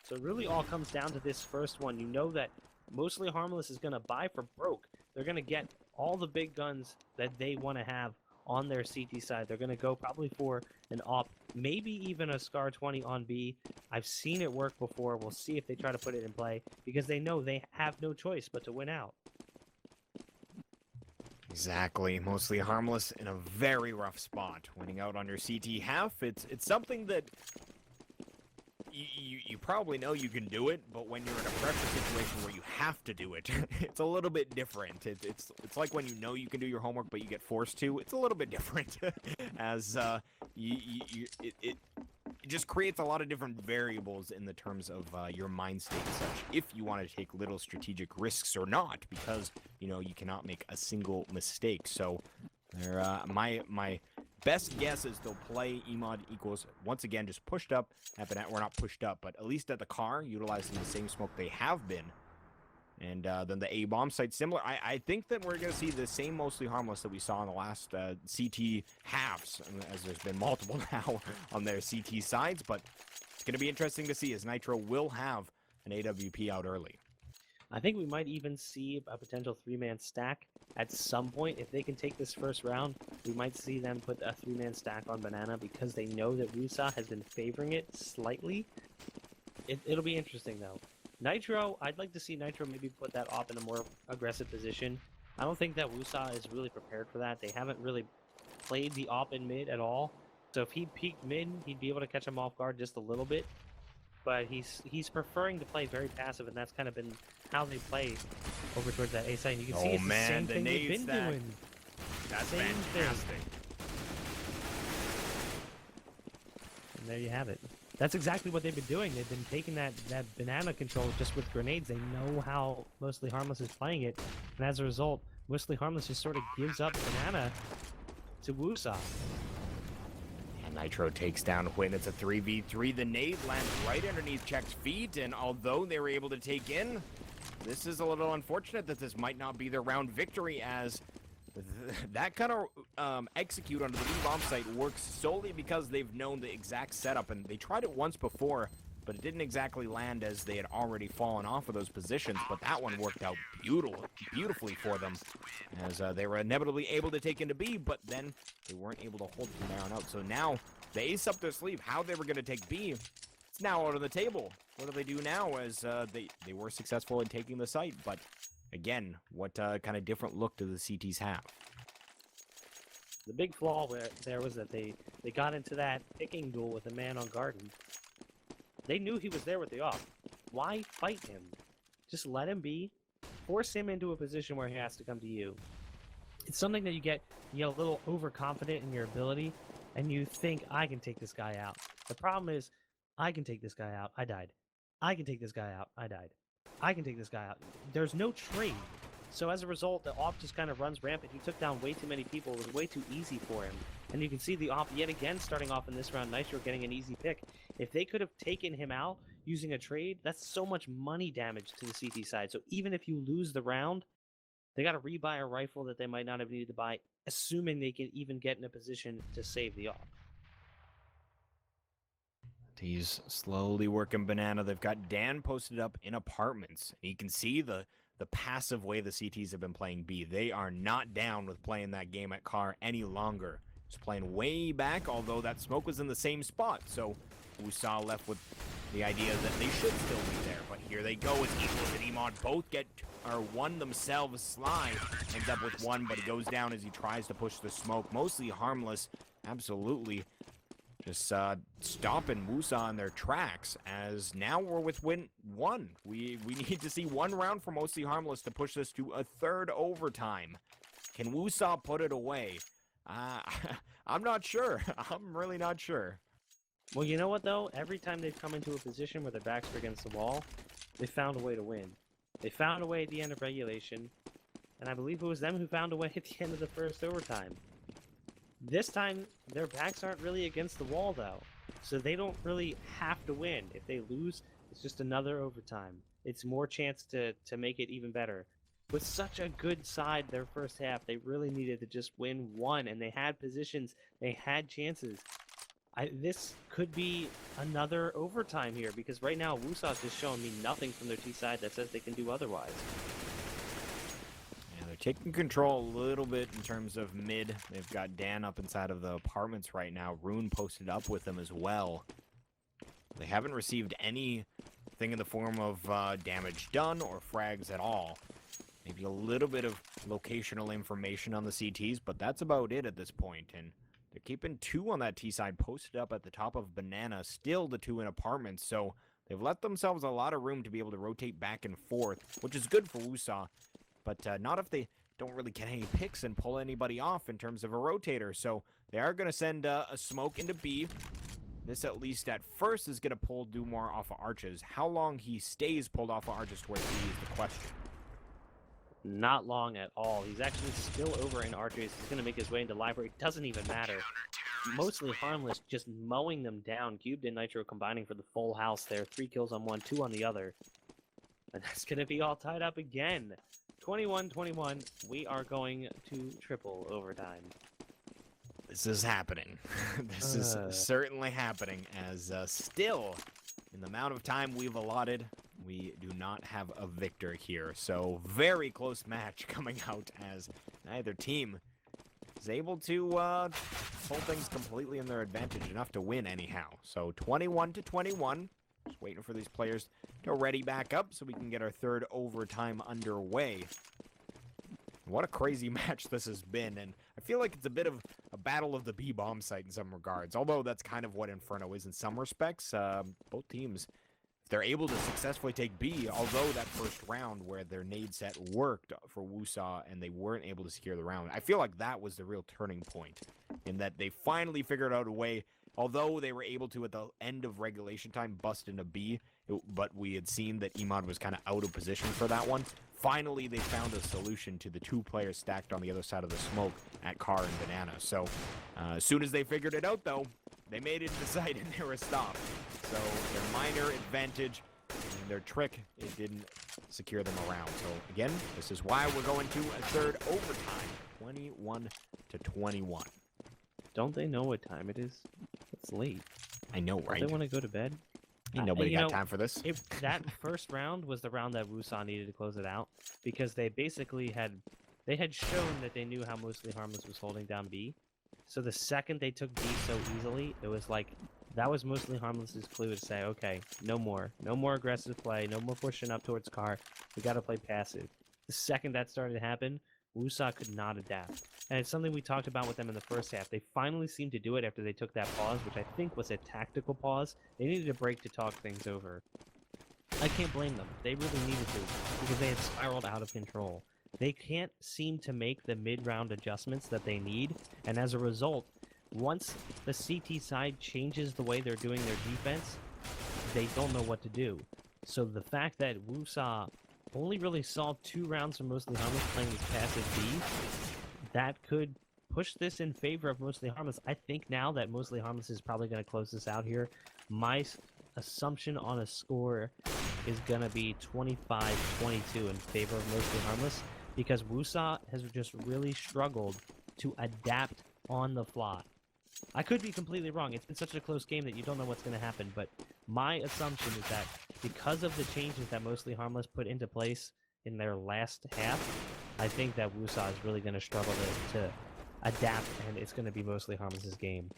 So it really all comes down to this first one. You know that Mostly Harmless is going to buy for broke. They're going to get all the big guns that they want to have on their CT side. They're going to go probably for an AWP, maybe even a Scar 20 on B. I've seen it work before. We'll see if they try to put it in play, because they know they have no choice but to win out. Exactly. Mostly Harmless in a very rough spot. Winning out on your CT half, it's something that you probably know you can do it, but when you're in a pressure situation where you have to do it, it's a little bit different. It's like when you know you can do your homework, but you get forced to. It's a little bit different, as it just creates a lot of different variables in the terms of your mind state and such, if you want to take little strategic risks or not, because, you know, you cannot make a single mistake. So, my best guess is they'll play Emod equals, once again, just pushed up at Banana. We're not pushed up, but at least at the car, utilizing the same smoke they have been. And then the A-bomb site, similar. I think that we're going to see the same mostly harmless that we saw in the last CT halves, as there's been multiple now on their CT sides. But it's going to be interesting to see, as Nitro will have an AWP out early. I think we might even see a potential 3-man stack at some point. If they can take this first round, we might see them put a 3-man stack on Banana, because they know that Woosah has been favoring it slightly. It'll be interesting, though. Nitro, I'd like to see Nitro maybe put that op in a more aggressive position. I don't think that Woosah is really prepared for that. They haven't really played the op in mid at all. So if he peeked mid, he'd be able to catch him off guard just a little bit. But he's preferring to play very passive, and that's kind of been how they play over towards that A side. And you can see it's the same thing they've been doing. That's Same fantastic. thing. And there you have it. That's exactly what they've been doing. They've been taking that Banana control just with grenades. They know how Mostly Harmless is playing it. And as a result, Mostly Harmless just sort of gives up Banana to Woosah. And Nitro takes down Huynh. It's a 3v3. The nade lands right underneath Check's feet. And although they were able to take in, this is a little unfortunate that this might not be their round victory, as that kind of execute onto the B-bomb site works solely because they've known the exact setup, and they tried it once before, but it didn't exactly land, as they had already fallen off of those positions. But that one worked out beautifully for them, as they were inevitably able to take into B, but then they weren't able to hold from there on out. So now they ace up their sleeve. How they were going to take B, it's now out on the table. What do they do now, as they were successful in taking the site, but again, what kind of different look do the CTs have? The big flaw there was that they got into that picking duel with a man on garden. They knew he was there with the off. Why fight him? Just let him be. Force him into a position where he has to come to you. It's something that you get a little overconfident in your ability, and you think, I can take this guy out. The problem is, I can take this guy out. I died. I can take this guy out. I died. I can take this guy out. There's no trade. So as a result, the op just kind of runs rampant. He took down way too many people. It was way too easy for him. And you can see the op yet again starting off in this round. Nitro getting an easy pick. If they could have taken him out using a trade, that's so much money damage to the CT side. So even if you lose the round, they got to rebuy a rifle that they might not have needed to buy, assuming they can even get in a position to save the op. He's slowly working Banana. They've got Dan posted up in apartments. You can see the passive way the CTs have been playing B. They are not down with playing that game at car any longer. Just playing way back, although that smoke was in the same spot. So Woosah left with the idea that they should still be there. But here they go as Equals and Emod both get one themselves. Sly ends up with one, but he goes down as he tries to push the smoke. Mostly Harmless, absolutely just stopping Woosah in their tracks, as now we're with win one. We need to see one round for Mostly Harmless to push this to a third overtime. Can Woosah put it away? I'm not sure. I'm really not sure. Well, you know what, though? Every time they've come into a position where their backs are against the wall, they found a way to win. They found a way at the end of regulation, and I believe it was them who found a way at the end of the first overtime. This time, their backs aren't really against the wall, though, so they don't really have to win. If they lose, it's just another overtime. It's more chance to make it even better. With such a good side their first half, they really needed to just win one, and they had positions, they had chances. This could be another overtime here, because right now, Woosah's just showing me nothing from their T side that says they can do otherwise. They're taking control a little bit in terms of mid. They've got Dan up inside of the apartments right now. Rune posted up with them as well. They haven't received anything in the form of damage done or frags at all. Maybe a little bit of locational information on the CTs, but that's about it at this point. And they're keeping two on that T side posted up at the top of Banana, still the two in apartments. So they've left themselves a lot of room to be able to rotate back and forth, which is good for Woosah. But not if they don't really get any picks and pull anybody off in terms of a rotator. So they are going to send a smoke into B. This, at least at first, is going to pull Dumore off of arches. How long he stays pulled off of arches towards B is the question. Not long at all. He's actually still over in arches. He's going to make his way into library. Doesn't even matter. Mostly Harmless, just mowing them down. Cubed and Nitro combining for the full house there. 3 kills on one, 2 on the other. And that's going to be all tied up again. 21-21. We are going to triple overtime. This is happening. This is certainly happening, as still, in the amount of time we've allotted, we do not have a victor here. So, very close match coming out, as neither team is able to pull things completely in their advantage, enough to win anyhow. So 21-21. Just waiting for these players to ready back up so we can get our third overtime underway. What a crazy match this has been, and I feel like it's a bit of a battle of the B-bomb site in some regards, although that's kind of what Inferno is in some respects. Both teams, if they're able to successfully take B, although that first round where their nade set worked for Woosah and they weren't able to secure the round, I feel like that was the real turning point, in that they finally figured out a way, although they were able to, at the end of regulation time, bust into B, but we had seen that Emod was kind of out of position for that one. Finally, they found a solution to the 2 players stacked on the other side of the smoke at Car and Banana. So, as soon as they figured it out, though, they made it to the site and they were stopped. So, their minor advantage and their trick, it didn't secure them around. So, again, this is why we're going to a third overtime, 21-21. Don't they know what time it is? It's late. I know, Don't right? they want to go to bed? Ain't nobody got time for this. That first round was the round that Woosah needed to close it out, because they basically had shown that they knew how Mostly Harmless was holding down B. So the second they took B so easily, it was like that was Mostly Harmless's clue to say, okay, no more aggressive play, no more pushing up towards Car. We got to play passive. The second that started to happen, Woosah could not adapt. And it's something we talked about with them in the first half. They finally seemed to do it after they took that pause, which I think was a tactical pause. They needed a break to talk things over. I can't blame them. They really needed to, because they had spiraled out of control. They can't seem to make the mid-round adjustments that they need, and as a result, once the CT side changes the way they're doing their defense, they don't know what to do. So the fact that Woosah only really saw 2 rounds from Mostly Harmless playing this passive B, that could push this in favor of Mostly Harmless. I think now that Mostly Harmless is probably going to close this out here. My assumption on a score is going to be 25-22 in favor of Mostly Harmless, because Woosah has just really struggled to adapt on the fly. I could be completely wrong. It's been such a close game that you don't know what's going to happen, but my assumption is that because of the changes that Mostly Harmless put into place in their last half, I think that Woosah is really going to struggle to adapt, and it's going to be Mostly Harmless's game.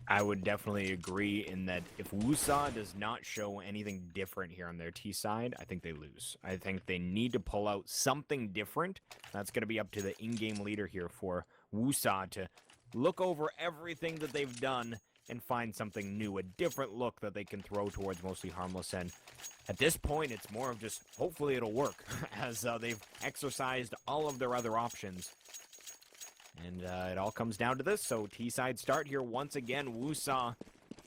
I would definitely agree in that if Woosah does not show anything different here on their T side, I think they lose. I think they need to pull out something different. That's going to be up to the in-game leader here for Woosah to look over everything that they've done and find something new, a different look that they can throw towards Mostly Harmless. And at this point, it's more of just hopefully it'll work, as they've exercised all of their other options. And it all comes down to this. So T-side start here once again. Woosah,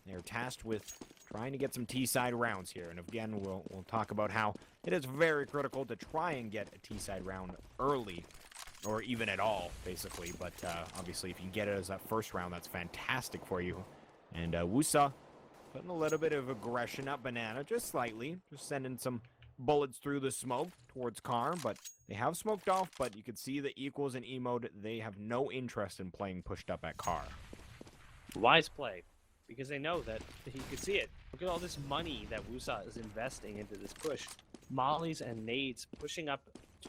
they're tasked with trying to get some T-side rounds here. And again, we'll talk about how it is very critical to try and get a T-side round early, or even at all, basically. But obviously, if you can get it as that first round, that's fantastic for you. And Woosah putting a little bit of aggression up Banana, just slightly. Just sending some bullets through the smoke towards Car, but they have smoked off, but you can see the equals in E-mode. They have no interest in playing pushed up at Car. Wise play, because they know that you can see it. Look at all this money that Woosah is investing into this push. Mollies and nades pushing up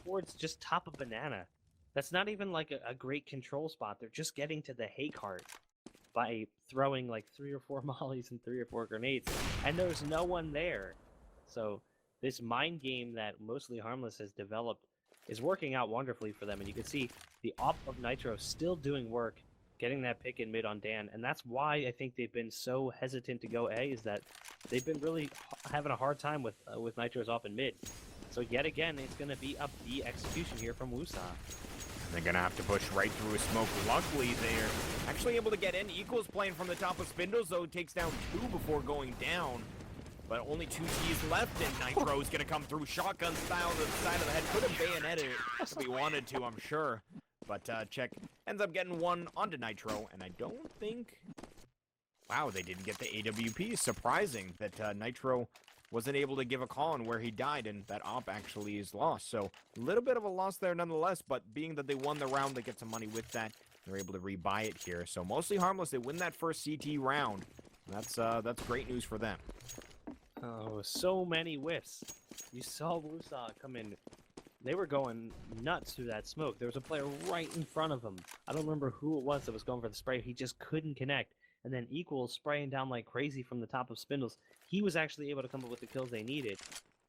towards just top of Banana. That's not even like a great control spot. They're just getting to the hay cart by throwing like 3 or 4 mollies and 3 or 4 grenades, and there's no one there. So this mind game that Mostly Harmless has developed is working out wonderfully for them, and you can see the op of Nitro still doing work, getting that pick in mid on Dan, and that's why I think they've been so hesitant to go A, is that they've been really having a hard time with Nitro's op in mid. So yet again, it's going to be a B execution here from Woosah. They're going to have to push right through a smoke. Luckily, they're actually able to get in. Equals playing from the top of Spindles, though, takes down 2 before going down. But only 2 Ts left, and Nitro is going to come through shotgun style to the side of the head. Could have bayoneted it if he wanted to, I'm sure. But Check ends up getting 1 onto Nitro, and I don't think... Wow, they didn't get the AWP. Surprising that Nitro wasn't able to give a call on where he died, and that op actually is lost. So a little bit of a loss there nonetheless, but being that they won the round, they get some money with that. They're able to rebuy it here. So mostly Harmless, they win that first CT round. That's great news for them. Oh, so many whiffs. You saw Woosah come in. They were going nuts through that smoke. There was a player right in front of him. I don't remember who it was that was going for the spray. He just couldn't connect. And then Equals spraying down like crazy from the top of Spindles. He was actually able to come up with the kills they needed.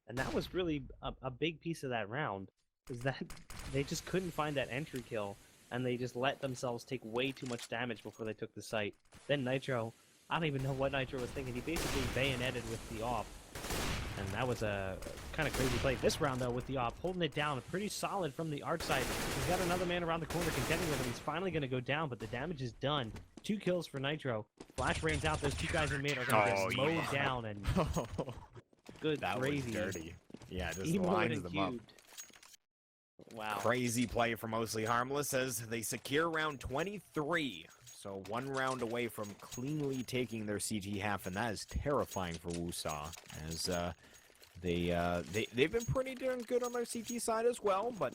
And that was really a big piece of that round. Is that they just couldn't find that entry kill. And they just let themselves take way too much damage before they took the site. Then Nitro, I don't even know what Nitro was thinking. He basically bayoneted with the op. And that was a kind of crazy play. This round, though, with the op, holding it down pretty solid from the arch side. He's got another man around the corner contending with him. He's finally going to go down, but the damage is done. 2 kills for Nitro. Flash rains out. Those 2 guys in mid are going to get mowed down. And good that crazy. Was dirty. Yeah, just Emoed lines and them up. cubed. Wow. Crazy play for Mostly Harmless as they secure round 23. So 1 round away from cleanly taking their CT half, and that is terrifying for Woosah, as they've been pretty darn good on their CT side as well, but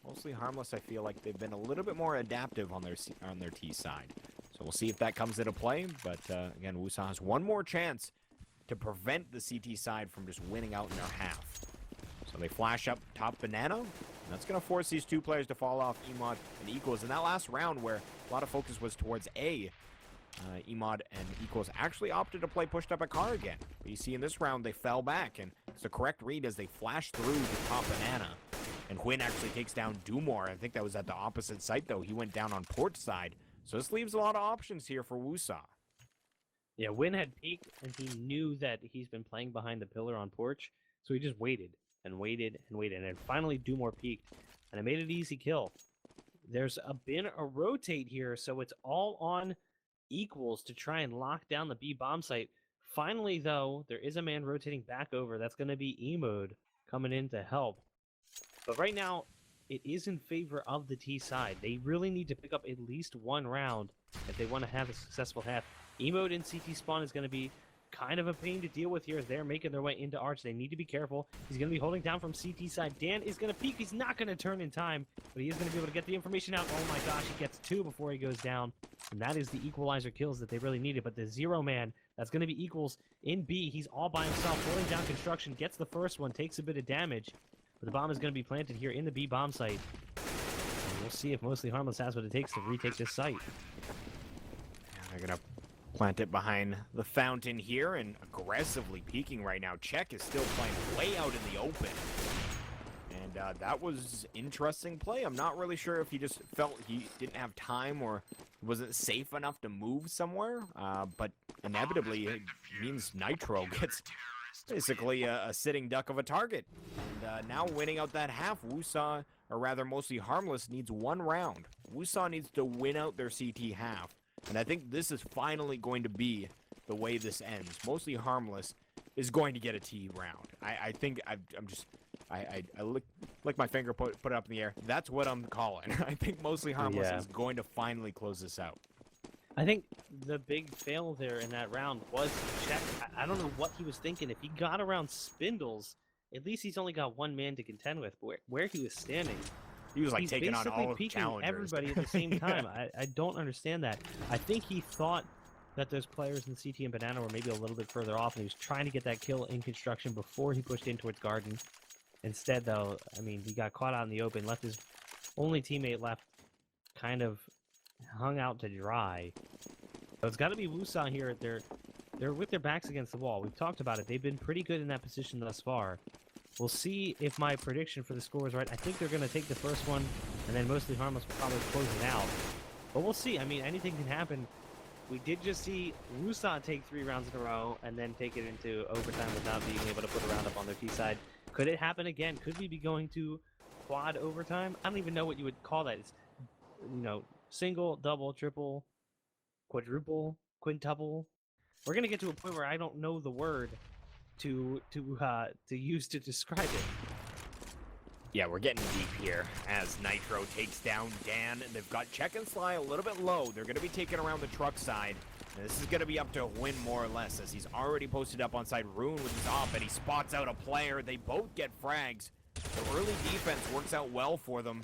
Mostly Harmless, I feel like they've been a little bit more adaptive on their T side. So we'll see if that comes into play, but again, Woosah has 1 more chance to prevent the CT side from just winning out in their half. So they flash up top Banana. That's going to force these 2 players to fall off, Emod and Equals. In that last round where a lot of focus was towards A, Emod and Equals actually opted to play pushed up a car again. But you see in this round, they fell back, and it's the correct read as they flash through the top Banana. And Huynh actually takes down Dumore. I think that was at the opposite site, though. He went down on port side. So this leaves a lot of options here for Woosah. Yeah, Huynh had peeked, and he knew that he's been playing behind the pillar on porch, so he just waited. And waited and waited, and then finally Dumore peaked, and it made it an easy kill. There's been a rotate here, so it's all on Equals to try and lock down the B bomb site. Finally, though, there is a man rotating back over. That's going to be Emode coming in to help. But right now, it is in favor of the T side. They really need to pick up at least 1 round if they want to have a successful half. Emode in CT spawn is going to be kind of a pain to deal with here as they're making their way into Arch. They need to be careful. He's going to be holding down from CT side. Dan is going to peek. He's not going to turn in time, but he is going to be able to get the information out. Oh my gosh, he gets 2 before he goes down. And that is the equalizer kills that they really needed. But the 0 man, that's going to be Equals in B. He's all by himself, holding down construction, gets the first one, takes a bit of damage. But the bomb is going to be planted here in the B bomb site. And we'll see if Mostly Harmless has what it takes to retake this site. Yeah, they're going to plant it behind the fountain here and aggressively peeking right now. Check is still playing way out in the open. And that was interesting play. I'm not really sure if he just felt he didn't have time or wasn't safe enough to move somewhere. But inevitably, it means Nitro gets basically a sitting duck of a target. And now winning out that half, Woosah, or rather Mostly Harmless, needs 1 round. Woosah needs to win out their CT half. And I think this is finally going to be the way this ends. Mostly Harmless is going to get a T round. I think I lick my finger, put it up in the air. That's what I'm calling. I think Mostly Harmless is going to finally close this out. I think the big fail there in that round was Check. I don't know what he was thinking. If he got around Spindles, at least he's only got 1 man to contend with. But where he was standing, he was like he's taking on all peeking challengers. Everybody at the same time. I don't understand that. I think he thought that those players in CT and Banana were maybe a little bit further off, and he was trying to get that kill in construction before he pushed in towards Garden. Instead, though, I mean, he got caught out in the open, left his only teammate left kind of hung out to dry. So it's got to be Woosah here. They're with their backs against the wall. We've talked about it. They've been pretty good in that position thus far. We'll see if my prediction for the score is right. I think they're going to take the first one, and then Mostly Harmless will probably close it out. But we'll see. I mean, anything can happen. We did just see Woosah take 3 rounds in a row and then take it into overtime without being able to put a round up on their T side. Could it happen again? Could we be going to quad overtime. I don't even know what you would call that. It's, single, double, triple, quadruple, quintuple. We're gonna get to a point where I don't know the word to use to describe it. Yeah, we're getting deep here as Nitro takes down Dan, and they've got Check and Sly a little bit low. They're going to be taking around the truck side. And this is going to be up to Win more or less, as he's already posted up on side. Rune with his op, and he spots out a player. They both get frags. The early defense works out well for them.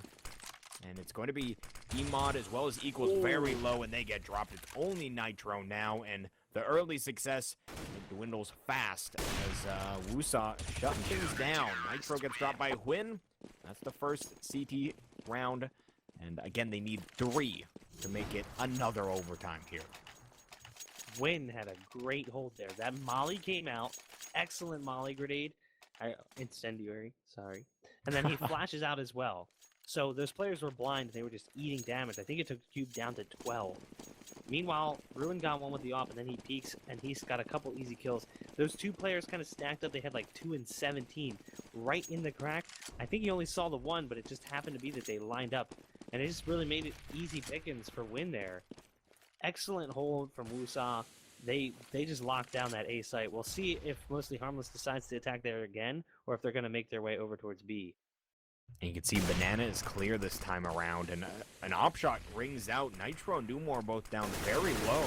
And it's going to be Emod as well as Equals very low, and they get dropped. It's only Nitro now, and the early success dwindles fast as Woosah shutting things down. Nitro gets dropped by Win. That's the first CT round. And again, they need 3 to make it another overtime here. Win had a great hold there. That Molly came out. Excellent Molly grenade. Incendiary, sorry. And then he flashes out as well. So those players were blind. They were just eating damage. I think it took Cube down to 12. Meanwhile, Ruin got one with the op, and then he peeks, and he's got a couple easy kills. Those two players kind of stacked up. They had like 2 and 17 right in the crack. I think he only saw the one, but it just happened to be that they lined up. And it just really made it easy pickings for Win there. Excellent hold from Woosah. They just locked down that A site. We'll see if Mostly Harmless decides to attack there again, or if they're going to make their way over towards B. And you can see Banana is clear this time around, and an op shot rings out. Nitro and Dumore both down very low.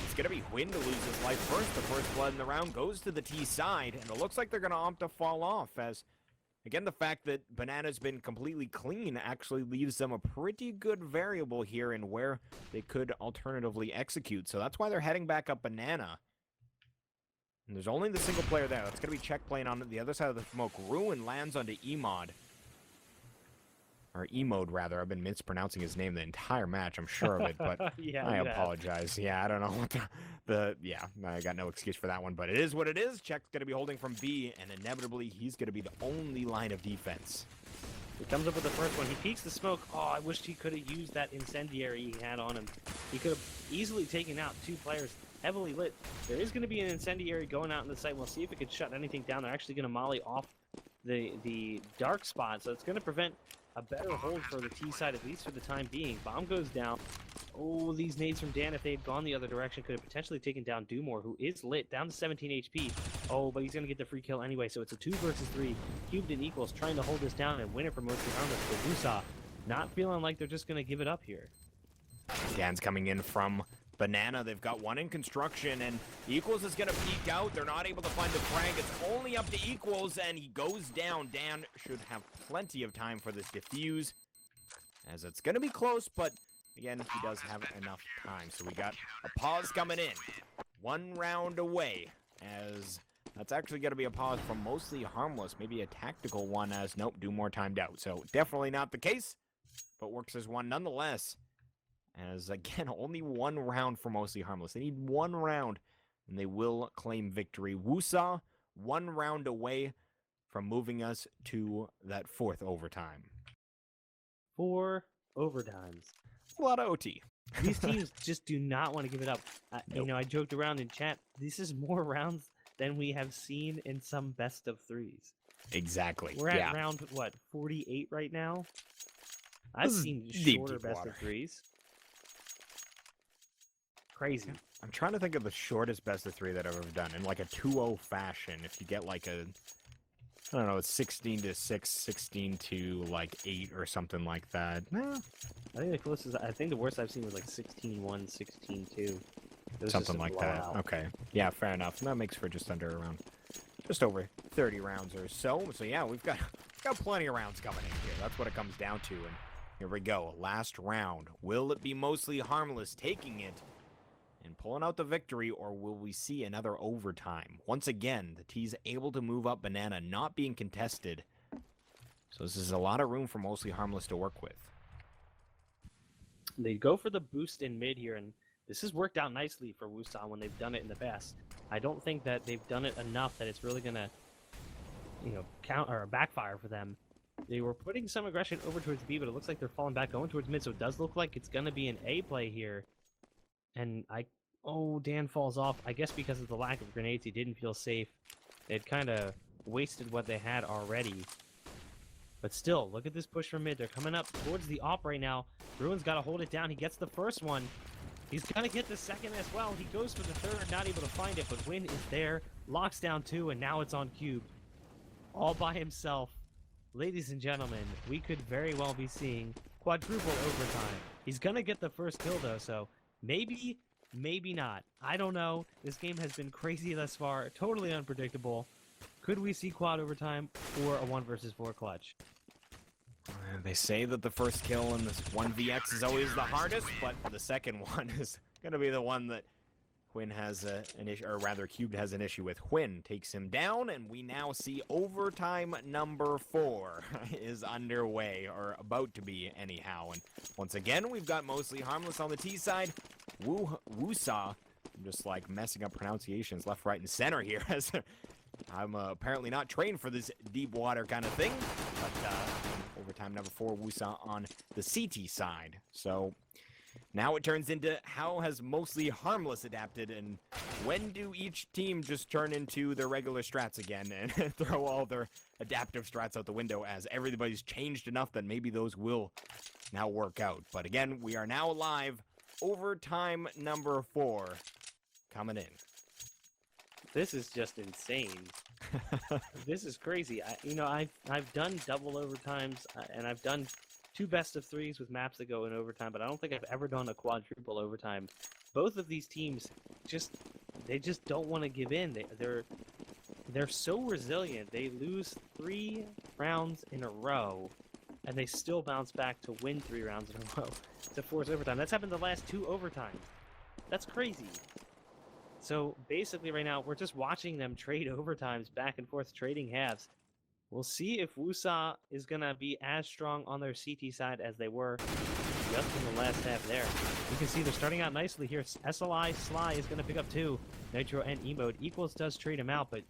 It's going to be Win to lose his life first. The first blood in the round goes to the T side, and it looks like they're going to opt to fall off, as, again, the fact that Banana's been completely clean actually leaves them a pretty good variable here in where they could alternatively execute. So that's why they're heading back up Banana. And there's only the single player there. That's going to be Check playing on the other side of the smoke. Ruin lands onto Emod. Or Emode, rather. I've been mispronouncing his name the entire match. I'm sure of it, but Yeah, I apologize. Yeah, I don't know what yeah, I got no excuse for that one, but it is what it is. Check's going to be holding from B, and inevitably, he's going to be the only line of defense. He comes up with the first one. He peeks the smoke. Oh, I wished he could have used that incendiary he had on him. He could have easily taken out 2 players heavily lit. There is going to be an incendiary going out in the site. We'll see if it could shut anything down. They're actually going to molly off the dark spot, so it's going to prevent a better hold for the T side, at least for the time being. Bomb goes down. Oh, these nades from Dan, if they had gone the other direction, could have potentially taken down Dumore, who is lit, down to 17 HP. Oh, but he's going to get the free kill anyway, so it's a 2 versus 3. Cubed and Equals trying to hold this down and win it for Mostly Harmless. But Woosah not feeling like they're just going to give it up here. Dan's coming in from Banana. They've got one in construction, and Equals is going to peek out. They're not able to find the frag. It's only up to Equals, and he goes down. Dan should have plenty of time for this defuse, as it's going to be close, but again, he does have enough time. So we got a pause coming in. 1 round away, as that's actually going to be a pause from Mostly Harmless. Maybe a tactical one, as nope, do more timed out. So definitely not the case, but works as one nonetheless. As, again, only 1 round for Mostly Harmless. They need 1 round, and they will claim victory. Woosah, 1 round away from moving us to that 4th overtime. 4 overtimes. A lot of OT. These teams just do not want to give it up. Nope. You know, I joked around in chat. This is more rounds than we have seen in some best of 3s. Exactly. We're at round, what, 48 right now? I've seen shorter best of 3s. Crazy. I'm trying to think of the shortest best of 3 that I've ever done in like a 2-0 fashion. If you get like a, I don't know, it's 16 to 6, 16 to like 8 or something like that. I think the closest, I think the worst I've seen was like 16-1, 16-2. Something like that. Okay. Yeah, fair enough. And that makes for just under around, just over 30 rounds or so. So yeah, we've got plenty of rounds coming in here. That's what it comes down to. And here we go. Last round. Will it be Mostly Harmless taking it and pulling out the victory, or will we see another overtime? Once again, the T's able to move up Banana, not being contested. So this is a lot of room for Mostly Harmless to work with. They go for the boost in mid here, and this has worked out nicely for Woosah when they've done it in the past. I don't think that they've done it enough that it's really going to, count or backfire for them. They were putting some aggression over towards B, but it looks like they're falling back, going towards mid, so it does look like it's going to be an A play here. And Dan falls off. I guess because of the lack of grenades, he didn't feel safe. They'd kind of wasted what they had already. But still, look at this push from mid. They're coming up towards the op right now. Bruin's got to hold it down. He gets the first one. He's going to get the second as well. He goes for the third, not able to find it, but Win is there. Locks down 2, and now it's on Cube. All by himself. Ladies and gentlemen, we could very well be seeing quadruple overtime. He's going to get the first kill, though, so maybe, maybe not. I don't know. This game has been crazy thus far. Totally unpredictable. Could we see quad overtime or a 1 versus 4 clutch? They say that the first kill in this 1vx is always the hardest, but the second one is going to be the one that Quinn has an issue, or rather Cubed has an issue with. Quinn takes him down, and we now see overtime number 4 is underway, or about to be anyhow. And once again, we've got mostly Harmless on the T side. Woosah, I'm just like messing up pronunciations left, right, and center here, as I'm apparently not trained for this deep water kind of thing, but overtime number 4, Woosah on the CT side. So now it turns into how has mostly Harmless adapted, and when do each team just turn into their regular strats again and throw all their adaptive strats out the window, as everybody's changed enough that maybe those will now work out. But again, we are now live. Overtime number 4 coming in. This is just insane. This is crazy. I've done double overtimes, and I've done 2 best of 3s with maps that go in overtime, but I don't think I've ever done a quadruple overtime. Both of these teams just don't want to give in. They're so resilient. They lose 3 rounds in a row, and they still bounce back to win 3 rounds in a row to force overtime. That's happened the last 2 overtimes. That's crazy. So basically right now, we're just watching them trade overtimes, back and forth, trading halves. We'll see if Woosah is going to be as strong on their CT side as they were just in the last half there. You can see they're starting out nicely here. SLI Sly is going to pick up 2. Nitro and E-Mode. Equals does trade him out, but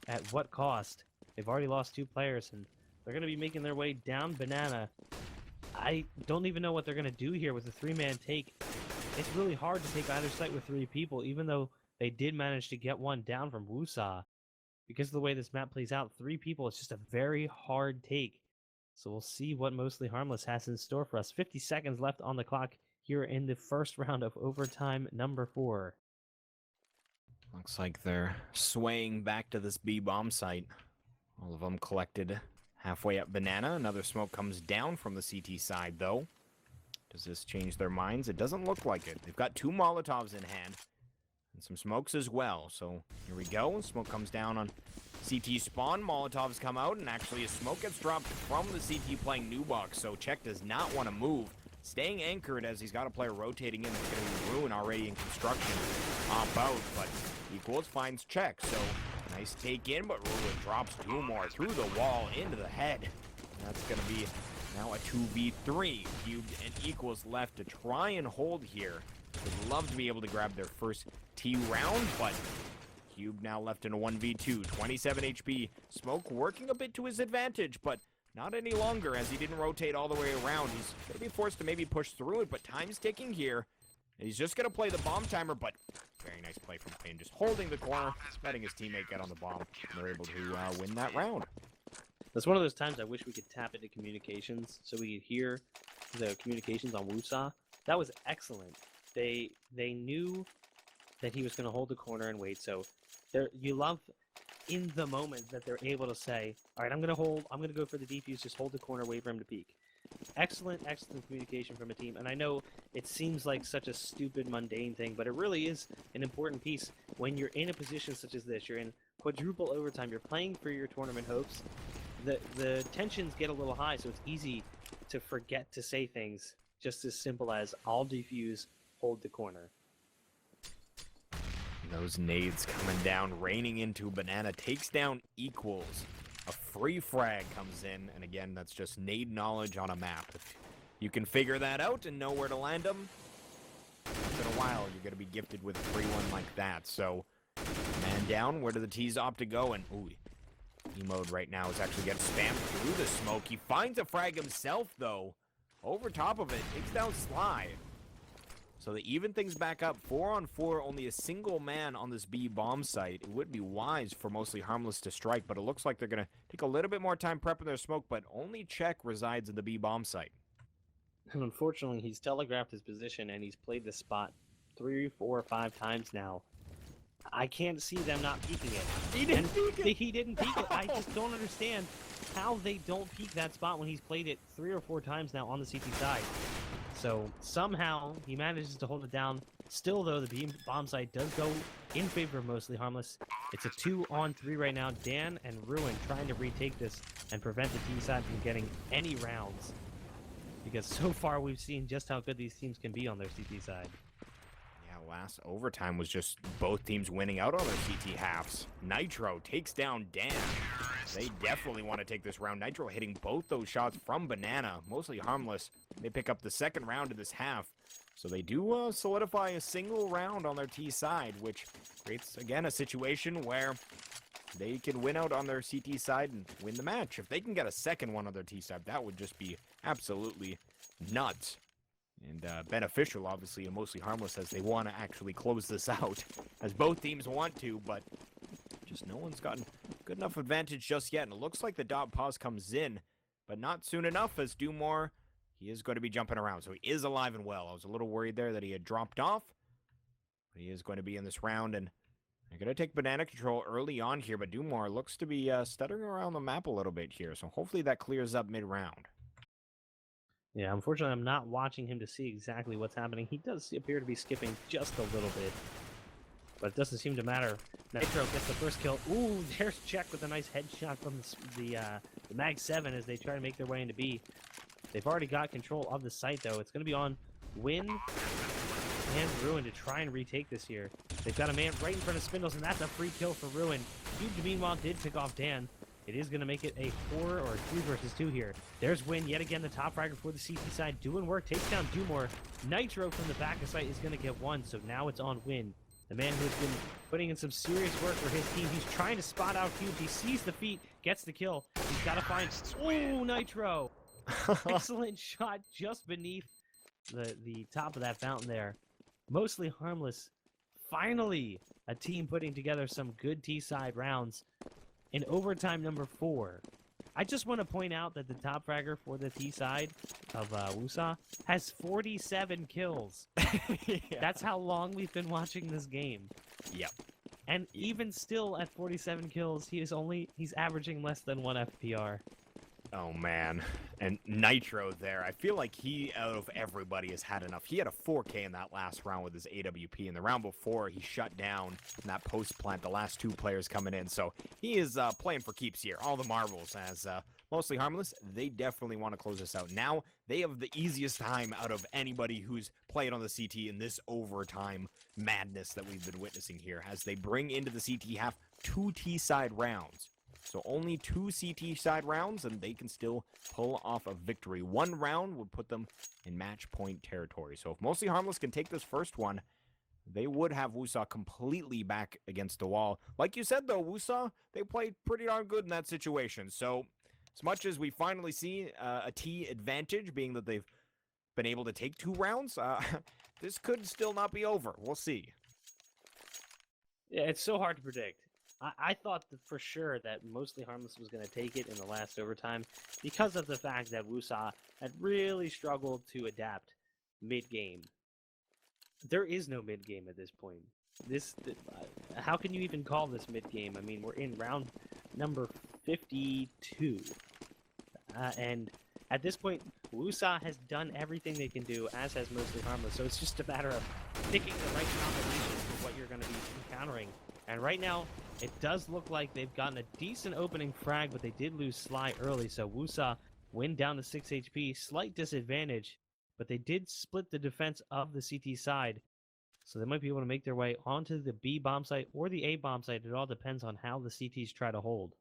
at what cost? They've already lost 2 players, and they're going to be making their way down Banana. I don't even know what they're going to do here with a 3-man take. It's really hard to take either site with 3 people, even though they did manage to get one down from Woosah. Because of the way this map plays out, 3 people, it's just a very hard take. So we'll see what Mostly Harmless has in store for us. 50 seconds left on the clock here in the first round of overtime number 4. Looks like they're swaying back to this B-bomb site. All of them collected halfway up Banana. Another smoke comes down from the CT side, though. Does this change their minds? It doesn't look like it. They've got 2 Molotovs in hand. And some smokes as well. So here we go. Smoke comes down on CT spawn. Molotovs come out, and actually a smoke gets dropped from the CT playing Nubox. So Czech does not want to move. Staying anchored as he's got a player rotating in. It's going to be Ruin already in construction. Out, but Equals finds Czech. So nice take in, but Ruin drops 2 more through the wall into the head. And that's going to be now a 2v3. Cubed and Equals left to try and hold here. Would love to be able to grab their first T round, but Cube now left in a 1v2. 27 HP. Smoke working a bit to his advantage, but not any longer as he didn't rotate all the way around. He's going to be forced to maybe push through it, but time's ticking here. He's just going to play the bomb timer, but very nice play from Quinn. Just holding the corner, letting his teammate get on the bomb. And they're able to win that round. That's one of those times I wish we could tap into communications so we could hear the communications on Woosah. That was excellent. They knew that he was going to hold the corner and wait. So you love in the moment that they're able to say, all right, I'm going to hold, I'm going to go for the defuse, just hold the corner, wait for him to peek. Excellent communication from a team. And I know it seems like such a stupid, mundane thing, but it really is an important piece when you're in a position such as this. You're in quadruple overtime. You're playing for your tournament hopes. The tensions get a little high, so it's easy to forget to say things just as simple as, I'll defuse, hold the corner. Those nades coming down, raining into Banana, takes down Equals. A free frag comes in, and again, that's just nade knowledge on a map. If you can figure that out and know where to land them, once in a while, you're going to be gifted with a free one like that. So, man down, where do the T's opt to go? And, ooh, E-Mode right now is actually getting spammed through the smoke. He finds a frag himself, though. Over top of it, takes down Sly. So they even things back up. 4-on-4, only a single man on this B bomb site. It would be wise for Mostly Harmless to strike, but it looks like they're going to take a little bit more time prepping their smoke, but only Check resides in the B bomb site. And unfortunately, he's telegraphed his position, and he's played this spot 3, 4, or 5 times now. I can't see them not peeking it. He didn't peek it! He didn't peek it. I just don't understand how they don't peek that spot when he's played it 3 or 4 times now on the CT side. So somehow he manages to hold it down. Still, though, the B bomb site does go in favor of Mostly Harmless. It's a 2-on-3 right now. Dan and Ruin trying to retake this and prevent the T side from getting any rounds. Because so far we've seen just how good these teams can be on their CT side. Yeah, last overtime was just both teams winning out on their CT halves. Nitro takes down Dan. They definitely want to take this round. Nitro hitting both those shots from Banana. Mostly Harmless. They pick up the second round of this half. So they do solidify a single round on their T side, which creates, again, a situation where they can win out on their CT side and win the match. If they can get a second one on their T side, that would just be absolutely nuts. And beneficial, obviously, and Mostly Harmless as they want to actually close this out, as both teams want to, but just no one's gotten good enough advantage just yet. And it looks like the dot pause comes in, but not soon enough, as Dumore, he is going to be jumping around. So he is alive and well. I was a little worried there that he had dropped off, but he is going to be in this round. And they're going to take banana control early on here, but Dumore looks to be stuttering around the map a little bit here. So hopefully that clears up mid-round. Yeah, unfortunately, I'm not watching him to see exactly what's happening. He does appear to be skipping just a little bit, but it doesn't seem to matter. Nitro gets the first kill. Ooh, there's Check with a nice headshot from the Mag 7 as they try to make their way into B. They've already got control of the site, though. It's going to be on Win and Ruin to try and retake this here. They've got a man right in front of Spindles, and that's a free kill for Ruin. Huge, meanwhile, did pick off Dan. It is going to make it a 4 or 3 versus 2 here. There's Win, yet again, the top fragger for the CT side. Doing work, takes down Dumore. Nitro from the back of site is going to get 1, so now it's on Win. The man who's been putting in some serious work for his team. He's trying to spot out Huge. He sees the feet, gets the kill. He's got to find... Ooh, Nitro! Excellent shot just beneath the top of that fountain there. Mostly Harmless. Finally, a team putting together some good T-side rounds. In overtime number 4. I just want to point out that the top fragger for the T side of Woosah has 47 kills. Yeah. That's how long we've been watching this game. Yep. And even still at 47 kills, he's averaging less than 1 FPR. Oh, man. And Nitro there, I feel like he, out of everybody, has had enough. He had a 4K in that last round with his AWP. In the round before, he shut down in that post plant, the last 2 players coming in. So he is playing for keeps here. All the marbles as Mostly Harmless. They definitely want to close this out. Now, they have the easiest time out of anybody who's played on the CT in this overtime madness that we've been witnessing here, as they bring into the CT half 2 T-side rounds. So only 2 CT side rounds, and they can still pull off a victory. 1 round would put them in match point territory. So if Mostly Harmless can take this first one, they would have Woosah completely back against the wall. Like you said, though, Woosah, they played pretty darn good in that situation. So as much as we finally see a T advantage, being that they've been able to take 2 rounds, this could still not be over. We'll see. Yeah, it's so hard to predict. I thought that for sure that Mostly Harmless was going to take it in the last overtime because of the fact that Woosah had really struggled to adapt mid-game. There is no mid-game at this point. How can you even call this mid-game? I mean, we're in round number 52. And at this point, Woosah has done everything they can do, as has Mostly Harmless. So it's just a matter of picking the right combinations for what you're going to be encountering. And right now, it does look like they've gotten a decent opening frag, but they did lose Sly early, so Woosah win down to 6 HP. Slight disadvantage, but they did split the defense of the CT side, so they might be able to make their way onto the B bomb site or the A bomb site. It all depends on how the CTs try to hold.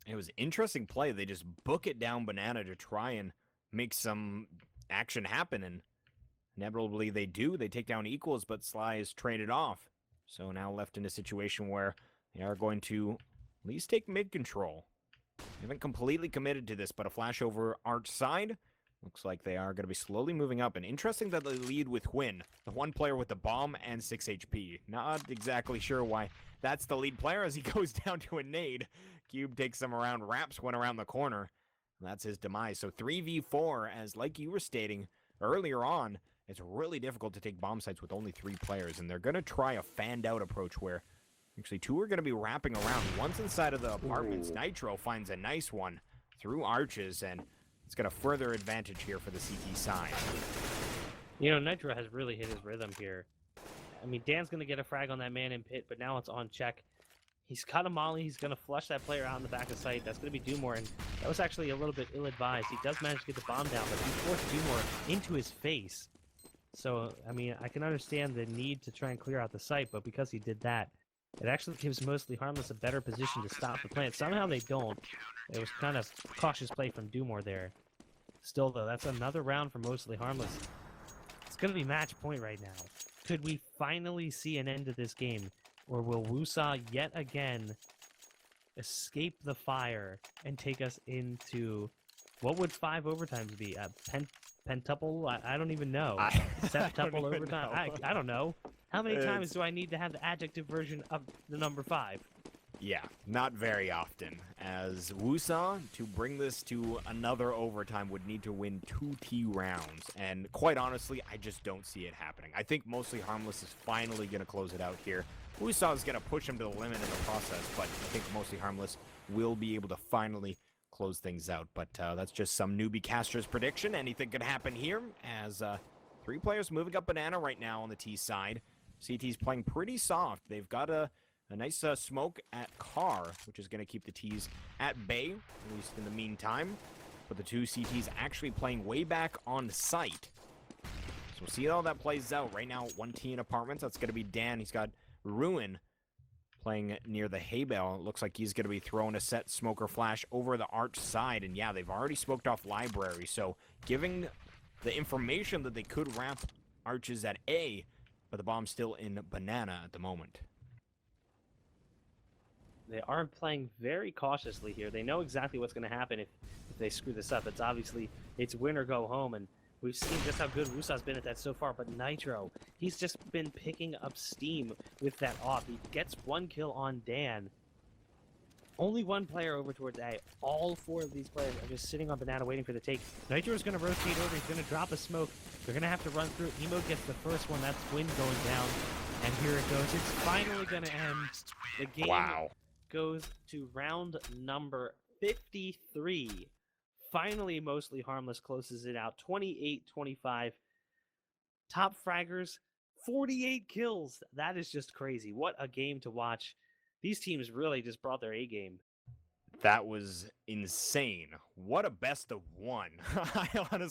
It was an interesting play. They just book it down Banana to try and make some action happen, and inevitably they do. They take down equals, but Sly is traded off. So now left in a situation where they are going to at least take mid control. They haven't completely committed to this, but a flash over arch side Looks like they are going to be slowly moving up. And interesting that they lead with Huynh, the one player with the bomb and 6 HP. Not exactly sure why that's the lead player as he goes down to a nade. Cube takes him around, wraps one around the corner. That's his demise. So 3v4, as like you were stating earlier on, it's really difficult to take bomb sites with only 3 players. And they're going to try a fanned-out approach where actually 2 are going to be wrapping around. One's inside of the apartments. Nitro finds a nice one through arches, and it's got a further advantage here for the CT side. You know, Nitro has really hit his rhythm here. I mean, Dan's going to get a frag on that man in pit, but now it's on check. He's cut a molly. He's going to flush that player out in the back of sight. That's going to be Dumore, and that was actually a little bit ill-advised. He does manage to get the bomb down, but he forced Dumore into his face. So, I mean, I can understand the need to try and clear out the site, but because he did that, it actually gives Mostly Harmless a better position to stop the plant. Somehow they don't. It was kind of cautious play from Dumore there. Still, though, that's another round for Mostly Harmless. It's going to be match point right now. Could we finally see an end to this game? Or will Woosah yet again escape the fire and take us into... What would 5 overtimes be? A pentuple? I don't even know. Septuple overtime? I don't know. How many times do I need to have the adjective version of the number 5? Yeah, not very often, as Woosah, to bring this to another overtime, would need to win 2 T rounds, and quite honestly, I just don't see it happening. I think Mostly Harmless is finally going to close it out here. Woosah is going to push him to the limit in the process, but I think Mostly Harmless will be able to finally close things out, but that's just some newbie caster's prediction. Anything could happen here, as 3 players moving up banana right now on the T side. CT's playing pretty soft. They've got a nice smoke at car, which is going to keep the T's at bay, at least in the meantime. But the 2 CTs actually playing way back on site. So we'll see how that plays out. Right now, 1 T in apartments. That's going to be Dan. He's got Ruin playing near the hay bale. It looks like he's going to be throwing a set smoker flash over the arch side. And yeah, they've already smoked off library. So giving the information that they could ramp arches at A, but the bomb's still in banana at the moment. They are playing very cautiously here. They know exactly what's going to happen if they screw this up. It's obviously, it's win or go home, and we've seen just how good Woosah's been at that so far, but Nitro, he's just been picking up steam with that off. He gets 1 kill on Dan. Only 1 player over towards A. All 4 of these players are just sitting on banana waiting for the take. Nitro's going to rotate over. He's going to drop a smoke. They're going to have to run through. Emo gets the first one. That's Wind going down. And here it goes. It's finally going to end. The game goes to round number 53. Finally, Mostly Harmless closes it out. 28-25. Top fraggers, 48 kills. That is just crazy. What a game to watch. These teams really just brought their A game. That was insane. What a best of 1. I honestly